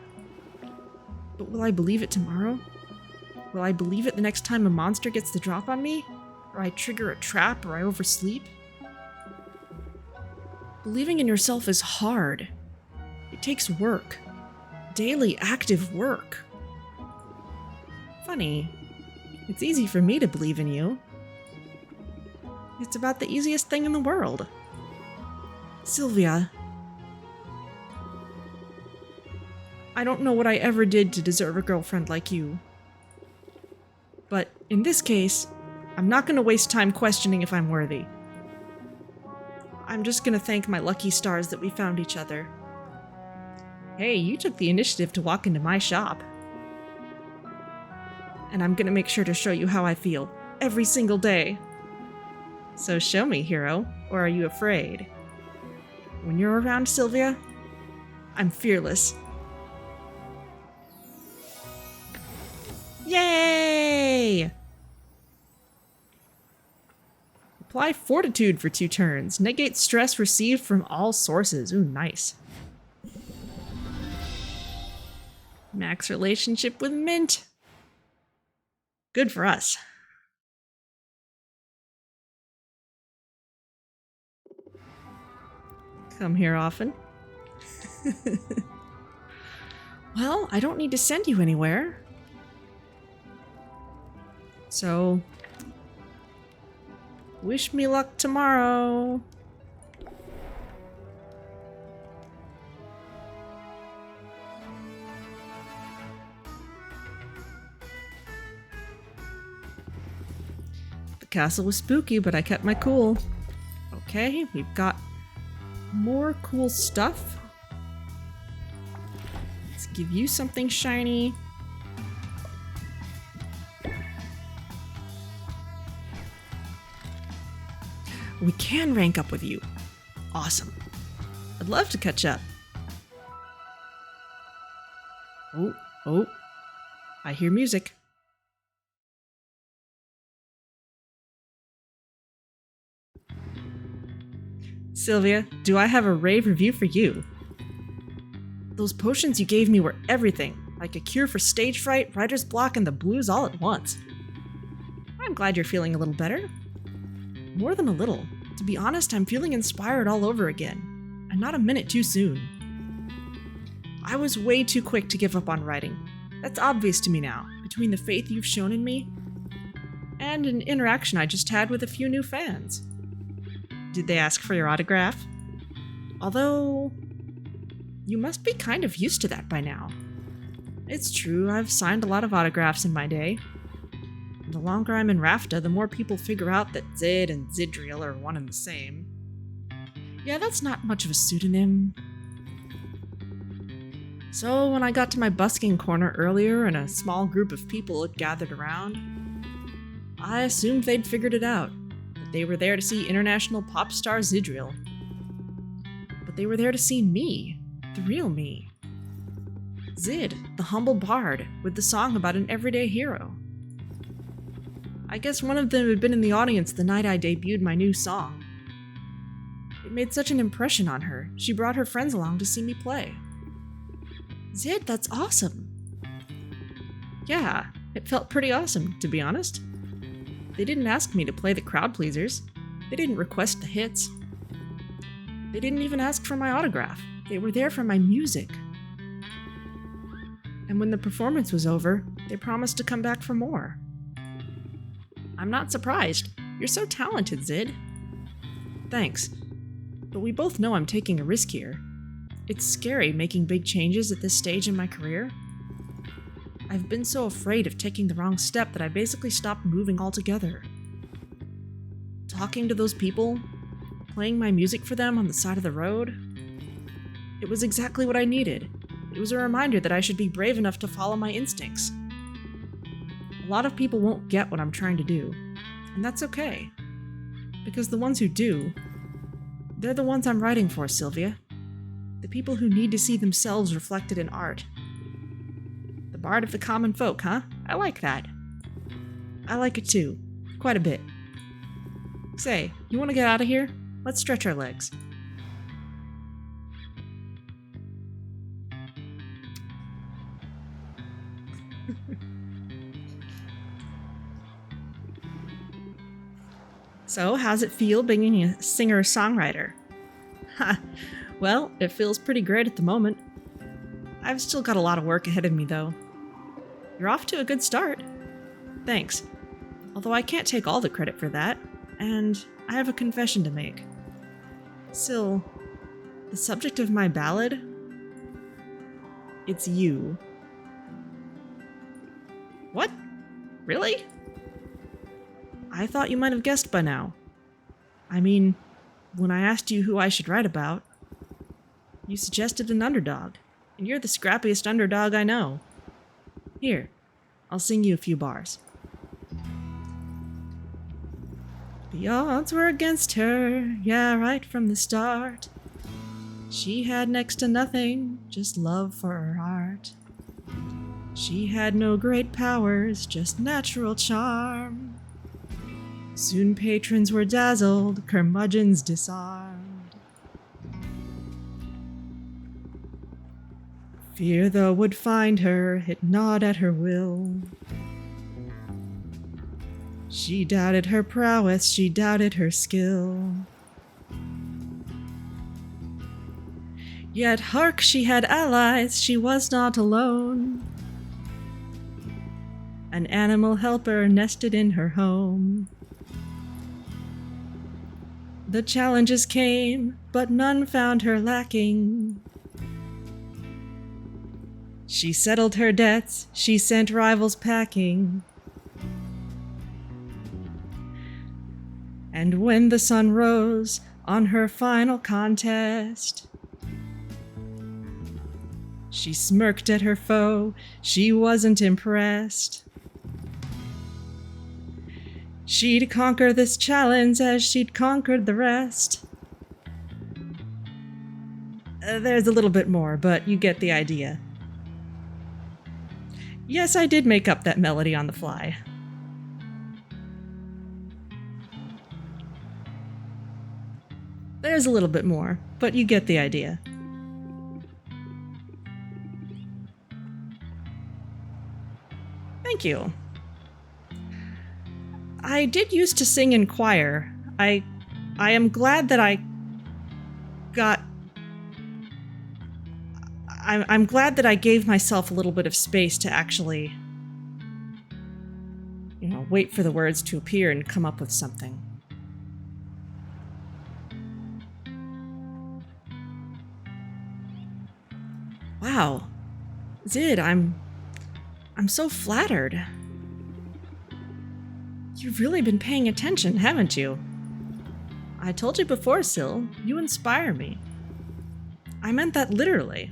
[SPEAKER 1] But will I believe it tomorrow? Will I believe it the next time a monster gets the drop on me? Or I trigger a trap, or I oversleep? Believing in yourself is hard. It takes work. Daily, active work. Funny. It's easy for me to believe in you. It's about the easiest thing in the world. Sylvia. I don't know what I ever did to deserve a girlfriend like you. But in this case, I'm not going to waste time questioning if I'm worthy. I'm just going to thank my lucky stars that we found each other. Hey, you took the initiative to walk into my shop. And I'm going to make sure to show you how I feel every single day. So show me, hero, or are you afraid? When you're around, Sylvia, I'm fearless. Yay! Apply Fortitude for 2 turns. Negate stress received from all sources. Ooh, nice. Max relationship with Mint. Good for us. Come here often. Well, I don't need to send you anywhere. So, wish me luck tomorrow. The castle was spooky, but I kept my cool. Okay, we've got more cool stuff. Let's give you something shiny. We can rank up with you. Awesome. I'd love to catch up. Oh. I hear music. Sylvia, do I have a rave review for you? Those potions you gave me were everything, like a cure for stage fright, writer's block, and the blues all at once. I'm glad you're feeling a little better. More than a little. To be honest, I'm feeling inspired all over again, and not a minute too soon. I was way too quick to give up on writing. That's obvious to me now, between the faith you've shown in me and an interaction I just had with a few new fans. Did they ask for your autograph? Although, you must be kind of used to that by now. It's true, I've signed a lot of autographs in my day. And the longer I'm in Rafta, the more people figure out that Zid and Zidriel are one and the same. Yeah, that's not much of a pseudonym. So when I got to my busking corner earlier and a small group of people had gathered around, I assumed they'd figured it out. They were there to see international pop star Zidriel. But they were there to see me, the real me. Zid, the humble bard, with the song about an everyday hero. I guess one of them had been in the audience the night I debuted my new song. It made such an impression on her, she brought her friends along to see me play. Zid, that's awesome. Yeah, it felt pretty awesome, to be honest. They didn't ask me to play the crowd pleasers. They didn't request the hits. They didn't even ask for my autograph. They were there for my music. And when the performance was over, they promised to come back for more. I'm not surprised. You're so talented, Zid. Thanks. But we both know I'm taking a risk here. It's scary making big changes at this stage in my career. I've been so afraid of taking the wrong step that I basically stopped moving altogether. Talking to those people, playing my music for them on the side of the road, it was exactly what I needed. It was a reminder that I should be brave enough to follow my instincts. A lot of people won't get what I'm trying to do, and that's okay. Because the ones who do, they're the ones I'm writing for, Sylvia. The people who need to see themselves reflected in art. The bard of the common folk, huh? I like that. I like it too. Quite a bit. Say, you want to get out of here? Let's stretch our legs. So, how's it feel being a singer-songwriter? Ha, well, it feels pretty great at the moment. I've still got a lot of work ahead of me, though. You're off to a good start. Thanks. Although I can't take all the credit for that, and I have a confession to make. Syl, the subject of my ballad? It's you. What? Really? I thought you might have guessed by now. I mean, when I asked you who I should write about, you suggested an underdog, and you're the scrappiest underdog I know. Here, I'll sing you a few bars. The odds were against her, yeah, right from the start. She had next to nothing, just love for her art. She had no great powers, just natural charm. Soon patrons were dazzled, curmudgeons disarmed. Fear though would find her, it gnawed at her will. She doubted her prowess, she doubted her skill. Yet hark, she had allies, she was not alone. An animal helper nested in her home. The challenges came, but none found her lacking. She settled her debts, she sent rivals packing. And when the sun rose on her final contest, she smirked at her foe, she wasn't impressed. She'd conquer this challenge as she'd conquered the rest. There's a little bit more, but you get the idea. Yes, I did make up that melody on the fly. There's a little bit more, but you get the idea. Thank you. I did used to sing in choir. I am glad that I'm glad that I gave myself a little bit of space to actually, wait for the words to appear and come up with something. Wow. Zid, I'm so flattered. You've really been paying attention, haven't you? I told you before, Syl, you inspire me. I meant that literally.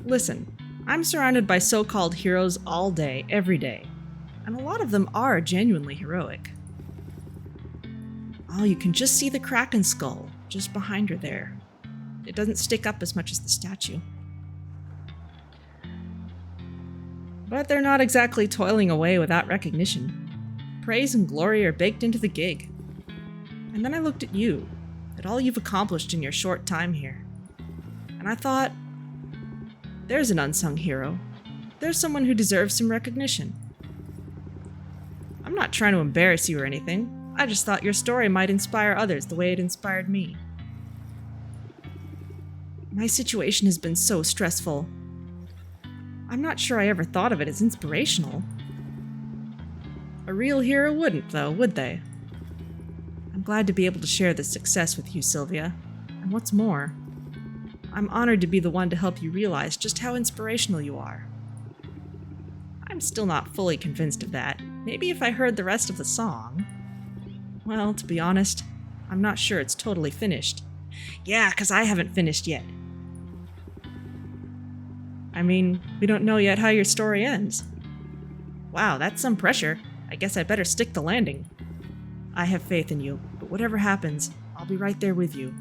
[SPEAKER 1] Listen, I'm surrounded by so-called heroes all day, every day, and a lot of them are genuinely heroic. Oh, you can just see the Kraken skull just behind her there. It doesn't stick up as much as the statue. But they're not exactly toiling away without recognition. Praise and glory are baked into the gig. And then I looked at you, at all you've accomplished in your short time here. And I thought, there's an unsung hero. There's someone who deserves some recognition. I'm not trying to embarrass you or anything. I just thought your story might inspire others the way it inspired me. My situation has been so stressful. I'm not sure I ever thought of it as inspirational. A real hero wouldn't, though, would they? I'm glad to be able to share this success with you, Sylvia. And what's more, I'm honored to be the one to help you realize just how inspirational you are. I'm still not fully convinced of that. Maybe if I heard the rest of the song. Well, to be honest, I'm not sure it's totally finished. Yeah, 'cause I haven't finished yet. I mean, we don't know yet how your story ends. Wow, that's some pressure. I guess I better stick the landing. I have faith in you, but whatever happens, I'll be right there with you.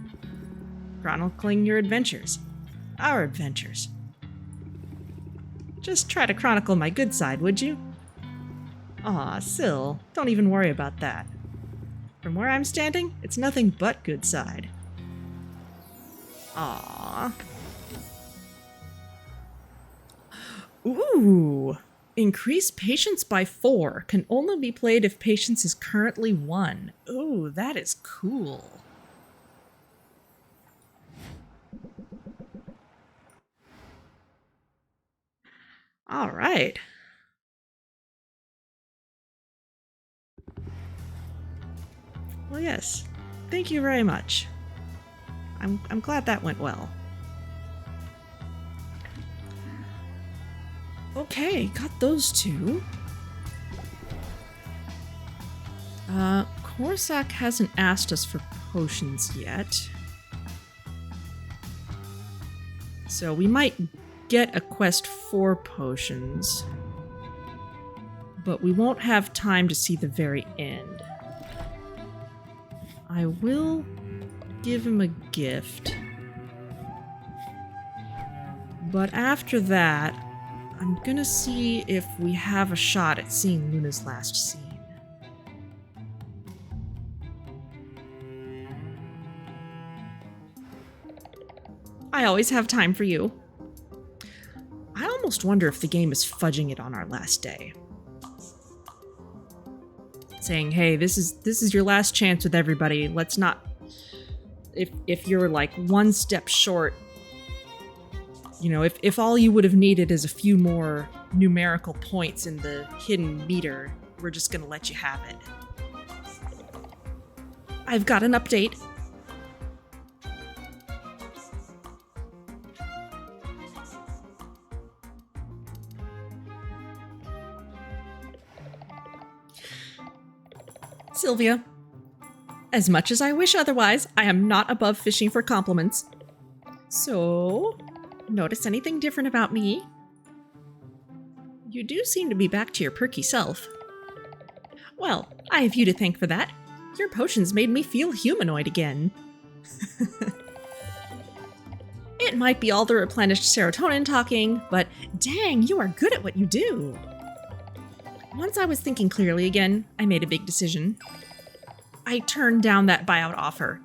[SPEAKER 1] Chronicling your adventures. Our adventures. Just try to chronicle my good side, would you? Aw, Syl, don't even worry about that. From where I'm standing, it's nothing but good side. Aw. Ooh. Increase patience by 4. Can only be played if patience is currently 1. Ooh, that is cool. All right. Well, yes. Thank you very much. I'm glad that went well. Okay, got those two. Corsac hasn't asked us for potions yet. So we might get a quest for potions. But we won't have time to see the very end. I will give him a gift. But after that, I'm gonna see if we have a shot at seeing Luna's last scene. I always have time for you. I almost wonder if the game is fudging it on our last day. saying, hey, this is your last chance with everybody. Let's not, if you're like one step short, if all you would have needed is a few more numerical points in the hidden meter, we're just gonna let you have it. I've got an update. Sylvia, as much as I wish otherwise, I am not above fishing for compliments. So, notice anything different about me? You do seem to be back to your perky self. Well, I have you to thank for that. Your potions made me feel humanoid again. It might be all the replenished serotonin talking, but dang, you are good at what you do. Once I was thinking clearly again, I made a big decision. I turned down that buyout offer.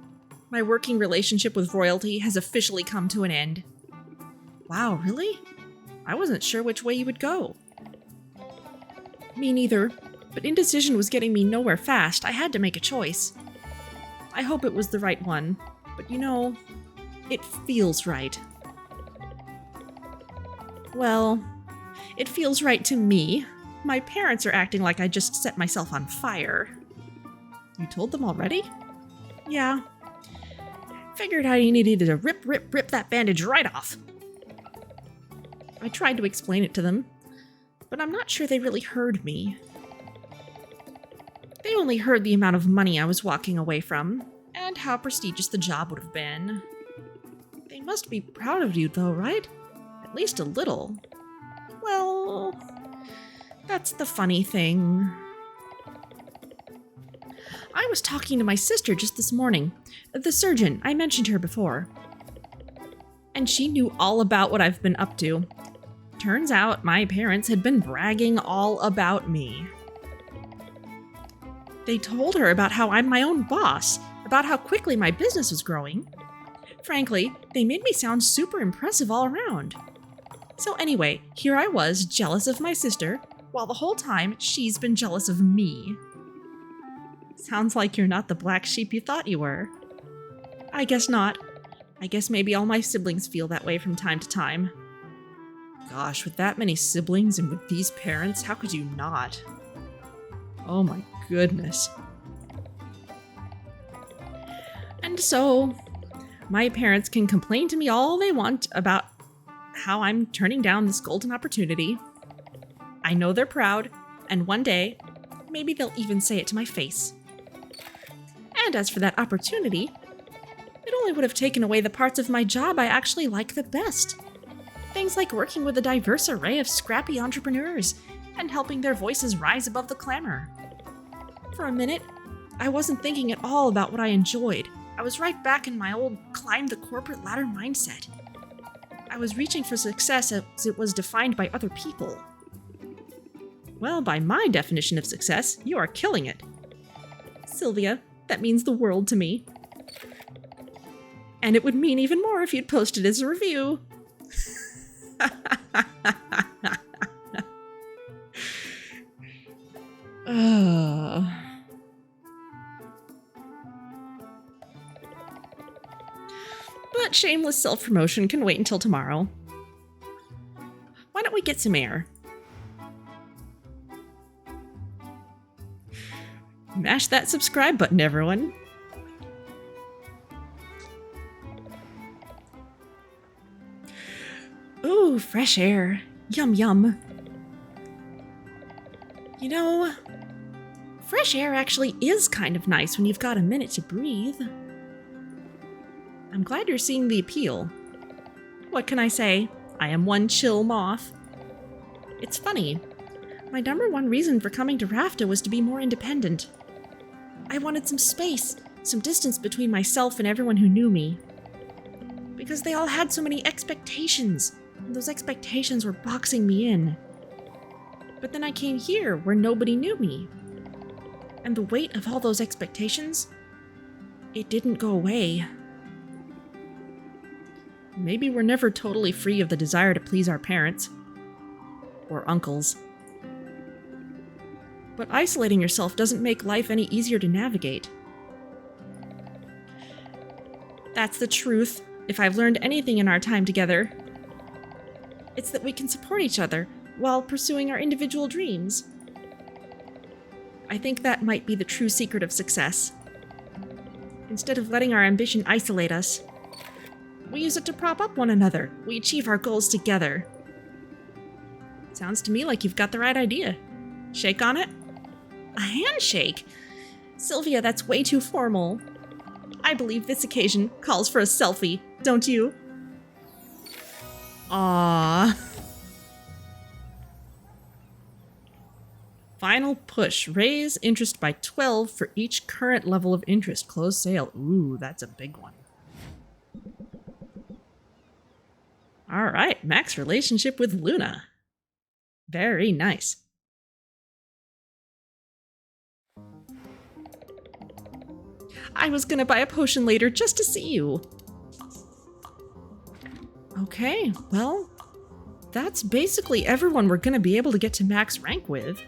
[SPEAKER 1] My working relationship with royalty has officially come to an end. Wow, really? I wasn't sure which way you would go. Me neither, but indecision was getting me nowhere fast. I had to make a choice. I hope it was the right one, but it feels right. Well, it feels right to me. My parents are acting like I just set myself on fire. You told them already? Yeah. Figured I needed to rip that bandage right off. I tried to explain it to them, but I'm not sure they really heard me. They only heard the amount of money I was walking away from, and how prestigious the job would have been. They must be proud of you though, right? At least a little. Well, that's the funny thing. I was talking to my sister just this morning, the surgeon. I mentioned her before. And she knew all about what I've been up to. Turns out my parents had been bragging all about me. They told her about how I'm my own boss, about how quickly my business was growing. Frankly, they made me sound super impressive all around. So anyway, here I was, jealous of my sister, while the whole time she's been jealous of me. Sounds like you're not the black sheep you thought you were. I guess not. I guess maybe all my siblings feel that way from time to time. Gosh, with that many siblings and with these parents, how could you not? Oh my goodness. And so, my parents can complain to me all they want about how I'm turning down this golden opportunity. I know they're proud, and one day, maybe they'll even say it to my face. And as for that opportunity, it only would have taken away the parts of my job I actually like the best. Things like working with a diverse array of scrappy entrepreneurs and helping their voices rise above the clamor. For a minute, I wasn't thinking at all about what I enjoyed. I was right back in my old climb the corporate ladder mindset. I was reaching for success as it was defined by other people. Well, by my definition of success, you are killing it. Sylvia, that means the world to me. And it would mean even more if you'd post it as a review. But shameless self-promotion can wait until tomorrow. Why don't we get some air? Mash that subscribe button, everyone. Ooh, fresh air. Yum yum. Fresh air actually is kind of nice when you've got a minute to breathe. I'm glad you're seeing the appeal. What can I say? I am one chill moth. It's funny. My number one reason for coming to Rafta was to be more independent. I wanted some space, some distance between myself and everyone who knew me. Because they all had so many expectations, and those expectations were boxing me in. But then I came here where nobody knew me. And the weight of all those expectations, it didn't go away. Maybe we're never totally free of the desire to please our parents. Or uncles. But isolating yourself doesn't make life any easier to navigate. That's the truth. If I've learned anything in our time together, it's that we can support each other while pursuing our individual dreams. I think that might be the true secret of success. Instead of letting our ambition isolate us, we use it to prop up one another. We achieve our goals together. Sounds to me like you've got the right idea. Shake on it? A handshake? Sylvia, that's way too formal. I believe this occasion calls for a selfie, don't you? Aww. Final push. Raise interest by 12 for each current level of interest. Close sale. Ooh, that's a big one. All right, max relationship with Luna. Very nice. I was gonna buy a potion later just to see you. Okay, well, that's basically everyone we're gonna be able to get to max rank with.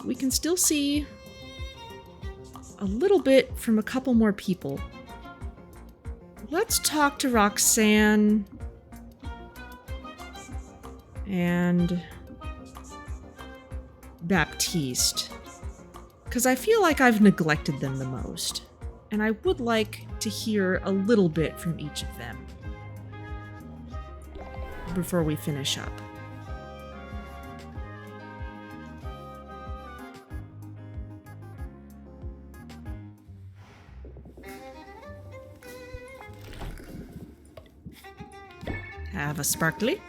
[SPEAKER 1] We can still see a little bit from a couple more people. Let's talk to Roxanne and Baptiste, because I feel like I've neglected them the most, and I would like to hear a little bit from each of them before we finish up. Have a sparkly.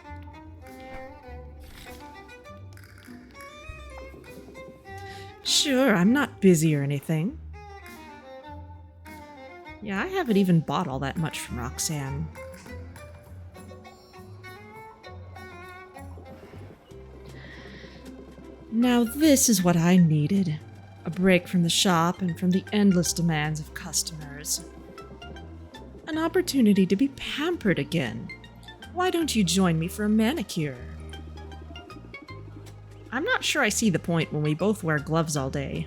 [SPEAKER 1] Sure, I'm not busy or anything. Yeah, I haven't even bought all that much from Roxanne. Now this is what I needed. A break from the shop and from the endless demands of customers. An opportunity to be pampered again. Why don't you join me for a manicure? I'm not sure I see the point when we both wear gloves all day.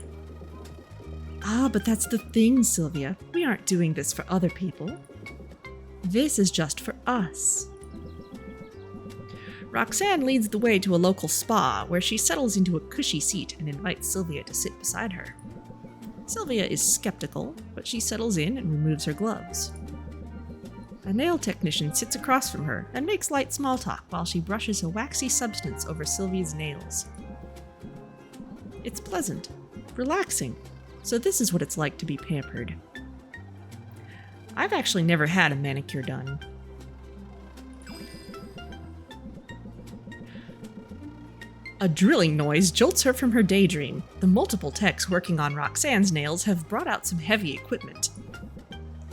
[SPEAKER 1] Ah, but that's the thing, Sylvia. We aren't doing this for other people. This is just for us. Roxanne leads the way to a local spa, where she settles into a cushy seat and invites Sylvia to sit beside her. Sylvia is skeptical, but she settles in and removes her gloves. A nail technician sits across from her and makes light small talk while she brushes a waxy substance over Sylvia's nails. It's pleasant, relaxing, so this is what it's like to be pampered. I've actually never had a manicure done. A drilling noise jolts her from her daydream. The multiple techs working on Roxanne's nails have brought out some heavy equipment.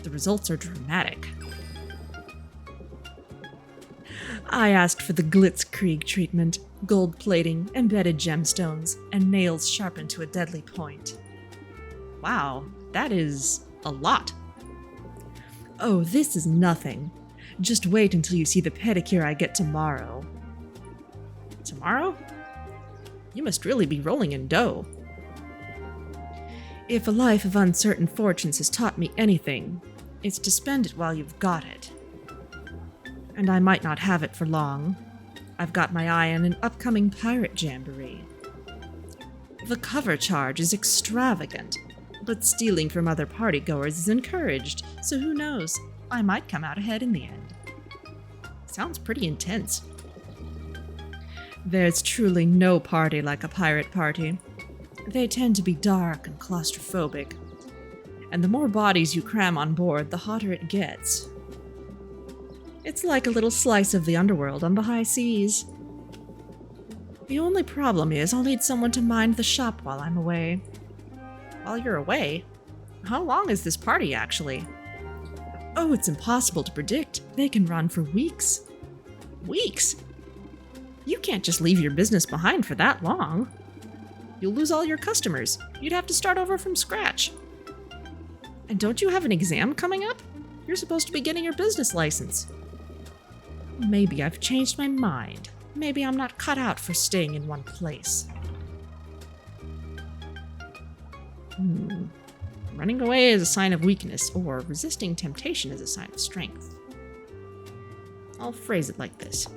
[SPEAKER 1] The results are dramatic. I asked for the Glitzkrieg treatment, gold plating, embedded gemstones, and nails sharpened to a deadly point. Wow, that is a lot. Oh, this is nothing. Just wait until you see the pedicure I get tomorrow. Tomorrow? You must really be rolling in dough. If a life of uncertain fortunes has taught me anything, it's to spend it while you've got it. And I might not have it for long. I've got my eye on an upcoming pirate jamboree. The cover charge is extravagant, but stealing from other partygoers is encouraged, so who knows, I might come out ahead in the end. Sounds pretty intense. There's truly no party like a pirate party. They tend to be dark and claustrophobic, and the more bodies you cram on board, the hotter it gets. It's like a little slice of the underworld on the high seas. The only problem is I'll need someone to mind the shop while I'm away. While you're away? How long is this party, actually? Oh, it's impossible to predict. They can run for weeks. Weeks? You can't just leave your business behind for that long. You'll lose all your customers. You'd have to start over from scratch. And don't you have an exam coming up? You're supposed to be getting your business license. Maybe I've changed my mind. maybe I'm not cut out for staying in one place. Running away is a sign of weakness, or resisting temptation is a sign of strength. I'll phrase it like this.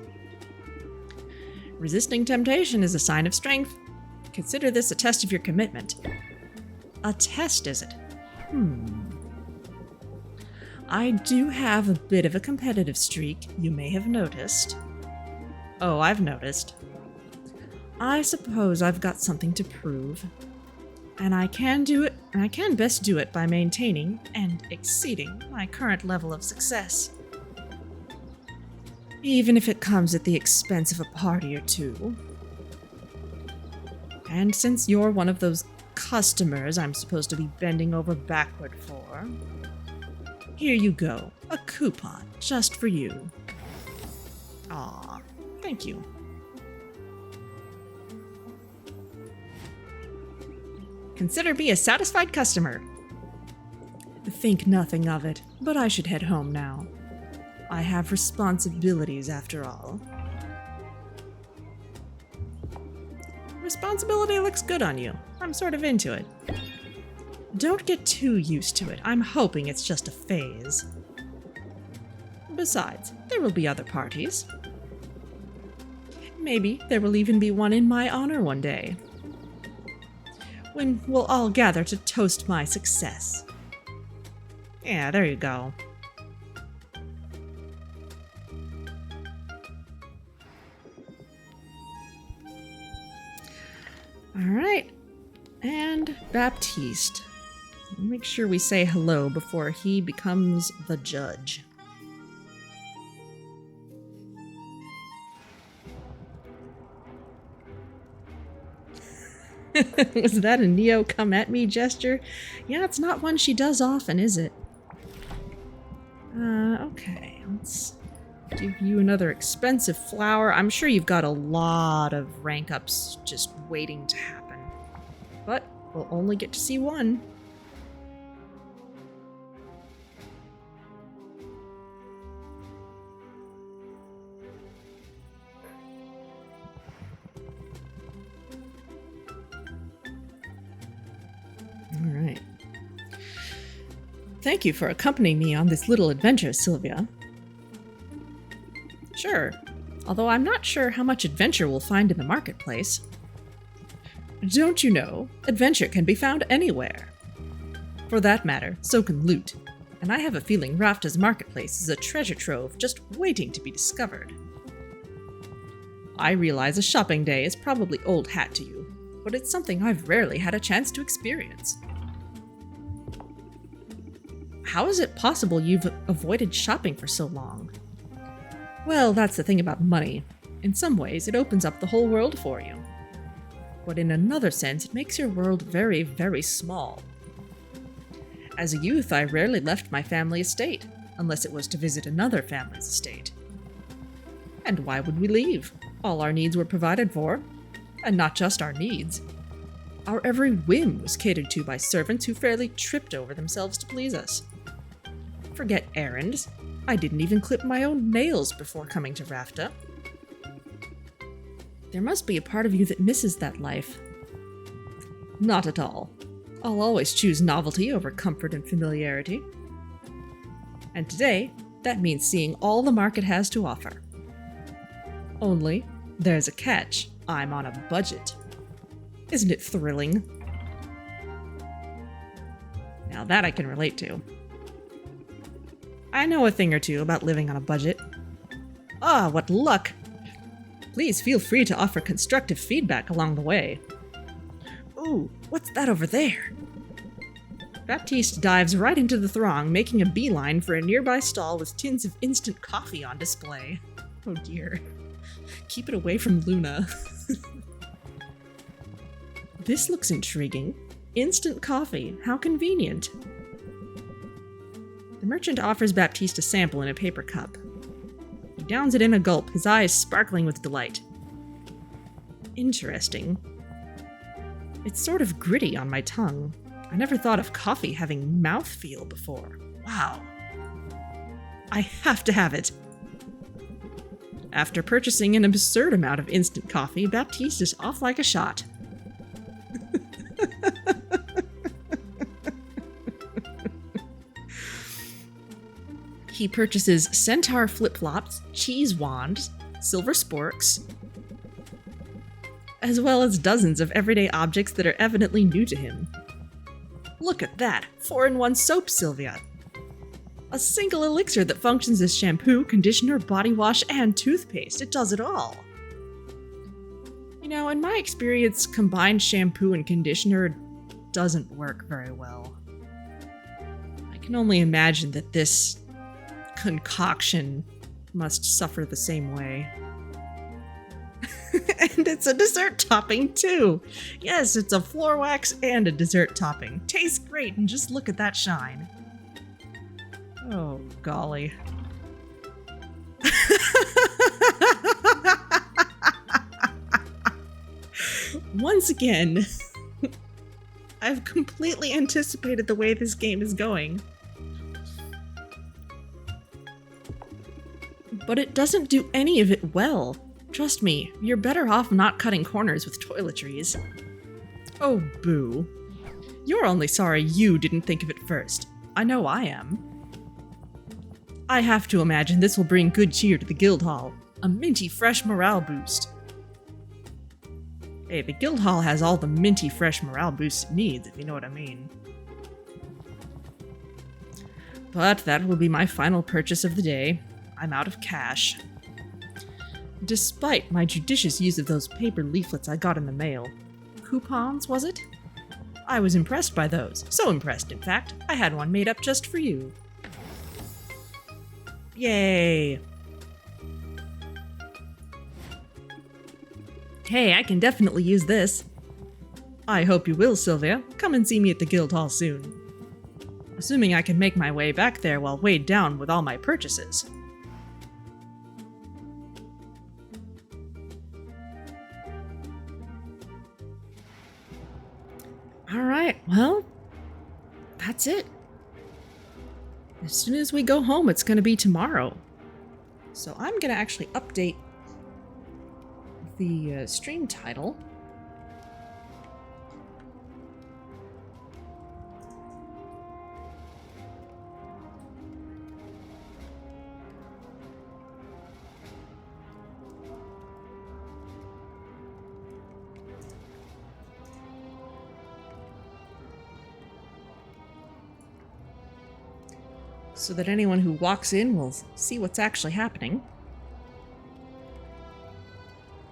[SPEAKER 1] Resisting temptation is a sign of strength. Consider this a test of your commitment. A test, is it? I do have a bit of a competitive streak, you may have noticed. Oh, I've noticed. I suppose I've got something to prove. And I can do it, and I can best do it by maintaining and exceeding my current level of success. Even if it comes at the expense of a party or two. And since you're one of those customers I'm supposed to be bending over backward for, here you go, a coupon just for you. Aw, thank you. Consider me a satisfied customer. Think nothing of it, but I should head home now. I have responsibilities after all. Responsibility looks good on you. I'm sort of into it. Don't get too used to it. I'm hoping it's just a phase. Besides, there will be other parties. Maybe there will even be one in my honor one day, when we'll all gather to toast my success. Yeah, there you go. Alright, and Baptiste. Make sure we say hello before he becomes the judge. Was that a Neo come at me gesture? Yeah, it's not one she does often, is it? Okay, let's give you another expensive flower. I'm sure you've got a lot of rank ups just waiting to happen. But we'll only get to see one. Alright. Thank you for accompanying me on this little adventure, Sylvia. Sure, although I'm not sure how much adventure we'll find in the marketplace. Don't you know, adventure can be found anywhere. For that matter, so can loot, and I have a feeling Rafta's marketplace is a treasure trove just waiting to be discovered. I realize a shopping day is probably old hat to you, but it's something I've rarely had a chance to experience. How is it possible you've avoided shopping for so long? Well, that's the thing about money. In some ways, it opens up the whole world for you. But in another sense, it makes your world very, very small. As a youth, I rarely left my family estate, unless it was to visit another family's estate. And why would we leave? All our needs were provided for. And not just our needs. Our every whim was catered to by servants who fairly tripped over themselves to please us. Forget errands. I didn't even clip my own nails before coming to Rafta. There must be a part of you that misses that life. Not at all. I'll always choose novelty over comfort and familiarity. And today, that means seeing all the market has to offer. Only, there's a catch. I'm on a budget. Isn't it thrilling? Now that I can relate to. I know a thing or two about living on a budget. Ah, what luck! Please feel free to offer constructive feedback along the way. Ooh, what's that over there? Baptiste dives right into the throng, making a beeline for a nearby stall with tins of instant coffee on display. Oh dear. Keep it away from Luna. This looks intriguing. Instant coffee. How convenient. The merchant offers Baptiste a sample in a paper cup. He downs it in a gulp, his eyes sparkling with delight. Interesting. It's sort of gritty on my tongue. I never thought of coffee having mouthfeel before. Wow. I have to have it. After purchasing an absurd amount of instant coffee, Baptiste is off like a shot. He purchases centaur flip-flops, cheese wands, silver sporks, as well as dozens of everyday objects that are evidently new to him. Look at that! 4-in-1 soap, Sylvia! A single elixir that functions as shampoo, conditioner, body wash, and toothpaste. It does it all. You know, in my experience, combined shampoo and conditioner doesn't work very well. I can only imagine that this concoction must suffer the same way. And it's a dessert topping, too! Yes, it's a floor wax and a dessert topping. Tastes great, and just look at that shine. Oh, golly. Once again, I've completely anticipated the way this game is going. But it doesn't do any of it well. Trust me, you're better off not cutting corners with toiletries. Oh, boo. You're only sorry you didn't think of it first. I know I am. I have to imagine this will bring good cheer to the guild hall. A minty fresh morale boost. Hey, the guild hall has all the minty fresh morale boosts it needs, if you know what I mean. But that will be my final purchase of the day. I'm out of cash. Despite my judicious use of those paper leaflets I got in the mail. Coupons, was it? I was impressed by those. So impressed, in fact, I had one made up just for you. Yay! Hey, I can definitely use this. I hope you will, Sylvia. Come and see me at the guild hall soon. Assuming I can make my way back there while weighed down with all my purchases. Alright, well, that's it. As soon as we go home, it's going to be tomorrow. So I'm going to actually update the stream title. So that anyone who walks in will see what's actually happening.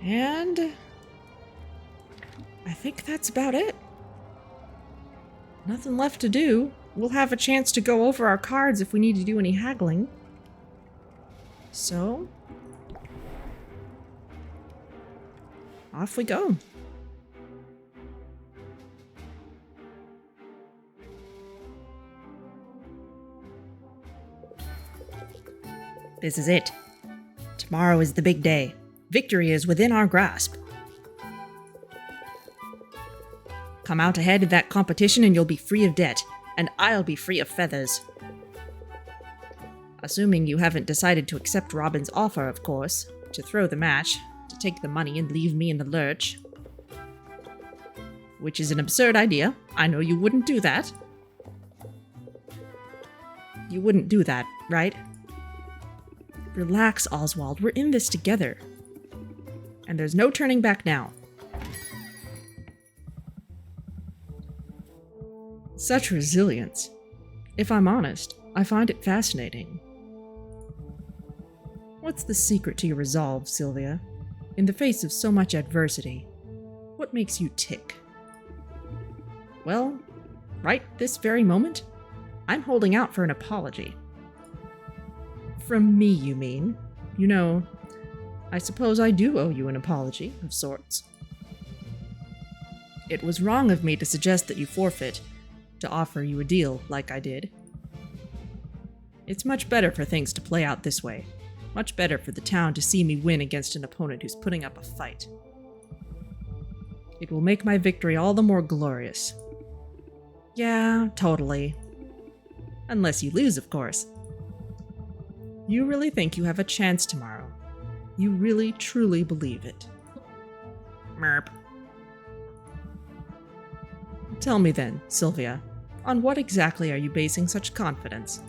[SPEAKER 1] And I think that's about it. Nothing left to do. We'll have a chance to go over our cards if we need to do any haggling. So, off we go. This is it. Tomorrow is the big day. Victory is within our grasp. Come out ahead in that competition and you'll be free of debt, and I'll be free of feathers. Assuming you haven't decided to accept Robin's offer, of course, to throw the match, to take the money and leave me in the lurch. Which is an absurd idea. I know you wouldn't do that. You wouldn't do that, right? Relax, Oswald. We're in this together. And there's no turning back now. Such resilience. If I'm honest, I find it fascinating. What's the secret to your resolve, Sylvia? In the face of so much adversity, what makes you tick? Well, right this very moment, I'm holding out for an apology. From me, you mean? You know, I suppose I do owe you an apology, of sorts. It was wrong of me to suggest that you forfeit, to offer you a deal like I did. It's much better for things to play out this way. Much better for the town to see me win against an opponent who's putting up a fight. It will make my victory all the more glorious. Yeah, totally. Unless you lose, of course. You really think you have a chance tomorrow? You really, truly believe it. Merp. Tell me then, Sylvia, on what exactly are you basing such confidence?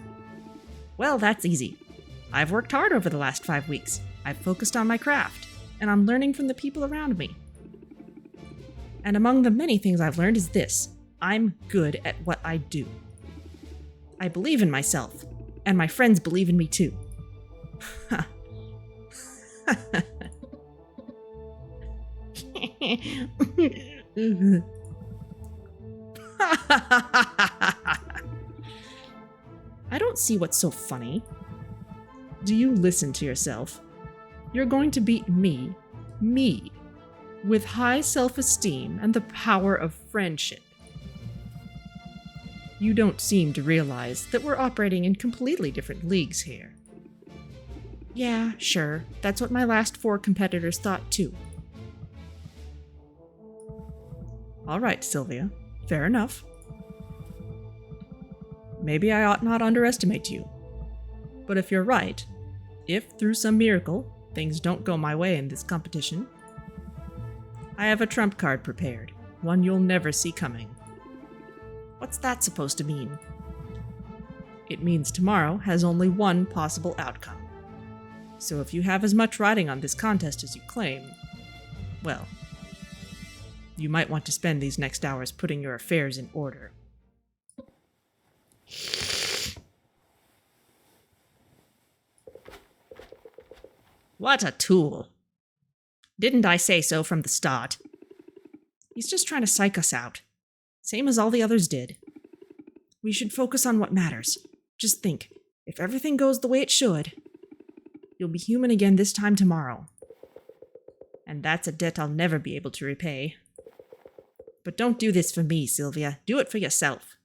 [SPEAKER 1] Well, that's easy. I've worked hard over the last 5 weeks. I've focused on my craft, and I'm learning from the people around me. And among the many things I've learned is this: I'm good at what I do. I believe in myself, and my friends believe in me too. I don't see what's so funny. Do you listen to yourself? You're going to beat me, with high self-esteem and the power of friendship. You don't seem to realize that we're operating in completely different leagues here. Yeah, sure, that's what my last 4 competitors thought too. All right, Sylvia, fair enough. Maybe I ought not underestimate you. But if you're right, if through some miracle things don't go my way in this competition, I have a trump card prepared, one you'll never see coming. What's that supposed to mean? It means tomorrow has only one possible outcome. So if you have as much riding on this contest as you claim, well, you might want to spend these next hours putting your affairs in order. What a tool. Didn't I say so from the start? He's just trying to psych us out. Same as all the others did. We should focus on what matters. Just think, if everything goes the way it should, you'll be human again this time tomorrow. And that's a debt I'll never be able to repay. But don't do this for me, Sylvia. Do it for yourself.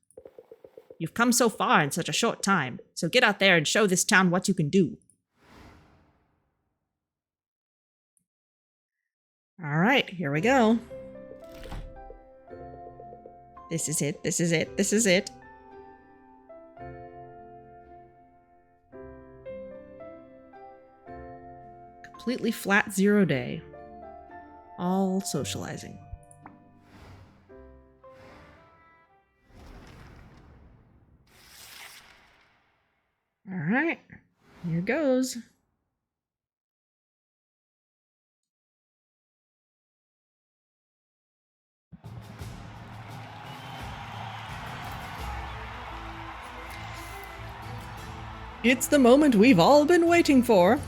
[SPEAKER 1] You've come so far in such a short time, so get out there and show this town what you can do. All right, here we go. This is it, this is it, this is it. Completely flat 0 day. All socializing. All right, here goes. It's the moment we've all been waiting for.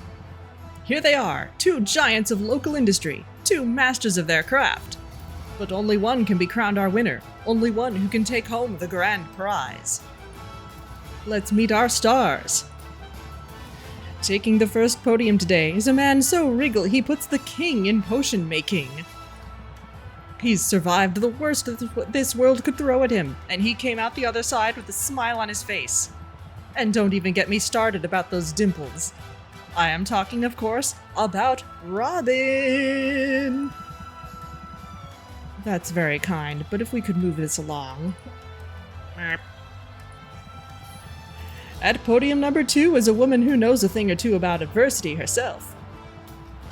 [SPEAKER 1] Here they are, 2 giants of local industry, 2 masters of their craft. But only one can be crowned our winner, only one who can take home the grand prize. Let's meet our stars. Taking the first podium today is a man so regal he puts the king in potion making. He's survived the worst that this world could throw at him, and he came out the other side with a smile on his face. And don't even get me started about those dimples. I am talking, of course, about Robin! That's very kind, but if we could move this along. At podium number 2 is a woman who knows a thing or two about adversity herself.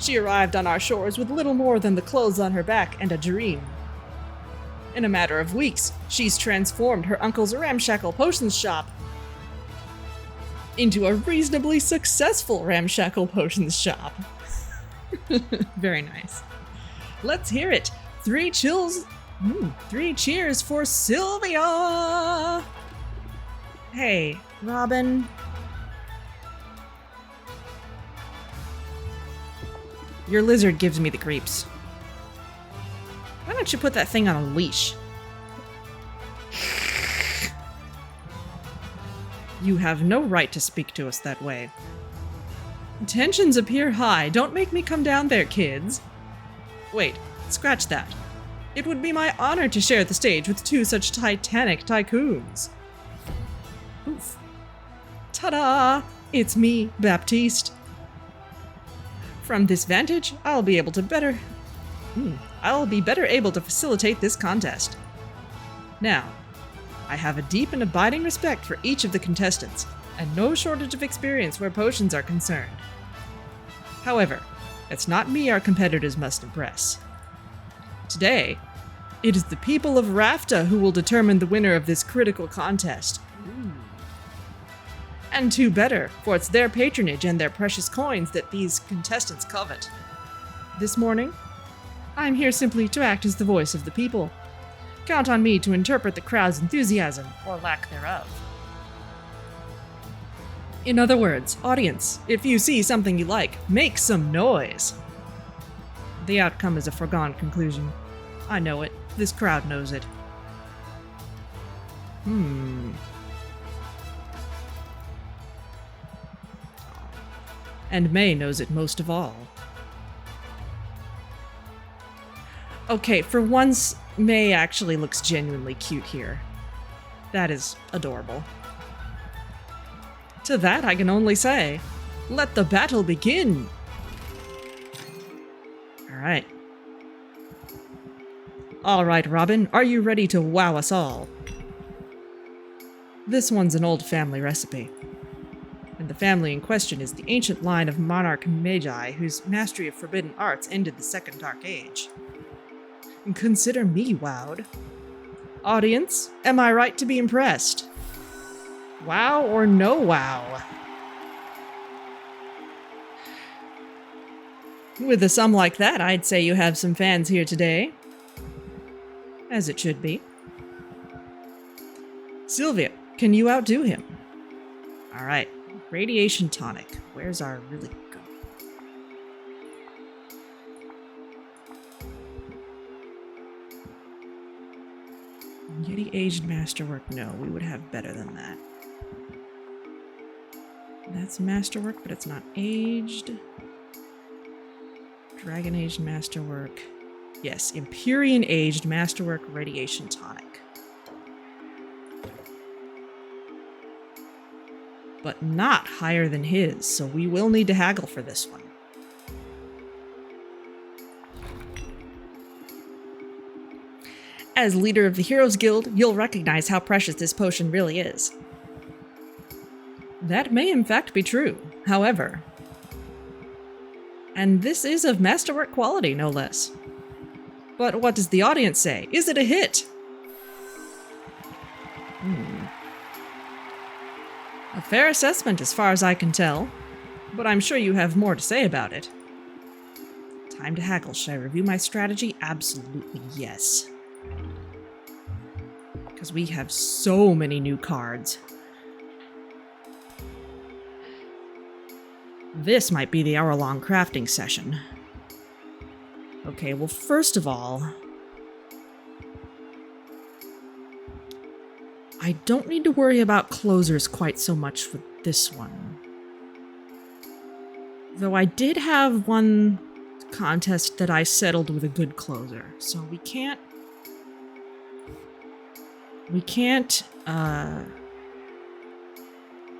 [SPEAKER 1] She arrived on our shores with little more than the clothes on her back and a dream. In a matter of weeks, she's transformed her uncle's ramshackle potions shop into a reasonably successful ramshackle potions shop. Very nice. Let's hear it. 3 cheers for Sylvia! Hey, Robin. Your lizard gives me the creeps. Why don't you put that thing on a leash? You have no right to speak to us that way. Tensions appear high. Don't make me come down there, kids. Wait, scratch that. It would be my honor to share the stage with 2 such titanic tycoons. Oof. Ta-da! It's me, Baptiste. From this vantage, I'll be better able to facilitate this contest. Now, I have a deep and abiding respect for each of the contestants, and no shortage of experience where potions are concerned. However, It's not me our competitors must impress. Today, it is the people of Rafta who will determine the winner of this critical contest. And two better, for it's their patronage and their precious coins that these contestants covet. This morning, I'm here simply to act as the voice of the people. Count on me to interpret the crowd's enthusiasm, or lack thereof. In other words, audience, if you see something you like, make some noise. The outcome is a foregone conclusion. I know it. This crowd knows it. And May knows it most of all. Okay, for once, May actually looks genuinely cute here. That is adorable. To that I can only say, let the battle begin! Alright. Alright, Robin, are you ready to wow us all? This one's an old family recipe. And the family in question is the ancient line of monarch Magi whose mastery of forbidden arts ended the Second Dark Age. And consider me wowed. Audience, am I right to be impressed? Wow or no wow? With a sum like that, I'd say you have some fans here today. As it should be. Sylvia, can you outdo him? Alright, radiation tonic. Where's our really good? Yeti aged masterwork? No, we would have better than that. That's masterwork, but it's not aged. Dragon aged masterwork. Yes, Empyrean aged masterwork radiation tonic. But not higher than his, so we will need to haggle for this one. As leader of the Heroes Guild, you'll recognize how precious this potion really is. That may in fact be true, however. And this is of masterwork quality, no less. But what does the audience say? Is it a hit? A fair assessment as far as I can tell, but I'm sure you have more to say about it. Time to haggle. Should I review my strategy? Absolutely yes. Because we have so many new cards. This might be the hour-long crafting session. Okay, well, first of all, I don't need to worry about closers quite so much with this one. Though I did have one contest that I settled with a good closer, so we can't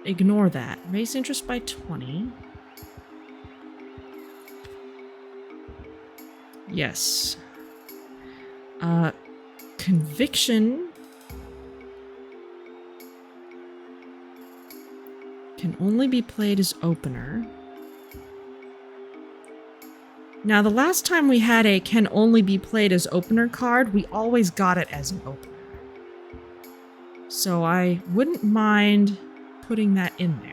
[SPEAKER 1] ignore that. Raise interest by 20. Yes. Conviction can only be played as opener. Now, the last time we had a can only be played as opener card, we always got it as an opener. So I wouldn't mind putting that in there.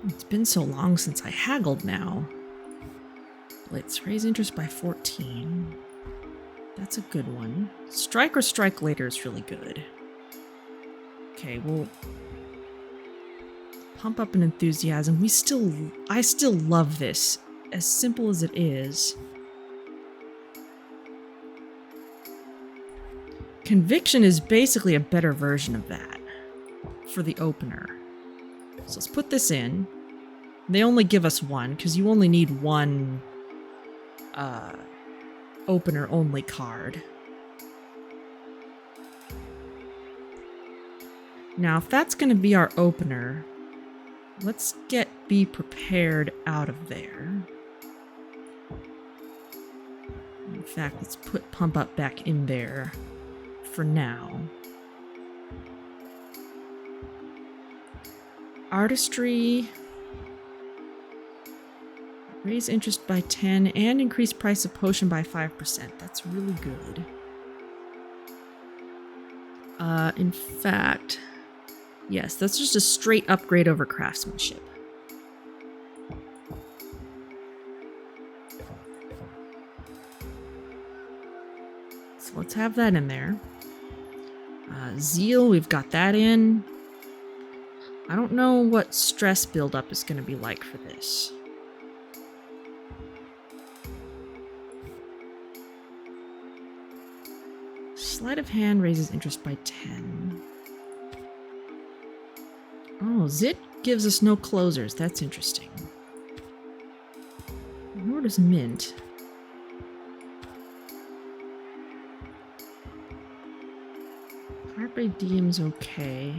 [SPEAKER 1] It's been so long since I haggled now. Let's raise interest by 14. That's a good one. Strike or strike later is really good. Okay, we'll pump up an enthusiasm. I still love this, as simple as it is. Conviction is basically a better version of that for the opener. So let's put this in. They only give us one, because you only need one opener-only card. Now, if that's going to be our opener, let's get Be Prepared out of there. In fact, let's put Pump Up back in there for now. Artistry. Raise interest by 10 and increase price of potion by 5%. That's really good. In fact, yes, that's just a straight upgrade over craftsmanship. So let's have that in there. Zeal, we've got that in. I don't know what stress buildup is going to be like for this. Sleight of hand raises interest by 10. Oh, Zit gives us no closers. That's interesting. Nor does Mint. Carpe Diem's okay.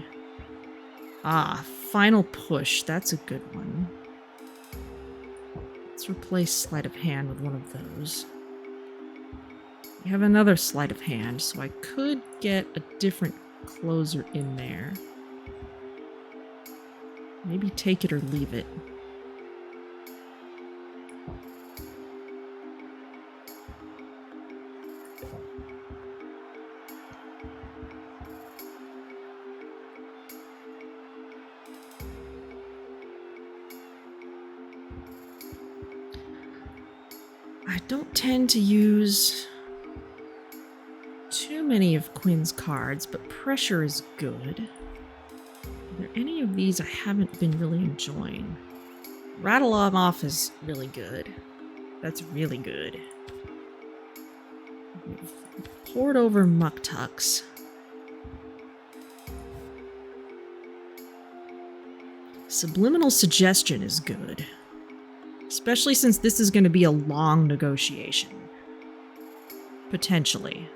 [SPEAKER 1] Ah, Final Push. That's a good one. Let's replace Sleight of Hand with one of those. We have another Sleight of Hand, so I could get a different closer in there. Maybe take it or leave it. I don't tend to use too many of Quinn's cards, but pressure is good. Are there any of these I haven't been really enjoying? Rattle 'em off is really good. That's really good. We've poured over Muktuks. Subliminal Suggestion is good. Especially since this is going to be a long negotiation. Potentially.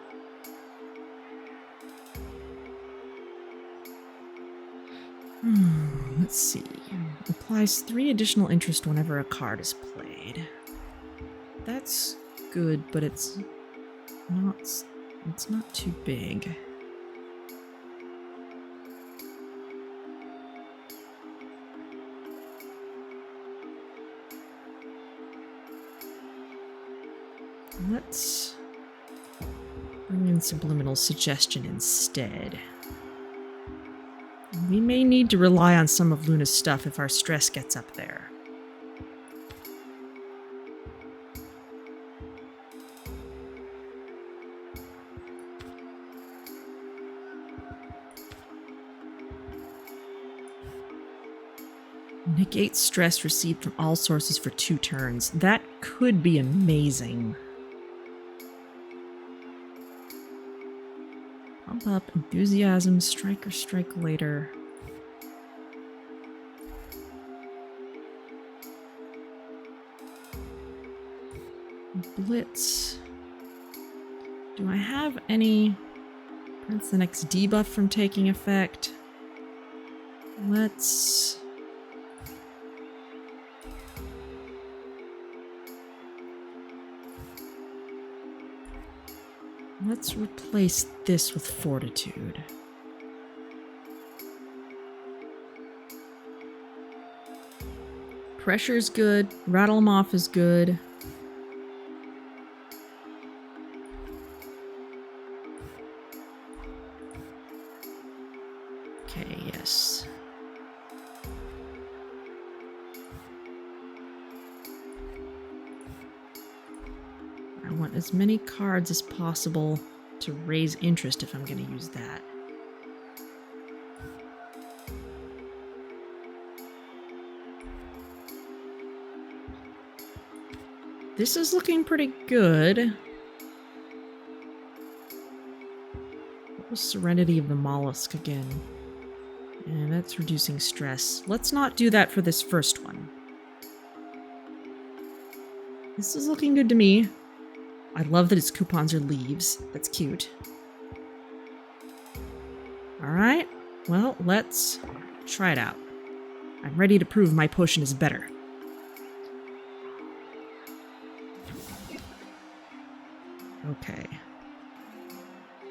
[SPEAKER 1] Let's see. Applies 3 additional interest whenever a card is played. That's good, but it's not too big. Let's bring in Subliminal Suggestion instead. We may need to rely on some of Luna's stuff if our stress gets up there. Negate stress received from all sources for 2 turns. That could be amazing. Pump up, enthusiasm, strike or strike later. Blitz. Do I have any... prevents the next debuff from taking effect? Let's replace this with Fortitude. Pressure is good. Rattle 'em off is good. Okay, yes. I want as many cards as possible to raise interest if I'm going to use that. This is looking pretty good. What was Serenity of the Mollusk again? And that's reducing stress. Let's not do that for this first one. This is looking good to me. I love that its coupons are leaves. That's cute. Alright, well, let's try it out. I'm ready to prove my potion is better. Okay.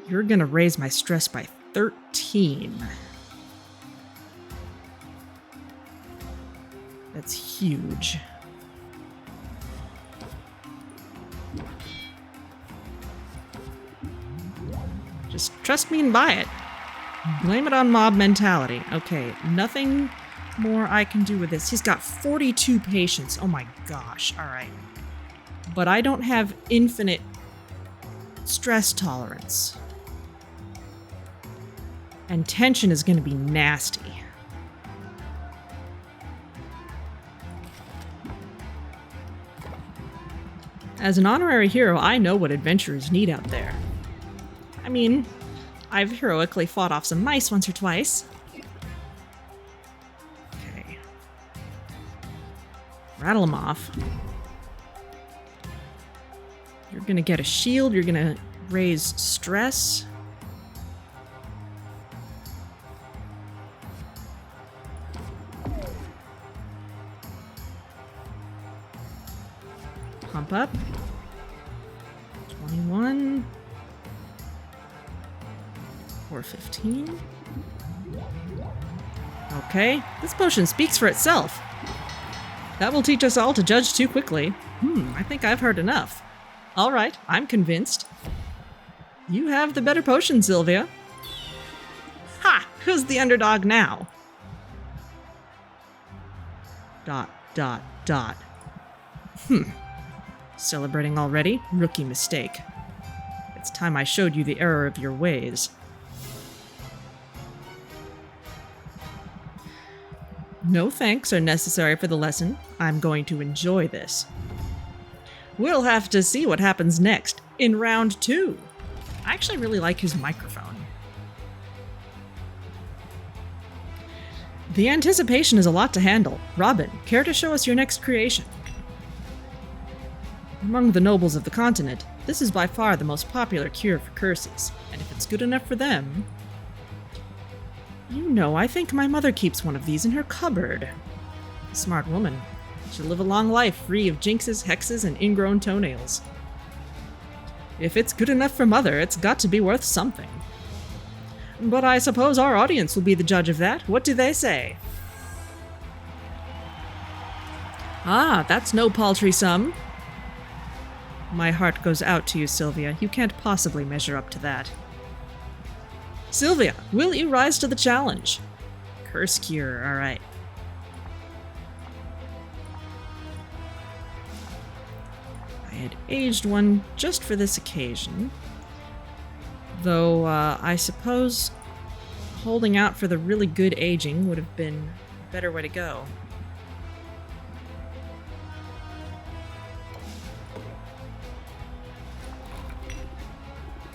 [SPEAKER 1] You're gonna raise my stress by 13. That's huge. Just trust me and buy it. Blame it on mob mentality. Okay, nothing more I can do with this. He's got 42 patience. Oh my gosh. All right. But I don't have infinite stress tolerance. And tension is going to be nasty. As an honorary hero, I know what adventurers need out there. I mean, I've heroically fought off some mice once or twice. Okay. Rattle them off. You're gonna get a shield, you're gonna raise stress. Pump up. 21. Or 15. Okay, this potion speaks for itself. That will teach us all to judge too quickly. I think I've heard enough. All right, I'm convinced. You have the better potion, Sylvia. Ha! Who's the underdog now? ... Celebrating already? Rookie mistake. It's time I showed you the error of your ways. No thanks are necessary for the lesson. I'm going to enjoy this. We'll have to see what happens next, in round 2. I actually really like his microphone. The anticipation is a lot to handle. Robin, care to show us your next creation? Among the nobles of the continent, this is by far the most popular cure for curses, and if it's good enough for them... You know, I think my mother keeps one of these in her cupboard. A smart woman. She'll live a long life free of jinxes, hexes, and ingrown toenails. If it's good enough for Mother, it's got to be worth something. But I suppose our audience will be the judge of that. What do they say? Ah, that's no paltry sum. My heart goes out to you, Sylvia. You can't possibly measure up to that. Sylvia, will you rise to the challenge? Curse cure, alright. I had aged one just for this occasion. Though, I suppose holding out for the really good aging would have been a better way to go.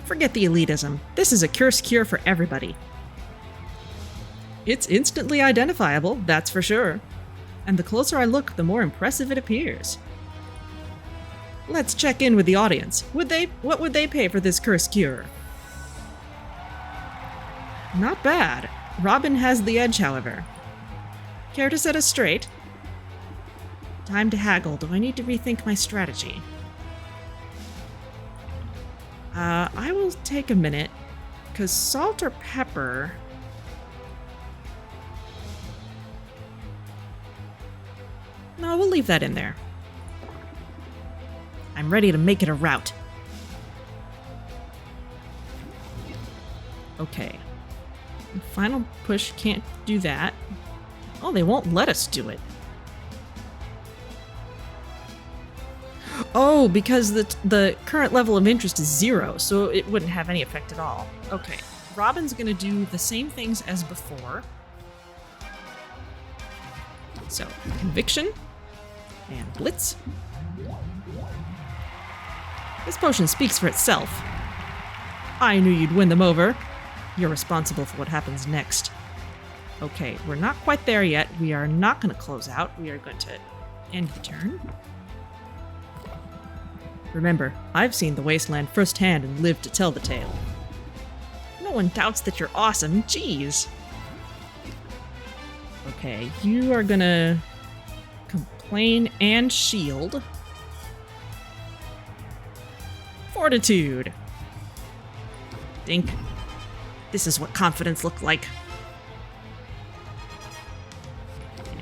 [SPEAKER 1] Forget the elitism. This is a curse cure for everybody. It's instantly identifiable, that's for sure. And the closer I look, the more impressive it appears. Let's check in with the audience. What would they pay for this curse cure? Not bad. Robin has the edge, however. Care to set us straight? Time to haggle. Do I need to rethink my strategy? I will take a minute, because salt or pepper... No, we'll leave that in there. I'm ready to make it a rout. Okay. Final push can't do that. Oh, they won't let us do it. Oh, because the current level of interest is 0, so it wouldn't have any effect at all. Okay, Robin's gonna do the same things as before. So, conviction, and blitz. This potion speaks for itself. I knew you'd win them over. You're responsible for what happens next. Okay, we're not quite there yet. We are not gonna close out. We are going to end the turn. Remember, I've seen the wasteland firsthand and lived to tell the tale. No one doubts that you're awesome, jeez! Okay, you are gonna complain and shield. Fortitude! Dink. This is what confidence looked like.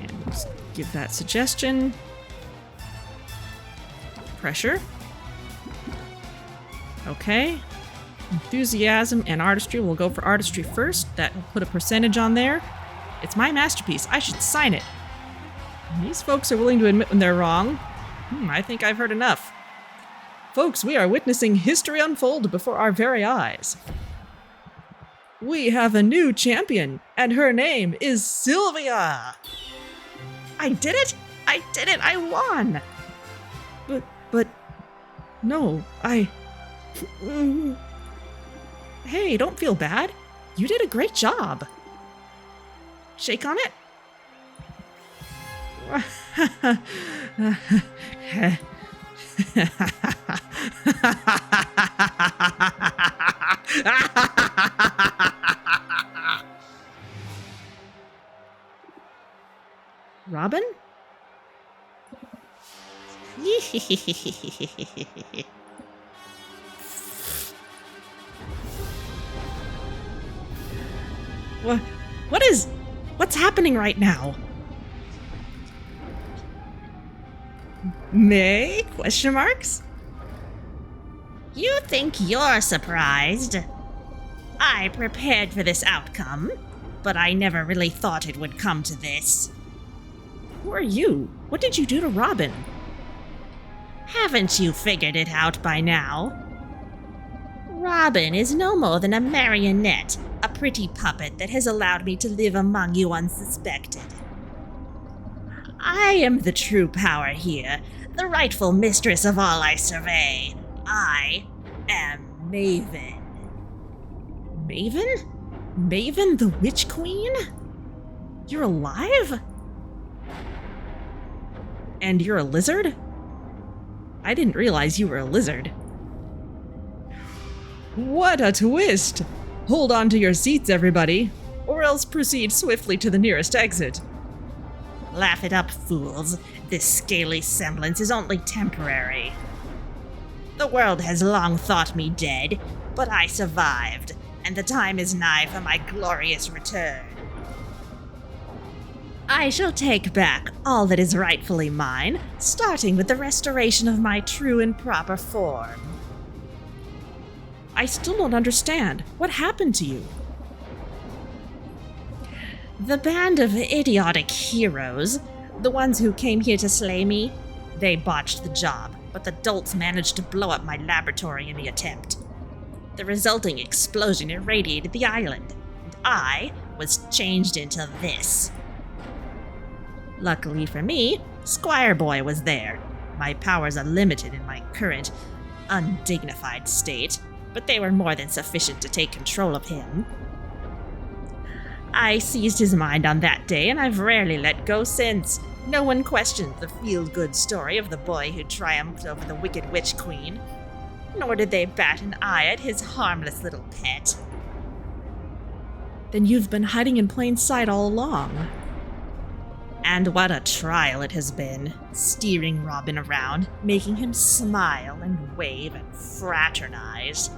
[SPEAKER 1] And Give that suggestion. Pressure. Okay. Enthusiasm and artistry. We'll go for artistry first. That will put a percentage on there. It's my masterpiece. I should sign it. And these folks are willing to admit when they're wrong. I think I've heard enough. Folks, we are witnessing history unfold before our very eyes. We have a new champion, and her name is Sylvia. I did it! I did it! I won! But, no, Hey, don't feel bad. You did a great job. Shake on it. Robin? What's happening right now? May? Question marks?
[SPEAKER 2] You think you're surprised? I prepared for this outcome, but I never really thought it would come to this.
[SPEAKER 1] Who are you? What did you do to Robin?
[SPEAKER 2] Haven't you figured it out by now? Robin is no more than a marionette, a pretty puppet that has allowed me to live among you unsuspected. I am the true power here, the rightful mistress of all I survey. I am Maven.
[SPEAKER 1] Maven? Maven the Witch Queen? You're alive? And you're a lizard? I didn't realize you were a lizard. What a twist! Hold on to your seats, everybody, or else proceed swiftly to the nearest exit.
[SPEAKER 2] Laugh it up, fools. This scaly semblance is only temporary. The world has long thought me dead, but I survived, and the time is nigh for my glorious return. I shall take back all that is rightfully mine, starting with the restoration of my true and proper form.
[SPEAKER 1] I still don't understand. What happened to you?
[SPEAKER 2] The band of idiotic heroes, the ones who came here to slay me, they botched the job, but the dolts managed to blow up my laboratory in the attempt. The resulting explosion irradiated the island, and I was changed into this. Luckily for me, Squire Boy was there. My powers are limited in my current, undignified state, but they were more than sufficient to take control of him. I seized his mind on that day, and I've rarely let go since. No one questioned the feel-good story of the boy who triumphed over the wicked Witch Queen, nor did they bat an eye at his harmless little pet.
[SPEAKER 1] Then you've been hiding in plain sight all along.
[SPEAKER 2] And what a trial it has been, steering Robin around, making him smile and wave and fraternize.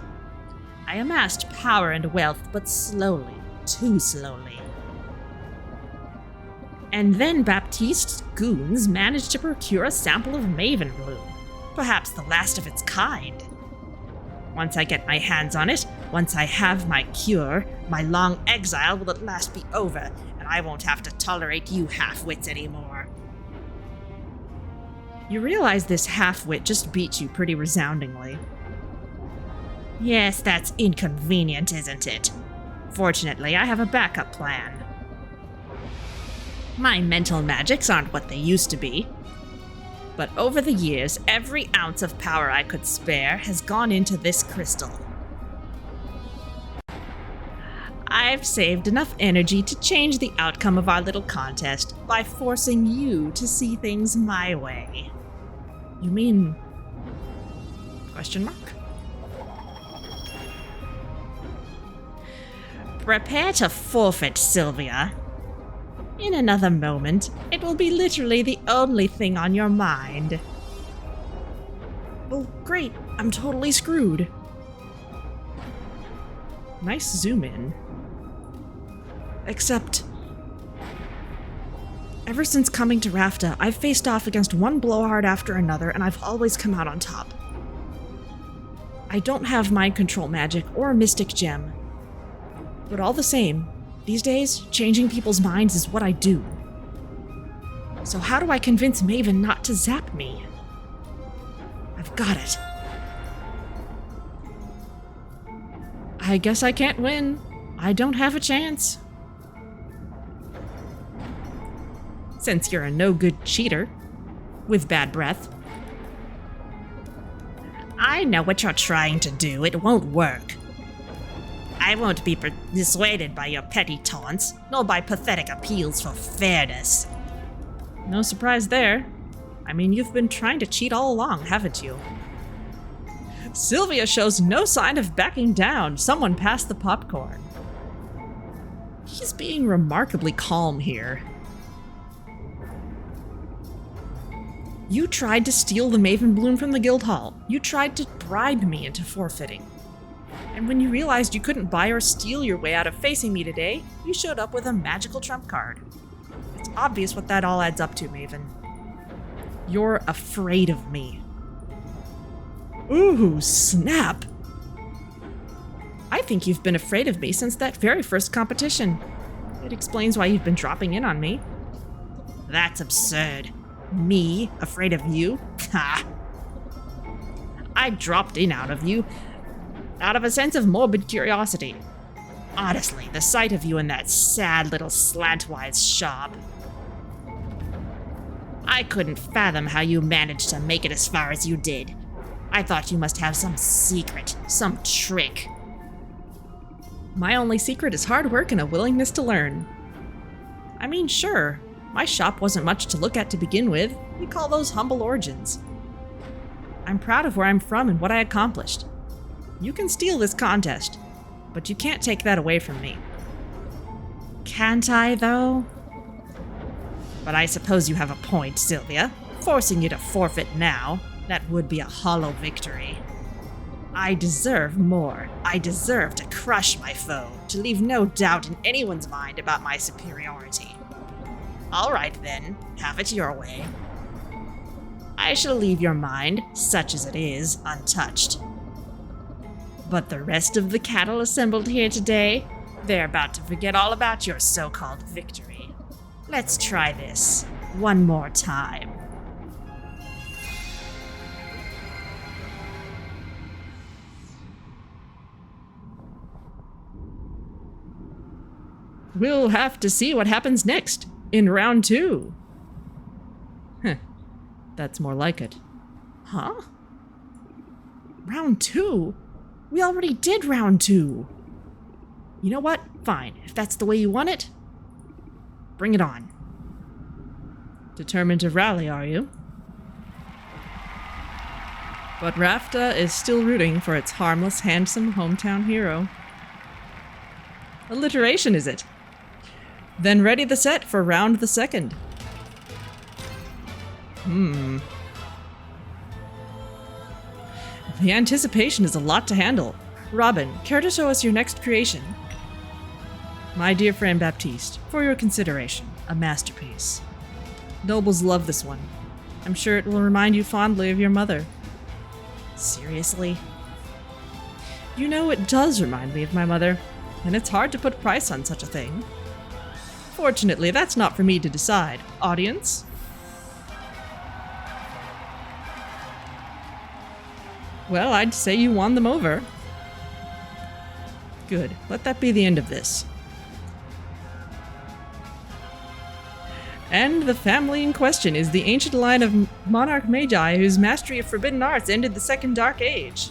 [SPEAKER 2] I amassed power and wealth, but slowly, too slowly. And then Baptiste's goons managed to procure a sample of Maven bloom, perhaps the last of its kind. Once I get my hands on it, once I have my cure, my long exile will at last be over, and I won't have to tolerate you half-wits anymore.
[SPEAKER 1] You realize this half-wit just beat you pretty resoundingly.
[SPEAKER 2] Yes, that's inconvenient, isn't it? Fortunately, I have a backup plan. My mental magics aren't what they used to be. But over the years, every ounce of power I could spare has gone into this crystal. I've saved enough energy to change the outcome of our little contest by forcing you to see things my way.
[SPEAKER 1] You mean... Question mark?
[SPEAKER 2] Prepare to forfeit, Sylvia. In another moment, it will be literally the only thing on your mind.
[SPEAKER 1] Well, great. I'm totally screwed. Nice zoom in. Except... Ever since coming to Rafta, I've faced off against one blowhard after another, and I've always come out on top. I don't have mind control magic or a mystic gem. But all the same, these days, changing people's minds is what I do. So how do I convince Maven not to zap me? I've got it. I guess I can't win. I don't have a chance. Since you're a no-good cheater, with bad breath.
[SPEAKER 2] I know what you're trying to do. It won't work. I won't be dissuaded by your petty taunts, nor by pathetic appeals for fairness.
[SPEAKER 1] No surprise there. I mean, you've been trying to cheat all along, haven't you? Sylvia shows no sign of backing down. Someone passed the popcorn. He's being remarkably calm here. You tried to steal the Maven Bloom from the guild hall. You tried to bribe me into forfeiting. And when you realized you couldn't buy or steal your way out of facing me today, you showed up with a magical trump card. It's obvious what that all adds up to, Maven. You're afraid of me. Ooh, snap! I think you've been afraid of me since that very first competition. It explains why you've been dropping in on me.
[SPEAKER 2] That's absurd. Me, afraid of you? Ha! I dropped in out of a sense of morbid curiosity. Honestly, the sight of you in that sad little slantwise shop. I couldn't fathom how you managed to make it as far as you did. I thought you must have some secret, some trick.
[SPEAKER 1] My only secret is hard work and a willingness to learn. I mean, sure. My shop wasn't much to look at to begin with. We call those humble origins. I'm proud of where I'm from and what I accomplished. You can steal this contest, but you can't take that away from me.
[SPEAKER 2] Can't I, though? But I suppose you have a point, Sylvia. Forcing you to forfeit now, that would be a hollow victory. I deserve more. I deserve to crush my foe, to leave no doubt in anyone's mind about my superiority. All right, then. Have it your way. I shall leave your mind, such as it is, untouched. But the rest of the cattle assembled here today, they're about to forget all about your so-called victory. Let's try this one more time.
[SPEAKER 1] We'll have to see what happens next. In round 2. That's more like it.
[SPEAKER 2] Huh?
[SPEAKER 1] Round 2? We already did round 2. You know what? Fine. If that's the way you want it, bring it on. Determined to rally, are you? But Rafta is still rooting for its harmless, handsome hometown hero. Alliteration, is it? Then ready the set for round the 2nd. The anticipation is a lot to handle. Robin, care to show us your next creation? My dear friend Baptiste, for your consideration, a masterpiece. Nobles love this one. I'm sure it will remind you fondly of your mother. Seriously? You know, it does remind me of my mother, and it's hard to put a price on such a thing. Fortunately, that's not for me to decide. Audience? Well, I'd say you won them over. Good. Let that be the end of this. And the family in question is the ancient line of Monarch Magi whose mastery of forbidden arts ended the Second Dark Age.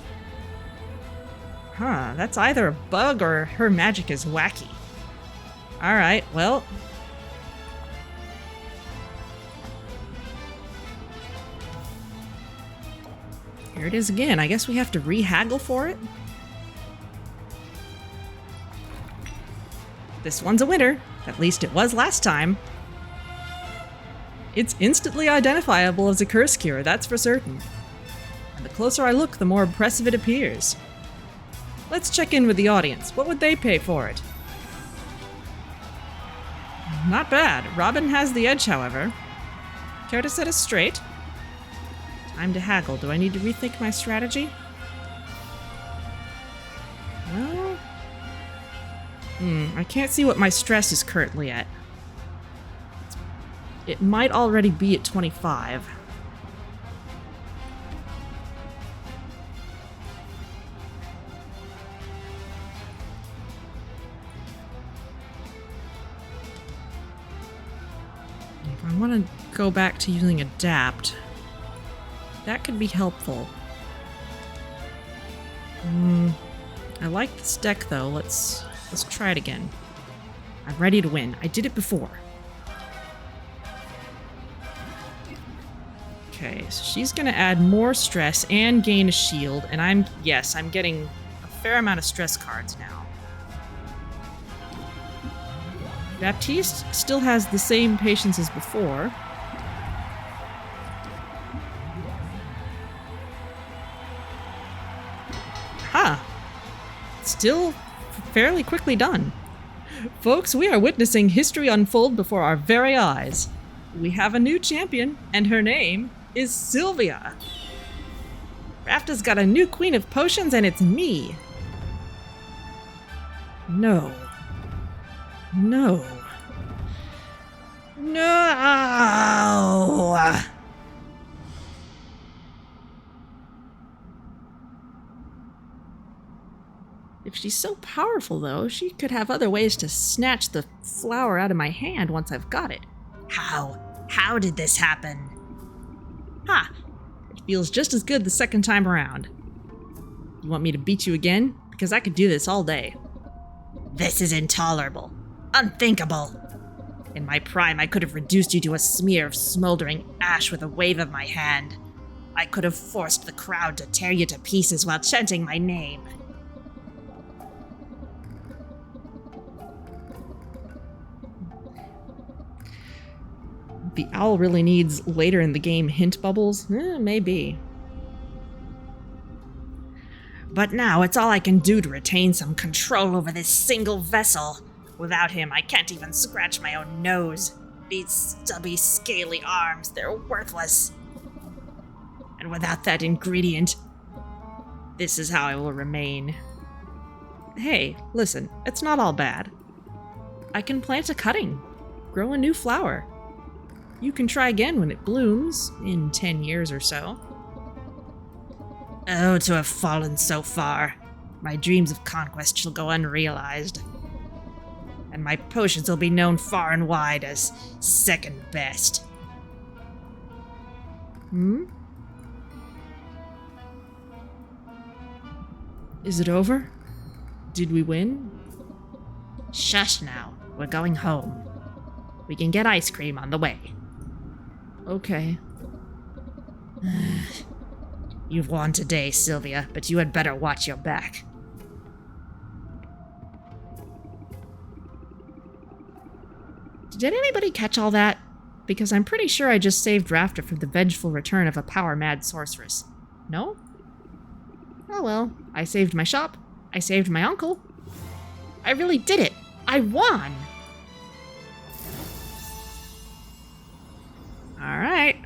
[SPEAKER 1] Huh, that's either a bug or her magic is wacky. Alright, well. Here it is again. I guess we have to re-haggle for it. This one's a winner. At least it was last time. It's instantly identifiable as a curse cure, that's for certain. And the closer I look, the more impressive it appears. Let's check in with the audience. What would they pay for it? Not bad. Robin has the edge, however. Care to set us straight? Time to haggle. Do I need to rethink my strategy? Well... I can't see what my stress is currently at. It might already be at 25. If I want to go back to using adapt, that could be helpful. I like this deck though. Let's try it again. I'm ready to win. I did it before. Okay, so she's gonna add more stress and gain a shield, and I'm getting a fair amount of stress cards now. Baptiste still has the same patience as before. Still fairly quickly done. Folks, we are witnessing history unfold before our very eyes. We have a new champion, and her name is Sylvia. Rafta's got a new queen of potions, and it's me. No. No. No! If she's so powerful, though, she could have other ways to snatch the flower out of my hand once I've got it.
[SPEAKER 2] How? How did this happen?
[SPEAKER 1] Ha! It feels just as good the second time around. You want me to beat you again? Because I could do this all day.
[SPEAKER 2] This is intolerable. Unthinkable.
[SPEAKER 1] In my prime, I could have reduced you to a smear of smoldering ash with a wave of my hand.
[SPEAKER 2] I could have forced the crowd to tear you to pieces while chanting my name.
[SPEAKER 1] The owl really needs later in the game hint bubbles? Maybe.
[SPEAKER 2] But now it's all I can do to retain some control over this single vessel. Without him, I can't even scratch my own nose. These stubby, scaly arms, they're worthless. And without that ingredient, this is how I will remain.
[SPEAKER 1] Hey, listen, it's not all bad. I can plant a cutting, grow a new flower. You can try again when it blooms, in 10 years or so.
[SPEAKER 2] Oh, to have fallen so far. My dreams of conquest shall go unrealized. And my potions will be known far and wide as second best.
[SPEAKER 1] Is it over? Did we win?
[SPEAKER 2] Shush now. We're going home. We can get ice cream on the way.
[SPEAKER 1] Okay.
[SPEAKER 2] You've won today, Sylvia, but you had better watch your back.
[SPEAKER 1] Did anybody catch all that? Because I'm pretty sure I just saved Rafta from the vengeful return of a power-mad sorceress. No? Oh well, I saved my shop. I saved my uncle. I really did it! I won! Alright.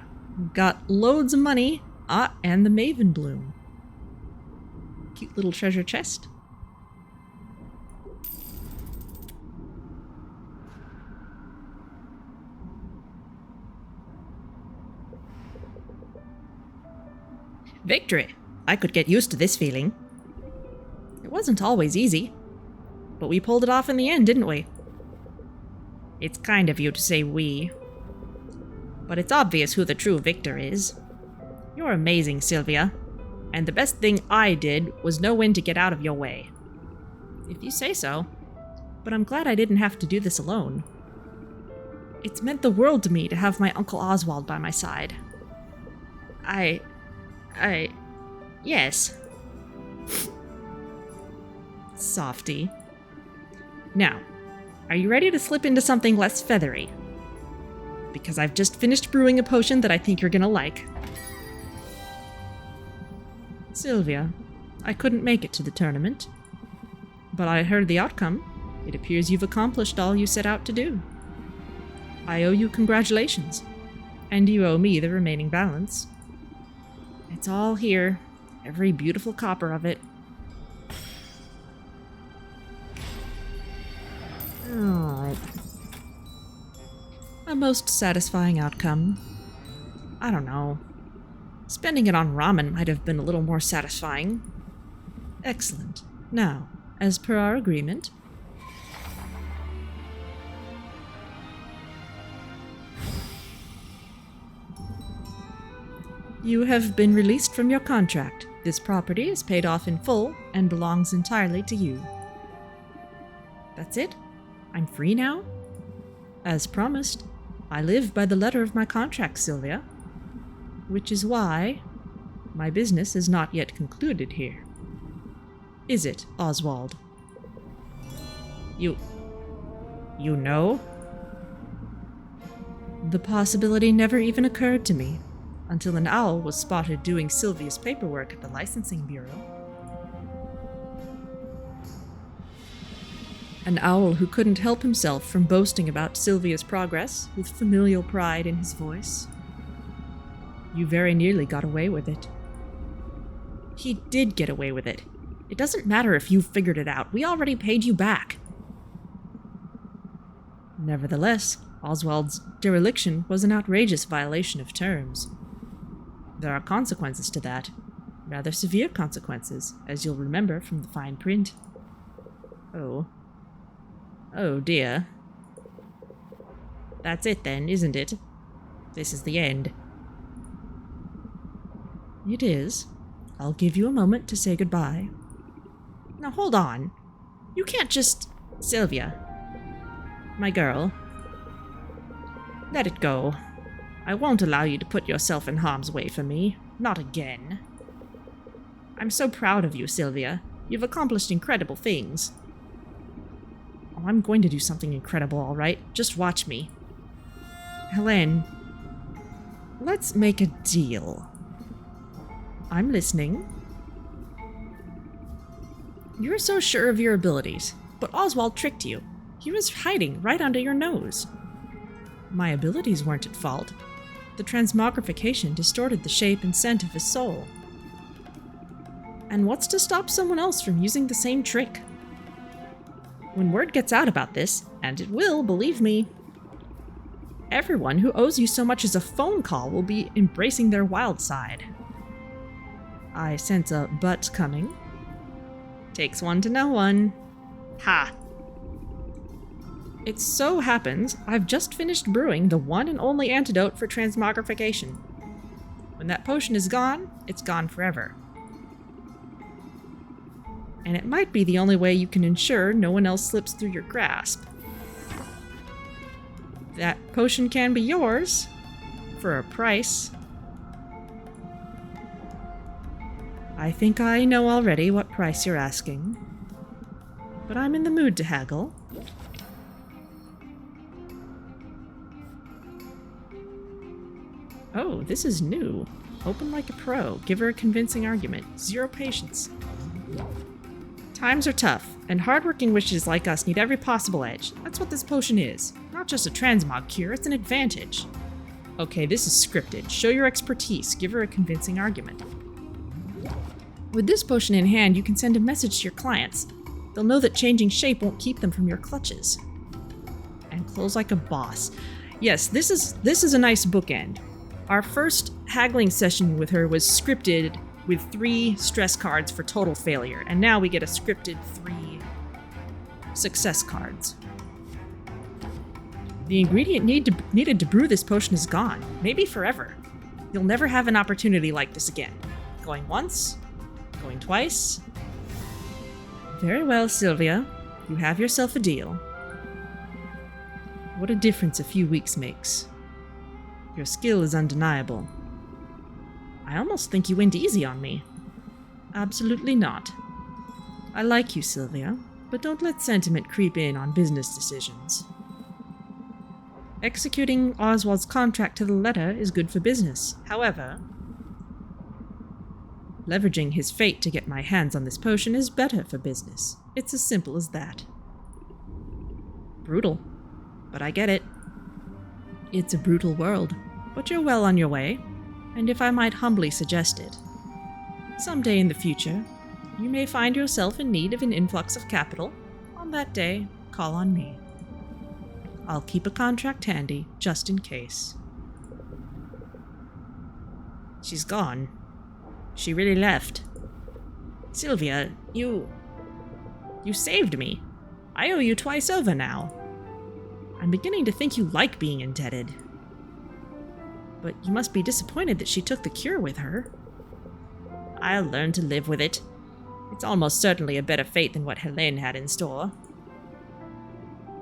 [SPEAKER 1] Got loads of money. And the Maven bloom. Cute little treasure chest. Victory! I could get used to this feeling. It wasn't always easy. But we pulled it off in the end, didn't we? It's kind of you to say we. But it's obvious who the true victor is. You're amazing, Sylvia. And the best thing I did was know when to get out of your way. If you say so. But I'm glad I didn't have to do this alone. It's meant the world to me to have my Uncle Oswald by my side. Yes. Softy. Now, are you ready to slip into something less feathery? Because I've just finished brewing a potion that I think you're gonna like. Sylvia, I couldn't make it to the tournament. But I heard the outcome. It appears you've accomplished all you set out to do. I owe you congratulations. And you owe me the remaining balance. It's all here. Every beautiful copper of it. Alright. A most satisfying outcome. I don't know. Spending it on ramen might have been a little more satisfying. Excellent. Now, as per our agreement... You have been released from your contract. This property is paid off in full and belongs entirely to you. That's it? I'm free now? As promised, I live by the letter of my contract, Sylvia. Which is why my business is not yet concluded here. Is it, Oswald? You know? The possibility never even occurred to me, until an owl was spotted doing Sylvia's paperwork at the licensing bureau. An owl who couldn't help himself from boasting about Sylvia's progress with familial pride in his voice. You very nearly got away with it. He did get away with it. It doesn't matter if you figured it out. We already paid you back. Nevertheless, Oswald's dereliction was an outrageous violation of terms. There are consequences to that. Rather severe consequences, as you'll remember from the fine print. Oh. Oh dear. That's it then, isn't it? This is the end. It is. I'll give you a moment to say goodbye. Now hold on. You can't just... Sylvia. My girl. Let it go. I won't allow you to put yourself in harm's way for me. Not again. I'm so proud of you, Sylvia. You've accomplished incredible things. Oh, I'm going to do something incredible, all right? Just watch me. Helene, let's make a deal. I'm listening. You're so sure of your abilities, but Oswald tricked you. He was hiding right under your nose. My abilities weren't at fault. The transmogrification distorted the shape and scent of his soul. And what's to stop someone else from using the same trick? When word gets out about this, and it will, believe me, everyone who owes you so much as a phone call will be embracing their wild side. I sense a but coming. Takes one to know one. Ha! It so happens I've just finished brewing the one and only antidote for transmogrification. When that potion is gone, it's gone forever. And it might be the only way you can ensure no one else slips through your grasp. That potion can be yours, for a price. I think I know already what price you're asking, but I'm in the mood to haggle. Oh, this is new. Open like a pro. Give her a convincing argument. 0 patience. Times are tough, and hardworking witches like us need every possible edge. That's what this potion is. Not just a transmog cure, it's an advantage. Okay, this is scripted. Show your expertise. Give her a convincing argument. With this potion in hand, you can send a message to your clients. They'll know that changing shape won't keep them from your clutches. And close like a boss. Yes, this is a nice bookend. Our first haggling session with her was scripted with 3 stress cards for total failure, and now we get a scripted 3 success cards. The ingredient needed to brew this potion is gone, maybe forever. You'll never have an opportunity like this again. Going once, going twice. Very well, Sylvia. You have yourself a deal. What a difference a few weeks makes. Your skill is undeniable. I almost think you went easy on me. Absolutely not. I like you, Sylvia, but don't let sentiment creep in on business decisions. Executing Oswald's contract to the letter is good for business. However, leveraging his fate to get my hands on this potion is better for business. It's as simple as that. Brutal, but I get it. It's a brutal world, but you're well on your way, and if I might humbly suggest it, someday in the future, you may find yourself in need of an influx of capital. On that day, call on me. I'll keep a contract handy, just in case.
[SPEAKER 2] She's gone. She really left. Sylvia, you saved me. I owe you twice over now. I'm beginning to think you like being indebted. But you must be disappointed that she took the cure with her. I'll learn to live with it. It's almost certainly a better fate than what Helene had in store.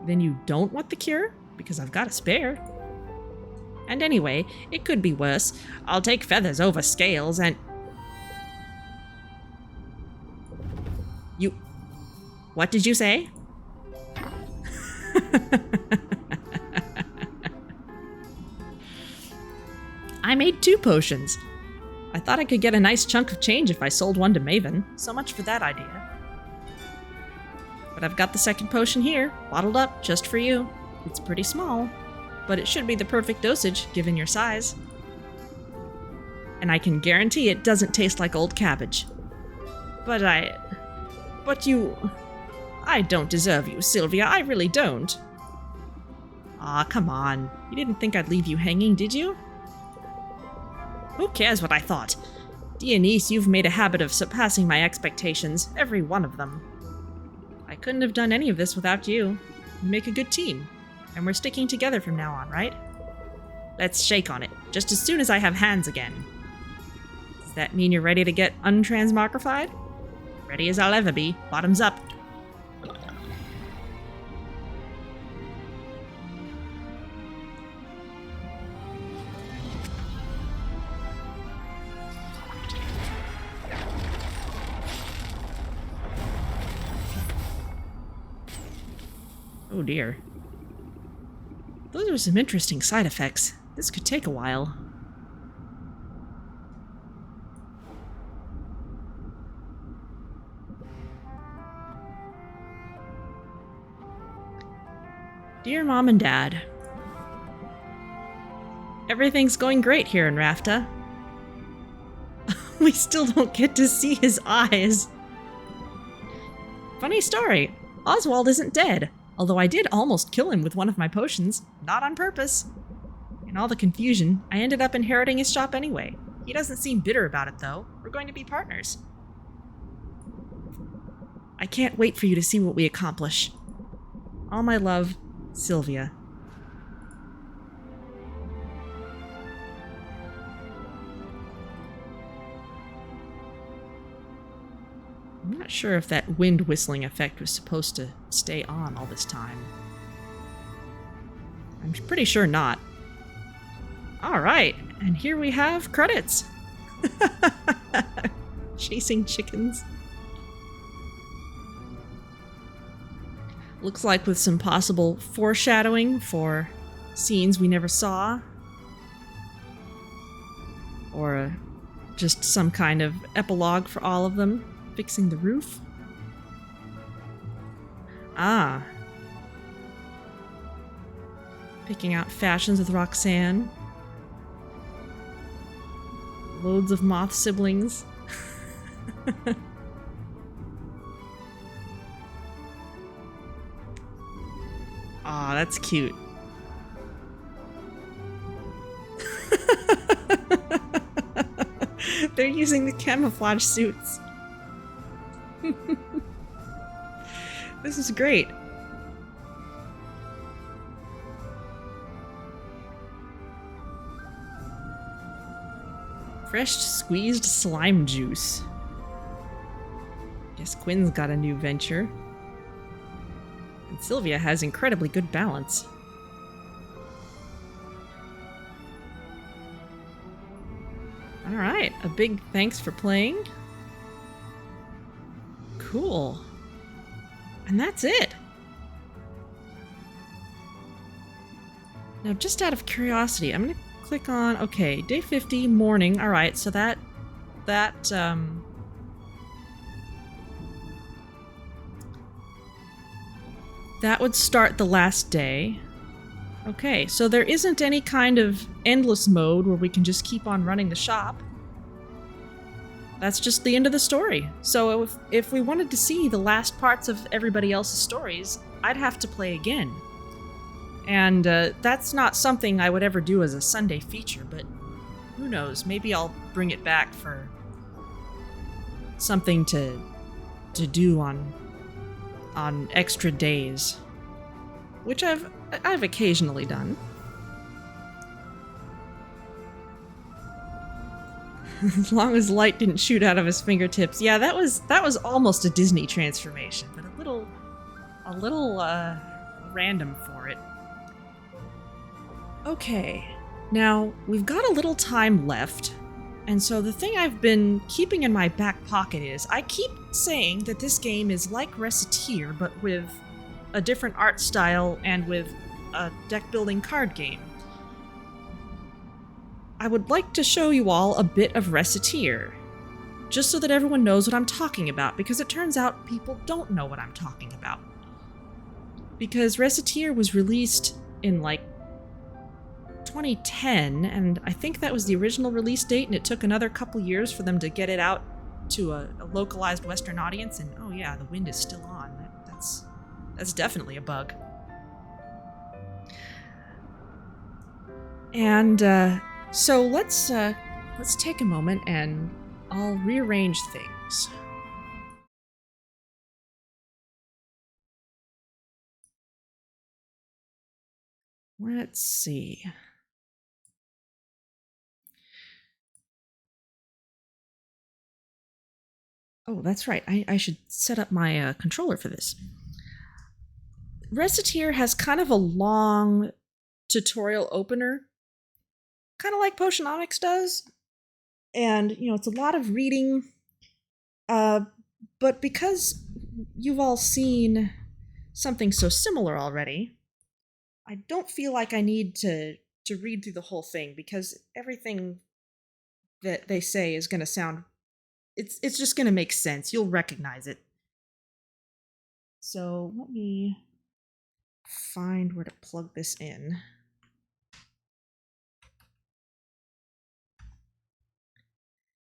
[SPEAKER 1] Then you don't want the cure? Because I've got a spare.
[SPEAKER 2] And anyway, it could be worse. I'll take feathers over scales and... What did you say?
[SPEAKER 1] I made 2 potions. I thought I could get a nice chunk of change if I sold one to Maven. So much for that idea. But I've got the second potion here, bottled up just for you. It's pretty small, but it should be the perfect dosage given your size. And I can guarantee it doesn't taste like old cabbage. I don't deserve you, Sylvia. I really don't. Aw, come on. You didn't think I'd leave you hanging, did you?
[SPEAKER 2] Who cares what I thought? Dear niece, you've made a habit of surpassing my expectations, every one of them.
[SPEAKER 1] I couldn't have done any of this without you. You make a good team, and we're sticking together from now on, right?
[SPEAKER 2] Let's shake on it, just as soon as I have hands again.
[SPEAKER 1] Does that mean you're ready to get untransmogrified?
[SPEAKER 2] Ready as I'll ever be. Bottoms up.
[SPEAKER 1] Oh dear. Those are some interesting side effects. This could take a while. Dear Mom and Dad, everything's going great here in Rafta. We still don't get to see his eyes. Funny story, Oswald isn't dead, although I did almost kill him with one of my potions, not on purpose. In all the confusion, I ended up inheriting his shop anyway. He doesn't seem bitter about it though. We're going to be partners. I can't wait for you to see what we accomplish. All my love, Sylvia. I'm not sure if that wind whistling effect was supposed to stay on all this time. I'm pretty sure not. Alright, and here we have credits. Chasing chickens. Looks like with some possible foreshadowing for scenes we never saw. Or just some kind of epilogue for all of them. Fixing the roof. Ah. Picking out fashions with Roxanne. Loads of moth siblings. Aw, that's cute. They're using the camouflage suits. This is great. Fresh squeezed slime juice. Guess Quinn's got a new venture. And Sylvia has incredibly good balance. Alright, a big thanks for playing. Cool. And that's it. Now, just out of curiosity, I'm gonna click on, okay, day 50, morning. Alright, so that would start the last day. Okay, so there isn't any kind of endless mode where we can just keep on running the shop. That's just the end of the story. So if we wanted to see the last parts of everybody else's stories, I'd have to play again. And that's not something I would ever do as a Sunday feature, but who knows? Maybe I'll bring it back for something to do on extra days, which I've occasionally done. As long as light didn't shoot out of his fingertips. Yeah, that was almost a Disney transformation, but a little random for it. Okay, now we've got a little time left, and so the thing I've been keeping in my back pocket is I keep saying that this game is like Recettear, but with a different art style and with a deck building card game. I would like to show you all a bit of Recettear, just so that everyone knows what I'm talking about, because it turns out people don't know what I'm talking about. Because Recettear was released in like 2010, and I think that was the original release date, and it took another couple years for them to get it out to a localized Western audience, and oh yeah, the wind is still on. That's definitely a bug. And so let's take a moment and I'll rearrange things. Let's see. Oh, that's right. I should set up my controller for this. Recettear has kind of a long tutorial opener, kind of like Potionomics does. And, it's a lot of reading. But because you've all seen something so similar already, I don't feel like I need to read through the whole thing, because everything that they say is going to sound... It's just going to make sense. You'll recognize it. So let me find where to plug this in.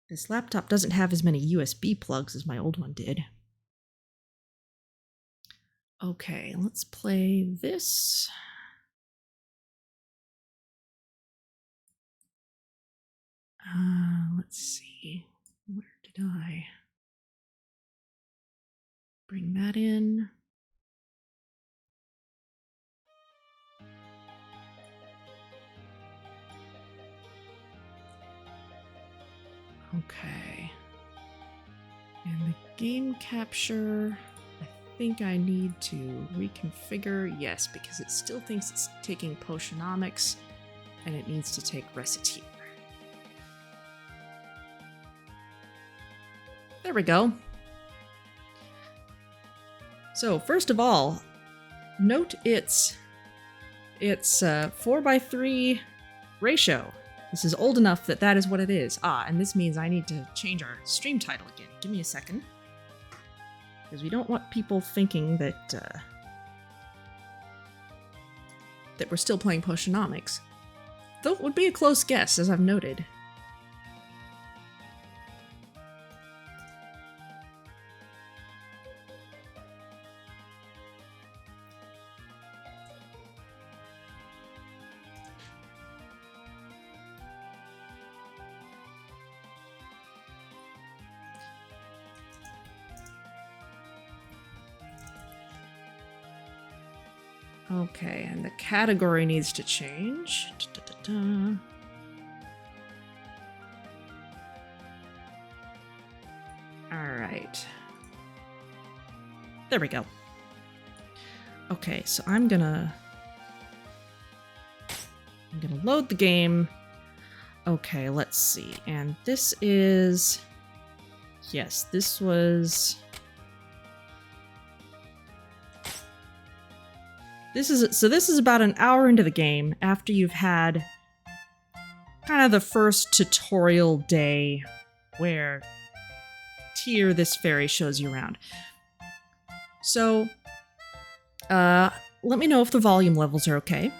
[SPEAKER 1] This laptop doesn't have as many USB plugs as my old one did. Okay, let's play this. Let's see. Where did I bring that in? Okay. And the game capture, I think I need to reconfigure. Yes, because it still thinks it's taking Potionomics, and it needs to take Recettear. There we go. So first of all, note its 4:3 ratio. This is old enough that is what it is. And this means I need to change our stream title again. Give me a second. Because we don't want people thinking that we're still playing Potionomics. Though it would be a close guess, as I've noted. Okay, and the category needs to change. Alright. There we go. Okay, so I'm gonna load the game. Okay, let's see. And this is... Yes, this was... This is about an hour into the game, after you've had kind of the first tutorial day where Tyr, this fairy, shows you around. So, let me know if the volume levels are okay.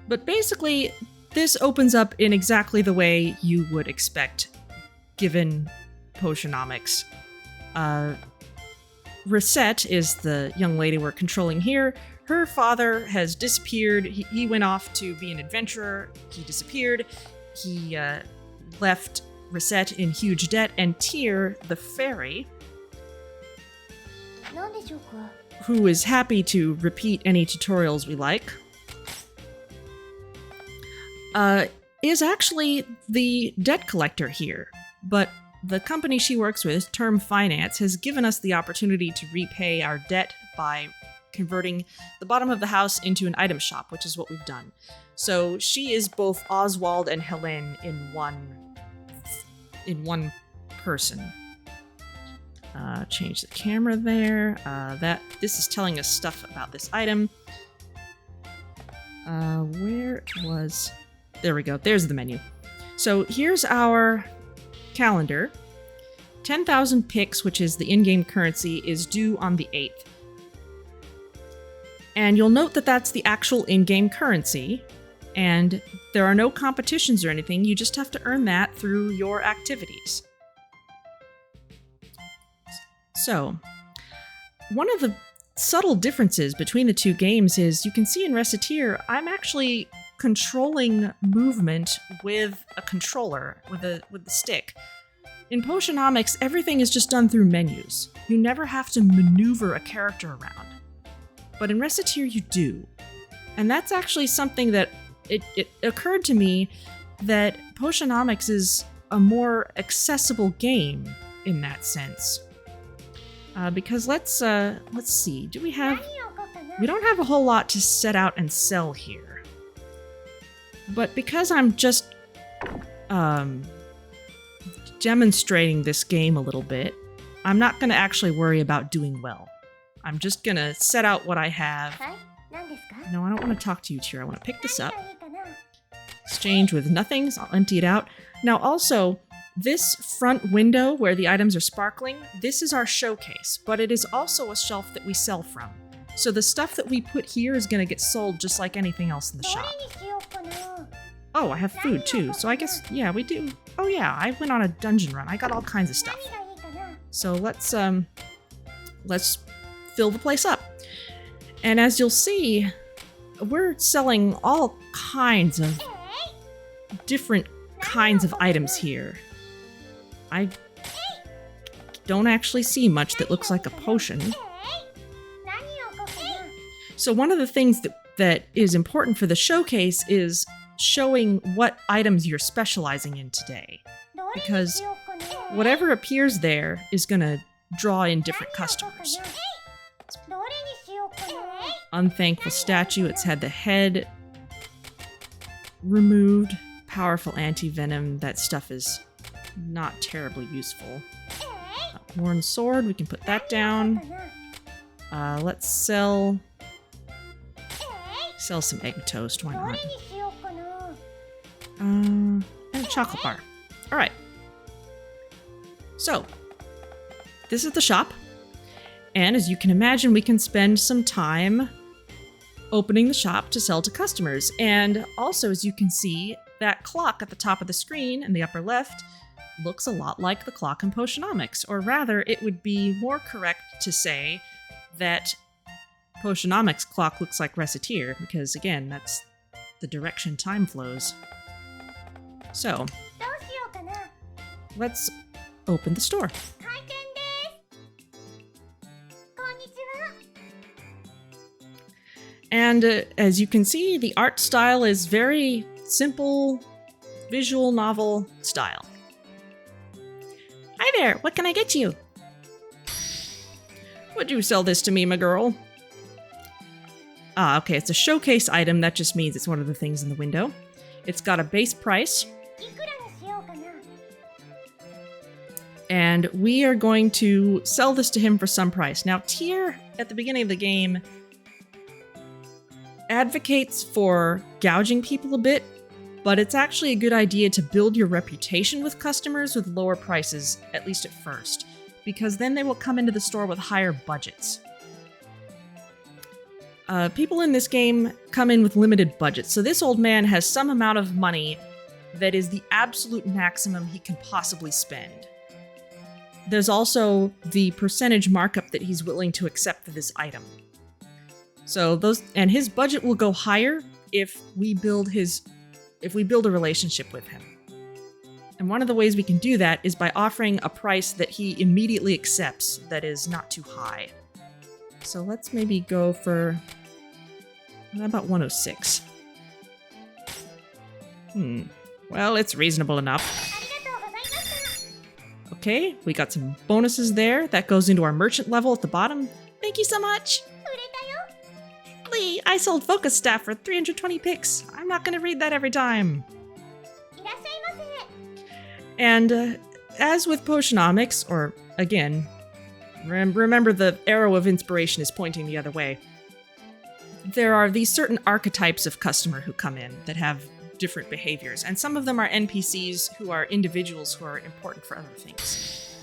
[SPEAKER 1] But basically, this opens up in exactly the way you would expect, given Potionomics. Recette is the young lady we're controlling here. Her father has disappeared. He went off to be an adventurer. He disappeared. He left Recette in huge debt, and Tyr, the fairy, who is happy to repeat any tutorials we like, is actually the debt collector here. But the company she works with, Term Finance, has given us the opportunity to repay our debt by converting the bottom of the house into an item shop, which is what we've done. So she is both Oswald and Helen in one person. Change the camera there. This is telling us stuff about this item. There we go. There's the menu. So here's our calendar. 10,000 pix, which is the in-game currency, is due on the 8th. And you'll note that that's the actual in-game currency, and there are no competitions or anything. You just have to earn that through your activities. So, one of the subtle differences between the two games is you can see in Recettear, I'm actually controlling movement with a controller, with the stick. In Potionomics, everything is just done through menus. You never have to maneuver a character around. But in Recettear, you do. And that's actually something that it occurred to me that Potionomics is a more accessible game in that sense. Because let's see, we don't have a whole lot to set out and sell here. But because I'm just demonstrating this game a little bit, I'm not going to actually worry about doing well. I'm just going to set out what I have. No, I don't want to talk to you, Tyr. I want to pick this up. Exchange with nothing, so I'll empty it out. Now also, this front window where the items are sparkling, this is our showcase, but it is also a shelf that we sell from. So the stuff that we put here is going to get sold just like anything else in the shop. Oh, I have food too, so I guess, yeah, we do. Oh yeah, I went on a dungeon run. I got all kinds of stuff. So let's fill the place up. And as you'll see, we're selling all kinds of different kinds of items here. I don't actually see much that looks like a potion. So one of the things that is important for the showcase is showing what items you're specializing in today. Because whatever appears there is going to draw in different customers. Unthankful statue, it's had the head removed. Powerful anti-venom, that stuff is not terribly useful. Worn sword, we can put that down. Let's sell some egg toast, why not? And a chocolate bar. Alright. So, this is the shop. And as you can imagine, we can spend some time opening the shop to sell to customers. And also, as you can see, that clock at the top of the screen in the upper left looks a lot like the clock in Potionomics. Or rather, it would be more correct to say that Potionomics clock looks like Recettear, because again, that's the direction time flows. So, let's open the store. And as you can see, the art style is very simple, visual novel style. Hi there, what can I get you? Would you sell this to me, my girl? Ah, okay, it's a showcase item. That just means it's one of the things in the window. It's got a base price. And we are going to sell this to him for some price. Now, Tyr, at the beginning of the game, advocates for gouging people a bit, but it's actually a good idea to build your reputation with customers with lower prices, at least at first, because then they will come into the store with higher budgets. People in this game come in with limited budgets, so this old man has some amount of money that is the absolute maximum he can possibly spend. There's also the percentage markup that he's willing to accept for this item. So his budget will go higher if we build a relationship with him. And one of the ways we can do that is by offering a price that he immediately accepts that is not too high. So let's maybe go for, how about 106? Well, it's reasonable enough. Okay, we got some bonuses there. That goes into our merchant level at the bottom. Thank you so much. Lee, I sold focus staff for 320 picks. I'm not going to read that every time. And as with Potionomics, or again, remember the arrow of inspiration is pointing the other way. There are these certain archetypes of customer who come in that have different behaviors, and some of them are NPCs who are individuals who are important for other things.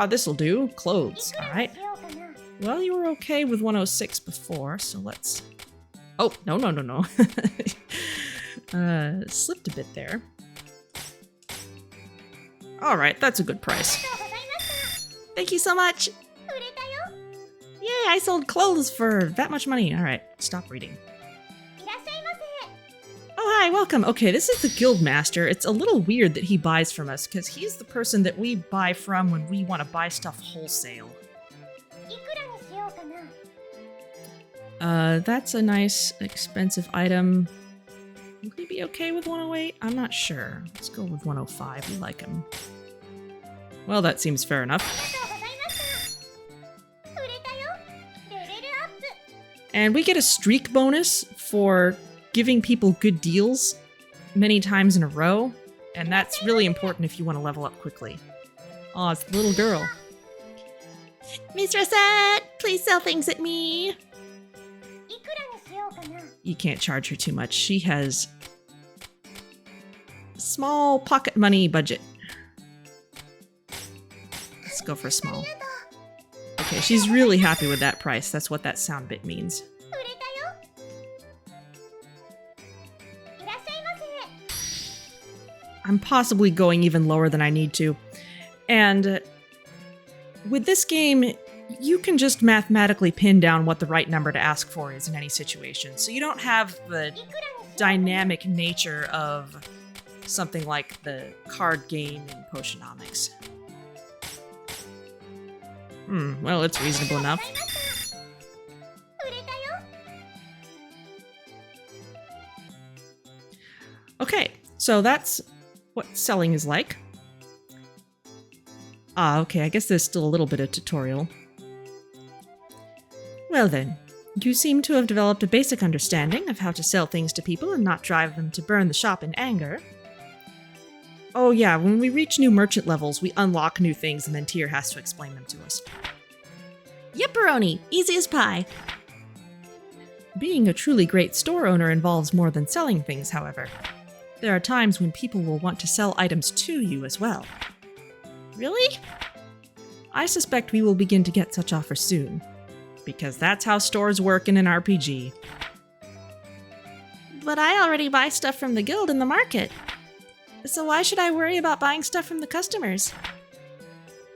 [SPEAKER 1] This'll do. Clothes. All right. Well, you were okay with 106 before, so let's... Oh, no. Slipped a bit there. All right, that's a good price. Thank you so much. Yay, I sold clothes for that much money. All right, stop reading. Oh, hi, welcome. Okay, this is the guild master. It's a little weird that he buys from us, because he's the person that we buy from when we want to buy stuff wholesale. That's a nice, expensive item. Would he be okay with 108? I'm not sure. Let's go with 105. We like him. Well, that seems fair enough. And we get a streak bonus for giving people good deals many times in a row, and that's really important if you want to level up quickly. Oh, it's the little girl.
[SPEAKER 2] Miss Recette, please sell things at me.
[SPEAKER 1] You can't charge her too much. She has a small pocket money budget. Let's go for small. Okay, she's really happy with that price. That's what that sound bit means. I'm possibly going even lower than I need to. And with this game, you can just mathematically pin down what the right number to ask for is in any situation. So you don't have the dynamic nature of something like the card game in Potionomics. Well, it's reasonable enough. Okay, so that's what selling is like. Okay, I guess there's still a little bit of tutorial. Well then, you seem to have developed a basic understanding of how to sell things to people and not drive them to burn the shop in anger. Oh yeah, when we reach new merchant levels, we unlock new things and then Tyr has to explain them to us.
[SPEAKER 2] Yipperoni, easy as pie.
[SPEAKER 1] Being a truly great store owner involves more than selling things, however. There are times when people will want to sell items to you as well.
[SPEAKER 2] Really?
[SPEAKER 1] I suspect we will begin to get such offers soon, because that's how stores work in an RPG.
[SPEAKER 2] But I already buy stuff from the guild in the market. So why should I worry about buying stuff from the customers?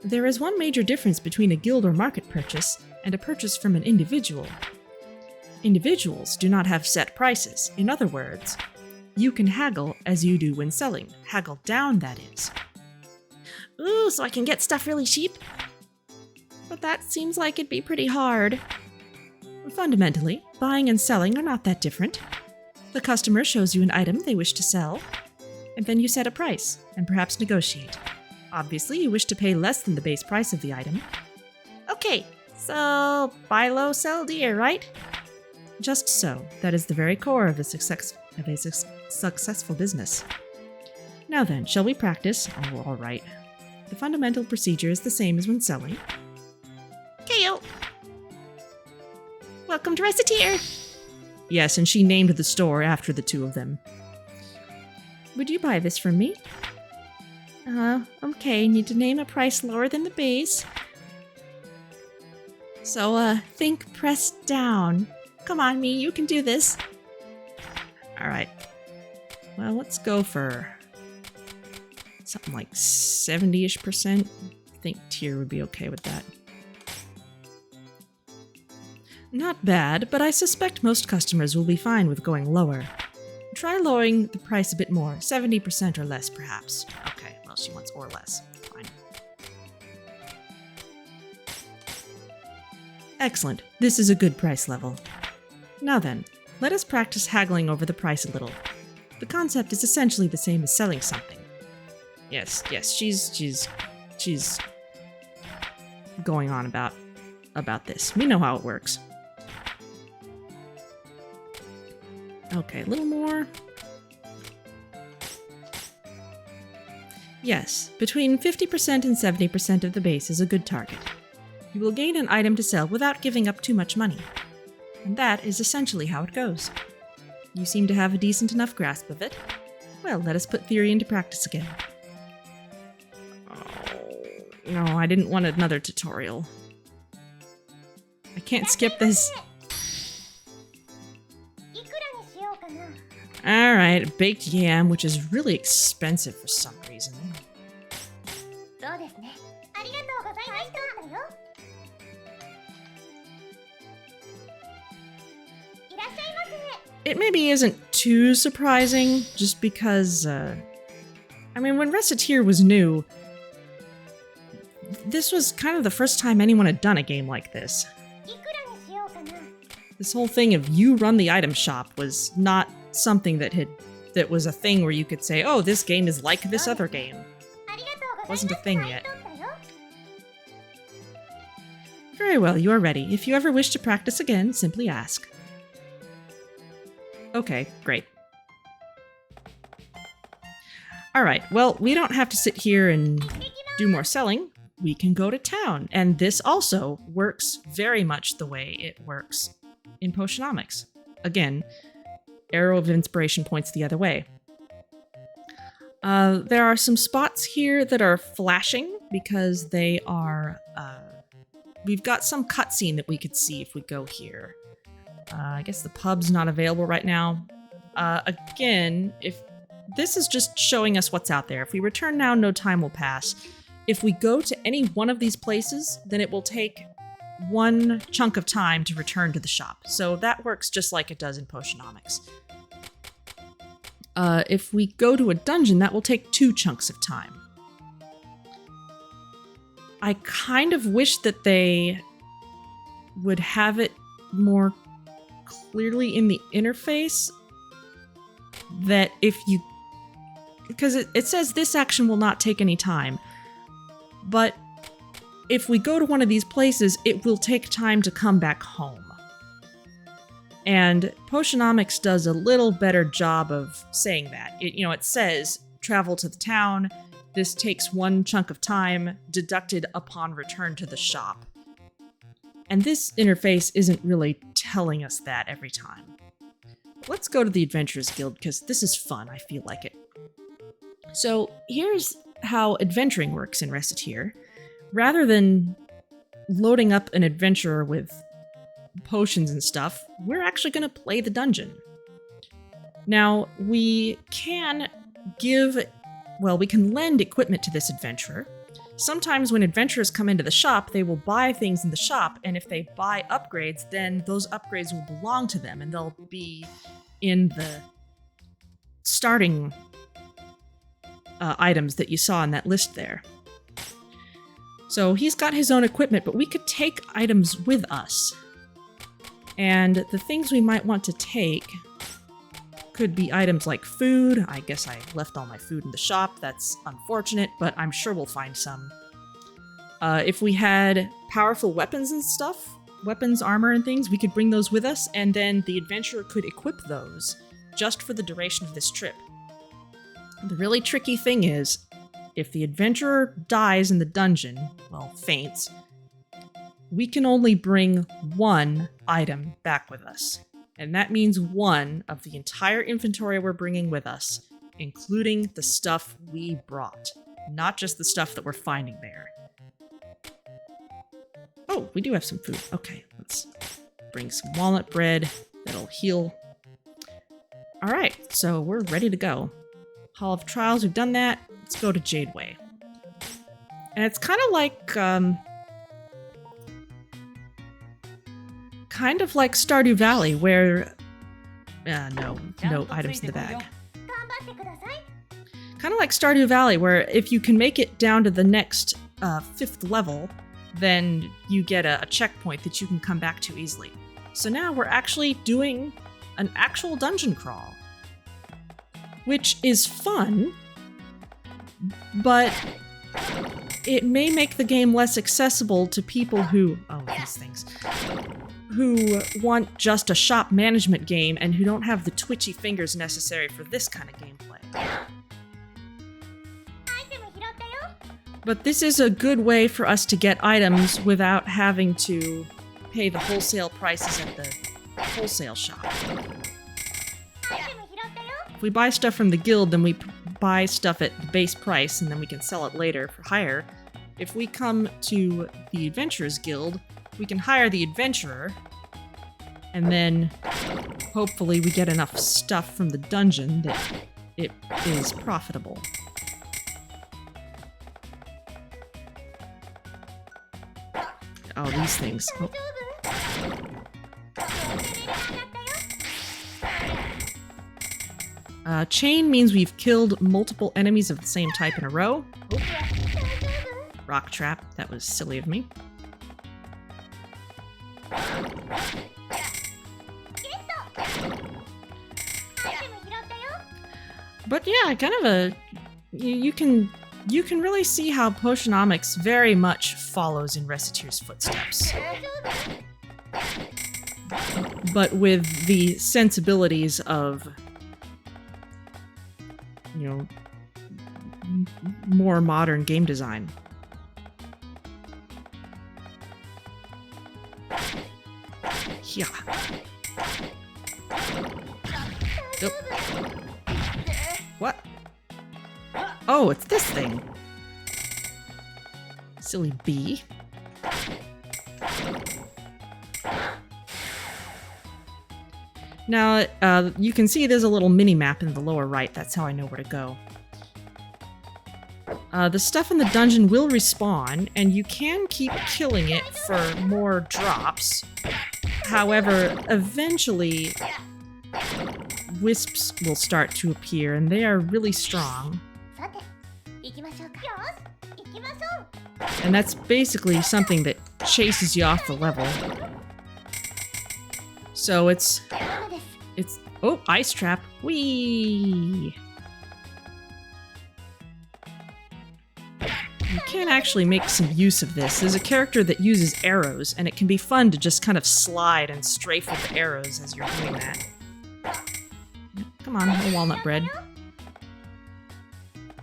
[SPEAKER 1] There is one major difference between a guild or market purchase and a purchase from an individual. Individuals do not have set prices. In other words, you can haggle as you do when selling. Haggle down, that is.
[SPEAKER 2] Ooh, so I can get stuff really cheap? But that seems like it'd be pretty hard.
[SPEAKER 1] Fundamentally, buying and selling are not that different. The customer shows you an item they wish to sell, and then you set a price, and perhaps negotiate. Obviously, you wish to pay less than the base price of the item.
[SPEAKER 2] Okay, so buy low, sell dear, right?
[SPEAKER 1] Just so. That is the very core of a successful business. Now then, shall we practice? Oh, all right. The fundamental procedure is the same as when selling.
[SPEAKER 2] KO! Welcome to Recettear!
[SPEAKER 1] Yes, and she named the store after the two of them. Would you buy this from me?
[SPEAKER 2] Okay, need to name a price lower than the base.
[SPEAKER 1] So, think pressed down.
[SPEAKER 2] Come on, me, you can do this.
[SPEAKER 1] Alright. Well, let's go for something like 70-ish%. I think tier would be okay with that. Not bad, but I suspect most customers will be fine with going lower. Try lowering the price a bit more, 70% or less, perhaps. Okay, well, she wants or less. Fine. Excellent. This is a good price level. Now then, let us practice haggling over the price a little. The concept is essentially the same as selling something. Yes, she's going on about this. We know how it works. Okay, a little more. Yes, between 50% and 70% of the base is a good target. You will gain an item to sell without giving up too much money. And that is essentially how it goes. You seem to have a decent enough grasp of it. Well, let us put theory into practice again. Oh, no, I didn't want another tutorial. I can't skip this. Alright, baked yam, which is really expensive for some reason. It maybe isn't too surprising, just because, I mean, when Recettear was new, this was kind of the first time anyone had done a game like this. This whole thing of you run the item shop was not something that was a thing where you could say, oh, this game is like this other game. It wasn't a thing yet. Very well, you are ready. If you ever wish to practice again, simply ask. Okay, great. Alright, well, we don't have to sit here and do more selling. We can go to town. And this also works very much the way it works in Potionomics. Again, arrow of inspiration points the other way. There are some spots here that are flashing because they are... we've got some cutscene that we could see if we go here. I guess the pub's not available right now. Again, if this is just showing us what's out there. If we return now, no time will pass. If we go to any one of these places, then it will take one chunk of time to return to the shop. So that works just like it does in Potionomics. If we go to a dungeon, that will take 2 chunks of time. I kind of wish that they would have it more clearly in the interface that if you... Because it says this action will not take any time. But if we go to one of these places, it will take time to come back home. And Potionomics does a little better job of saying that. It says, travel to the town, this takes 1 chunk of time, deducted upon return to the shop. And this interface isn't really telling us that every time. Let's go to the Adventurers Guild, because this is fun, I feel like it. So here's how adventuring works in Recettear. Rather than loading up an adventurer with potions and stuff, we're actually going to play the dungeon. Now, we can lend equipment to this adventurer. Sometimes when adventurers come into the shop, they will buy things in the shop, and if they buy upgrades, then those upgrades will belong to them, and they'll be in the starting items that you saw in that list there. So he's got his own equipment, but we could take items with us. And the things we might want to take could be items like food. I guess I left all my food in the shop. That's unfortunate, but I'm sure we'll find some. If we had powerful weapons and stuff, weapons, armor, and things, we could bring those with us, and then the adventurer could equip those just for the duration of this trip. The really tricky thing is, if the adventurer dies in the dungeon, well, faints, we can only bring 1 item back with us. And that means 1 of the entire inventory we're bringing with us, including the stuff we brought, not just the stuff that we're finding there. Oh, we do have some food. Okay, let's bring some walnut bread. That'll heal. All right, so we're ready to go. Hall of Trials, we've done that. Let's go to Jadeway. And it's kind of like Stardew Valley, where no items in the bag. Kind of like Stardew Valley, where if you can make it down to the next 5th level, then you get a checkpoint that you can come back to easily. So now we're actually doing an actual dungeon crawl, which is fun, but it may make the game less accessible to people who want just a shop management game and who don't have the twitchy fingers necessary for this kind of gameplay. But this is a good way for us to get items without having to pay the wholesale prices at the wholesale shop. If we buy stuff from the guild, then we buy stuff at the base price, and then we can sell it later for hire. If we come to the Adventurers Guild, we can hire the adventurer, and then hopefully we get enough stuff from the dungeon that it is profitable. Oh, these things. Oh. Chain means we've killed multiple enemies of the same type in a row. Oh. Rock trap. That was silly of me. But yeah, kind of a... You can really see how Potionomics very much follows in Recettear's footsteps. But with the sensibilities of, you know, more modern game design. Yeah. Nope. What? Oh, it's this thing. Silly bee. Now, you can see there's a little mini-map in the lower right. That's how I know where to go. The stuff in the dungeon will respawn, and you can keep killing it for more drops. However, eventually, wisps will start to appear, and they are really strong. And that's basically something that chases you off the level. So it's... Oh, ice trap. Whee! You can actually make some use of this. There's a character that uses arrows, and it can be fun to just kind of slide and strafe with the arrows as you're doing that. Come on, no walnut bread.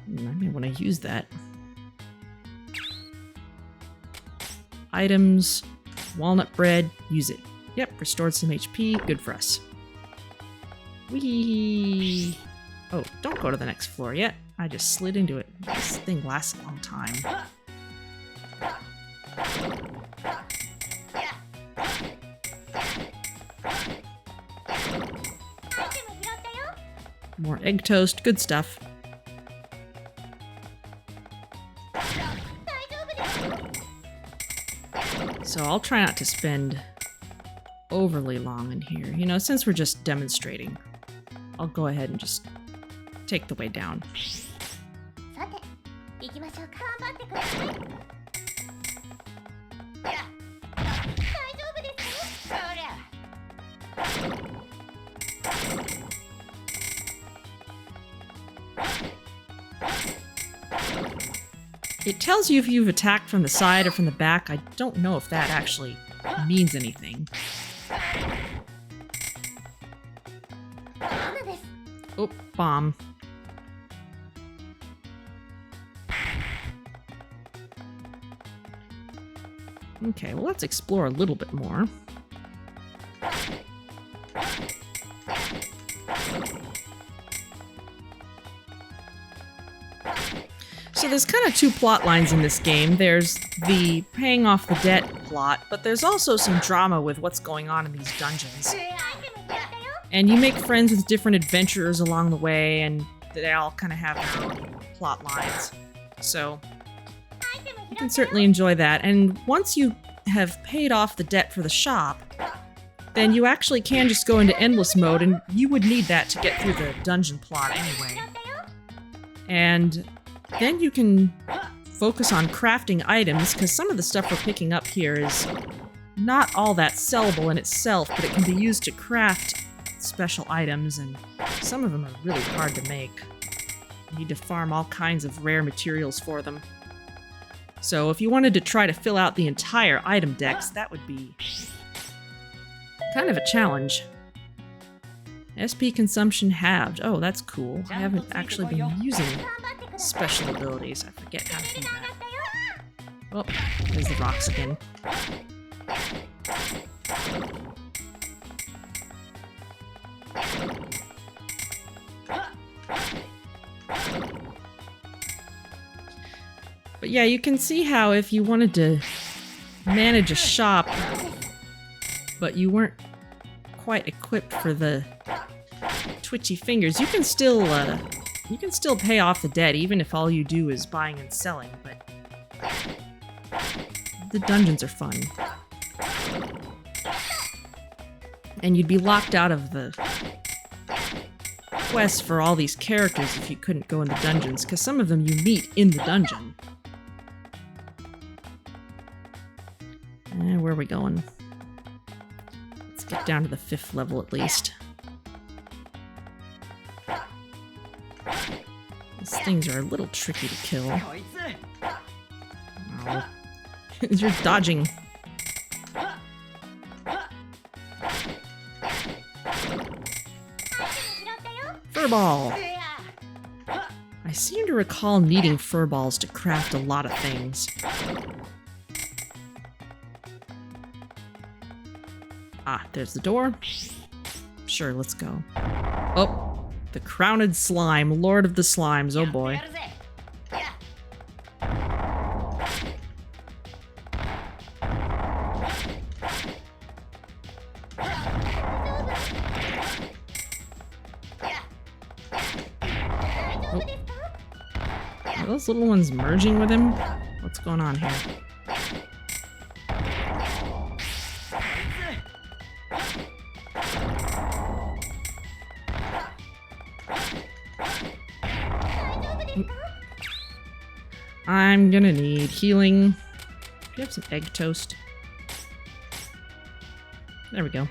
[SPEAKER 1] I may want to use that. Items, walnut bread, use it. Yep, restored some HP, good for us. Whee! Oh, don't go to the next floor yet. I just slid into it. This thing lasts a long time. More egg toast, good stuff. So I'll try not to spend overly long in here. You know, since we're just demonstrating, I'll go ahead and just take the way down. It tells you if you've attacked from the side or from the back. I don't know if that actually means anything. Oh, bomb. Okay, well, let's explore a little bit more. So there's kind of two plot lines in this game. There's the paying off the debt plot, but there's also some drama with what's going on in these dungeons. And you make friends with different adventurers along the way, and they all kind of have their own plot lines. So you can certainly enjoy that. And once you have paid off the debt for the shop, then you actually can just go into endless mode, and you would need that to get through the dungeon plot anyway. And then you can focus on crafting items, because some of the stuff we're picking up here is not all that sellable in itself, but it can be used to craft special items, and some of them are really hard to make. You need to farm all kinds of rare materials for them. So if you wanted to try to fill out the entire item decks, that would be kind of a challenge. SP consumption halved. Oh, that's cool. I haven't actually been using special abilities. I forget how to do that. Oh, there's the rocks again. But yeah, you can see how if you wanted to manage a shop, but you weren't quite equipped for the twitchy fingers, you can still pay off the debt even if all you do is buying and selling, but the dungeons are fun. And you'd be locked out of the quest for all these characters if you couldn't go in the dungeons, because some of them you meet in the dungeon. Where are we going? Let's get down to the 5th level at least. These things are a little tricky to kill. Oh. You're dodging. Furball! I seem to recall needing furballs to craft a lot of things. Ah, there's the door. Sure, let's go. Oh, the crowned slime, Lord of the Slimes, oh boy. Are those little ones merging with him? What's going on here? I'm gonna need healing. Do you have some egg toast? There we go.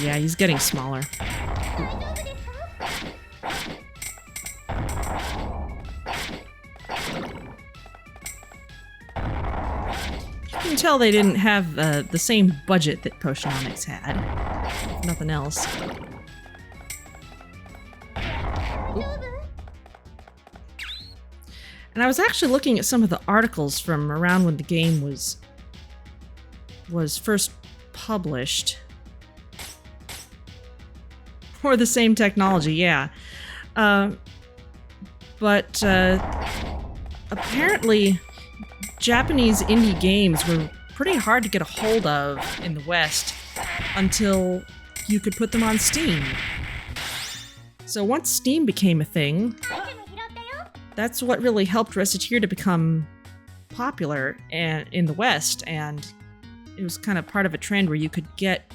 [SPEAKER 1] Yeah, he's getting smaller. You can tell they didn't have the same budget that Potionomics had. If nothing else. And I was actually looking at some of the articles from around when the game was first published. Or the same technology, yeah. But apparently Japanese indie games were pretty hard to get a hold of in the West until you could put them on Steam. So once Steam became a thing, that's what really helped Recettear to become popular in the West, and it was kind of part of a trend where you could get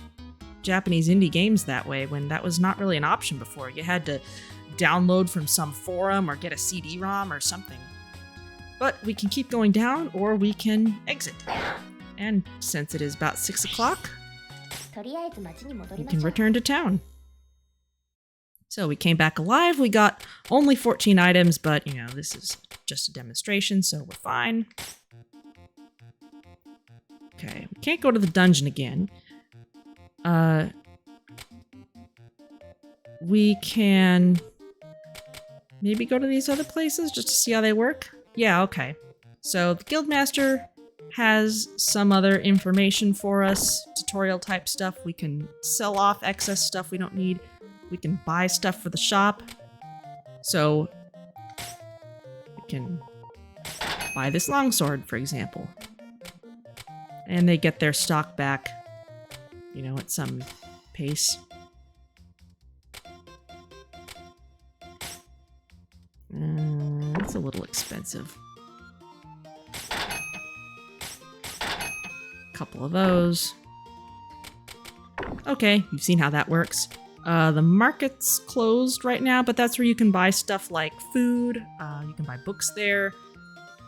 [SPEAKER 1] Japanese indie games that way when that was not really an option before. You had to download from some forum or get a CD-ROM or something. But we can keep going down or we can exit. And since it is about 6 o'clock, we can return to town. So we came back alive. We got only 14 items, but you know, this is just a demonstration, so we're fine. Okay, we can't go to the dungeon again. We can maybe go to these other places just to see how they work. Yeah, okay. So the Guildmaster has some other information for us, tutorial type stuff. We can sell off excess stuff we don't need. We can buy stuff for the shop. So we can buy this longsword, for example. And they get their stock back, you know, at some pace. It's a little expensive. Couple of those. Okay, you've seen how that works. The market's closed right now, but that's where you can buy stuff like food. You can buy books there.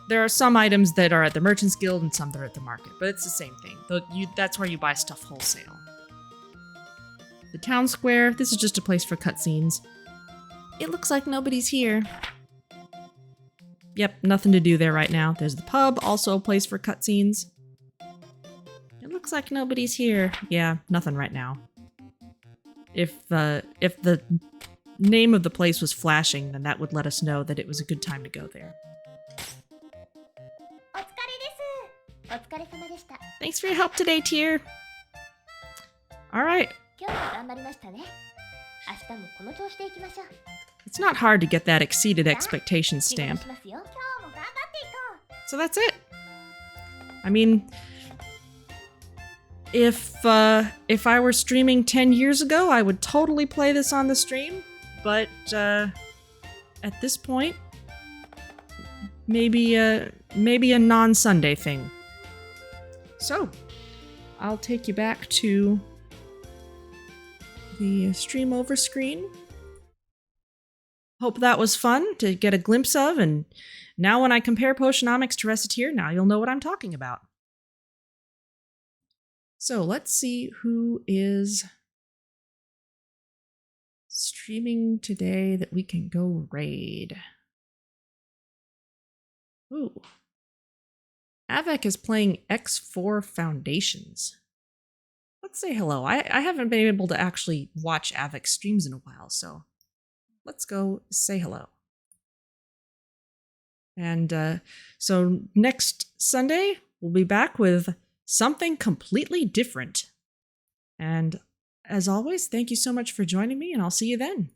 [SPEAKER 1] There are some items that are at the Merchants Guild and some that are at the market, but it's the same thing. That's where you buy stuff wholesale. The town square, this is just a place for cutscenes. It looks like nobody's here. Yep, nothing to do there right now. There's the pub, also a place for cutscenes. It looks like nobody's here. Yeah, nothing right now. If the name of the place was flashing, then that would let us know that it was a good time to go there. Thanks for your help today, Tyr. Alright. It's not hard to get that exceeded expectations stamp. So that's it. I mean, if I were streaming 10 years ago, I would totally play this on the stream. But at this point, maybe a non-Sunday thing. So, I'll take you back to the stream over screen. Hope that was fun to get a glimpse of, and now when I compare Potionomics to Recettear, now you'll know what I'm talking about. So let's see who is streaming today that we can go raid. Ooh. Avec is playing X4 Foundations. Let's say hello. I haven't been able to actually watch Avec streams in a while, so let's go say hello. And so next Sunday, we'll be back with something completely different. And as always, thank you so much for joining me, and I'll see you then.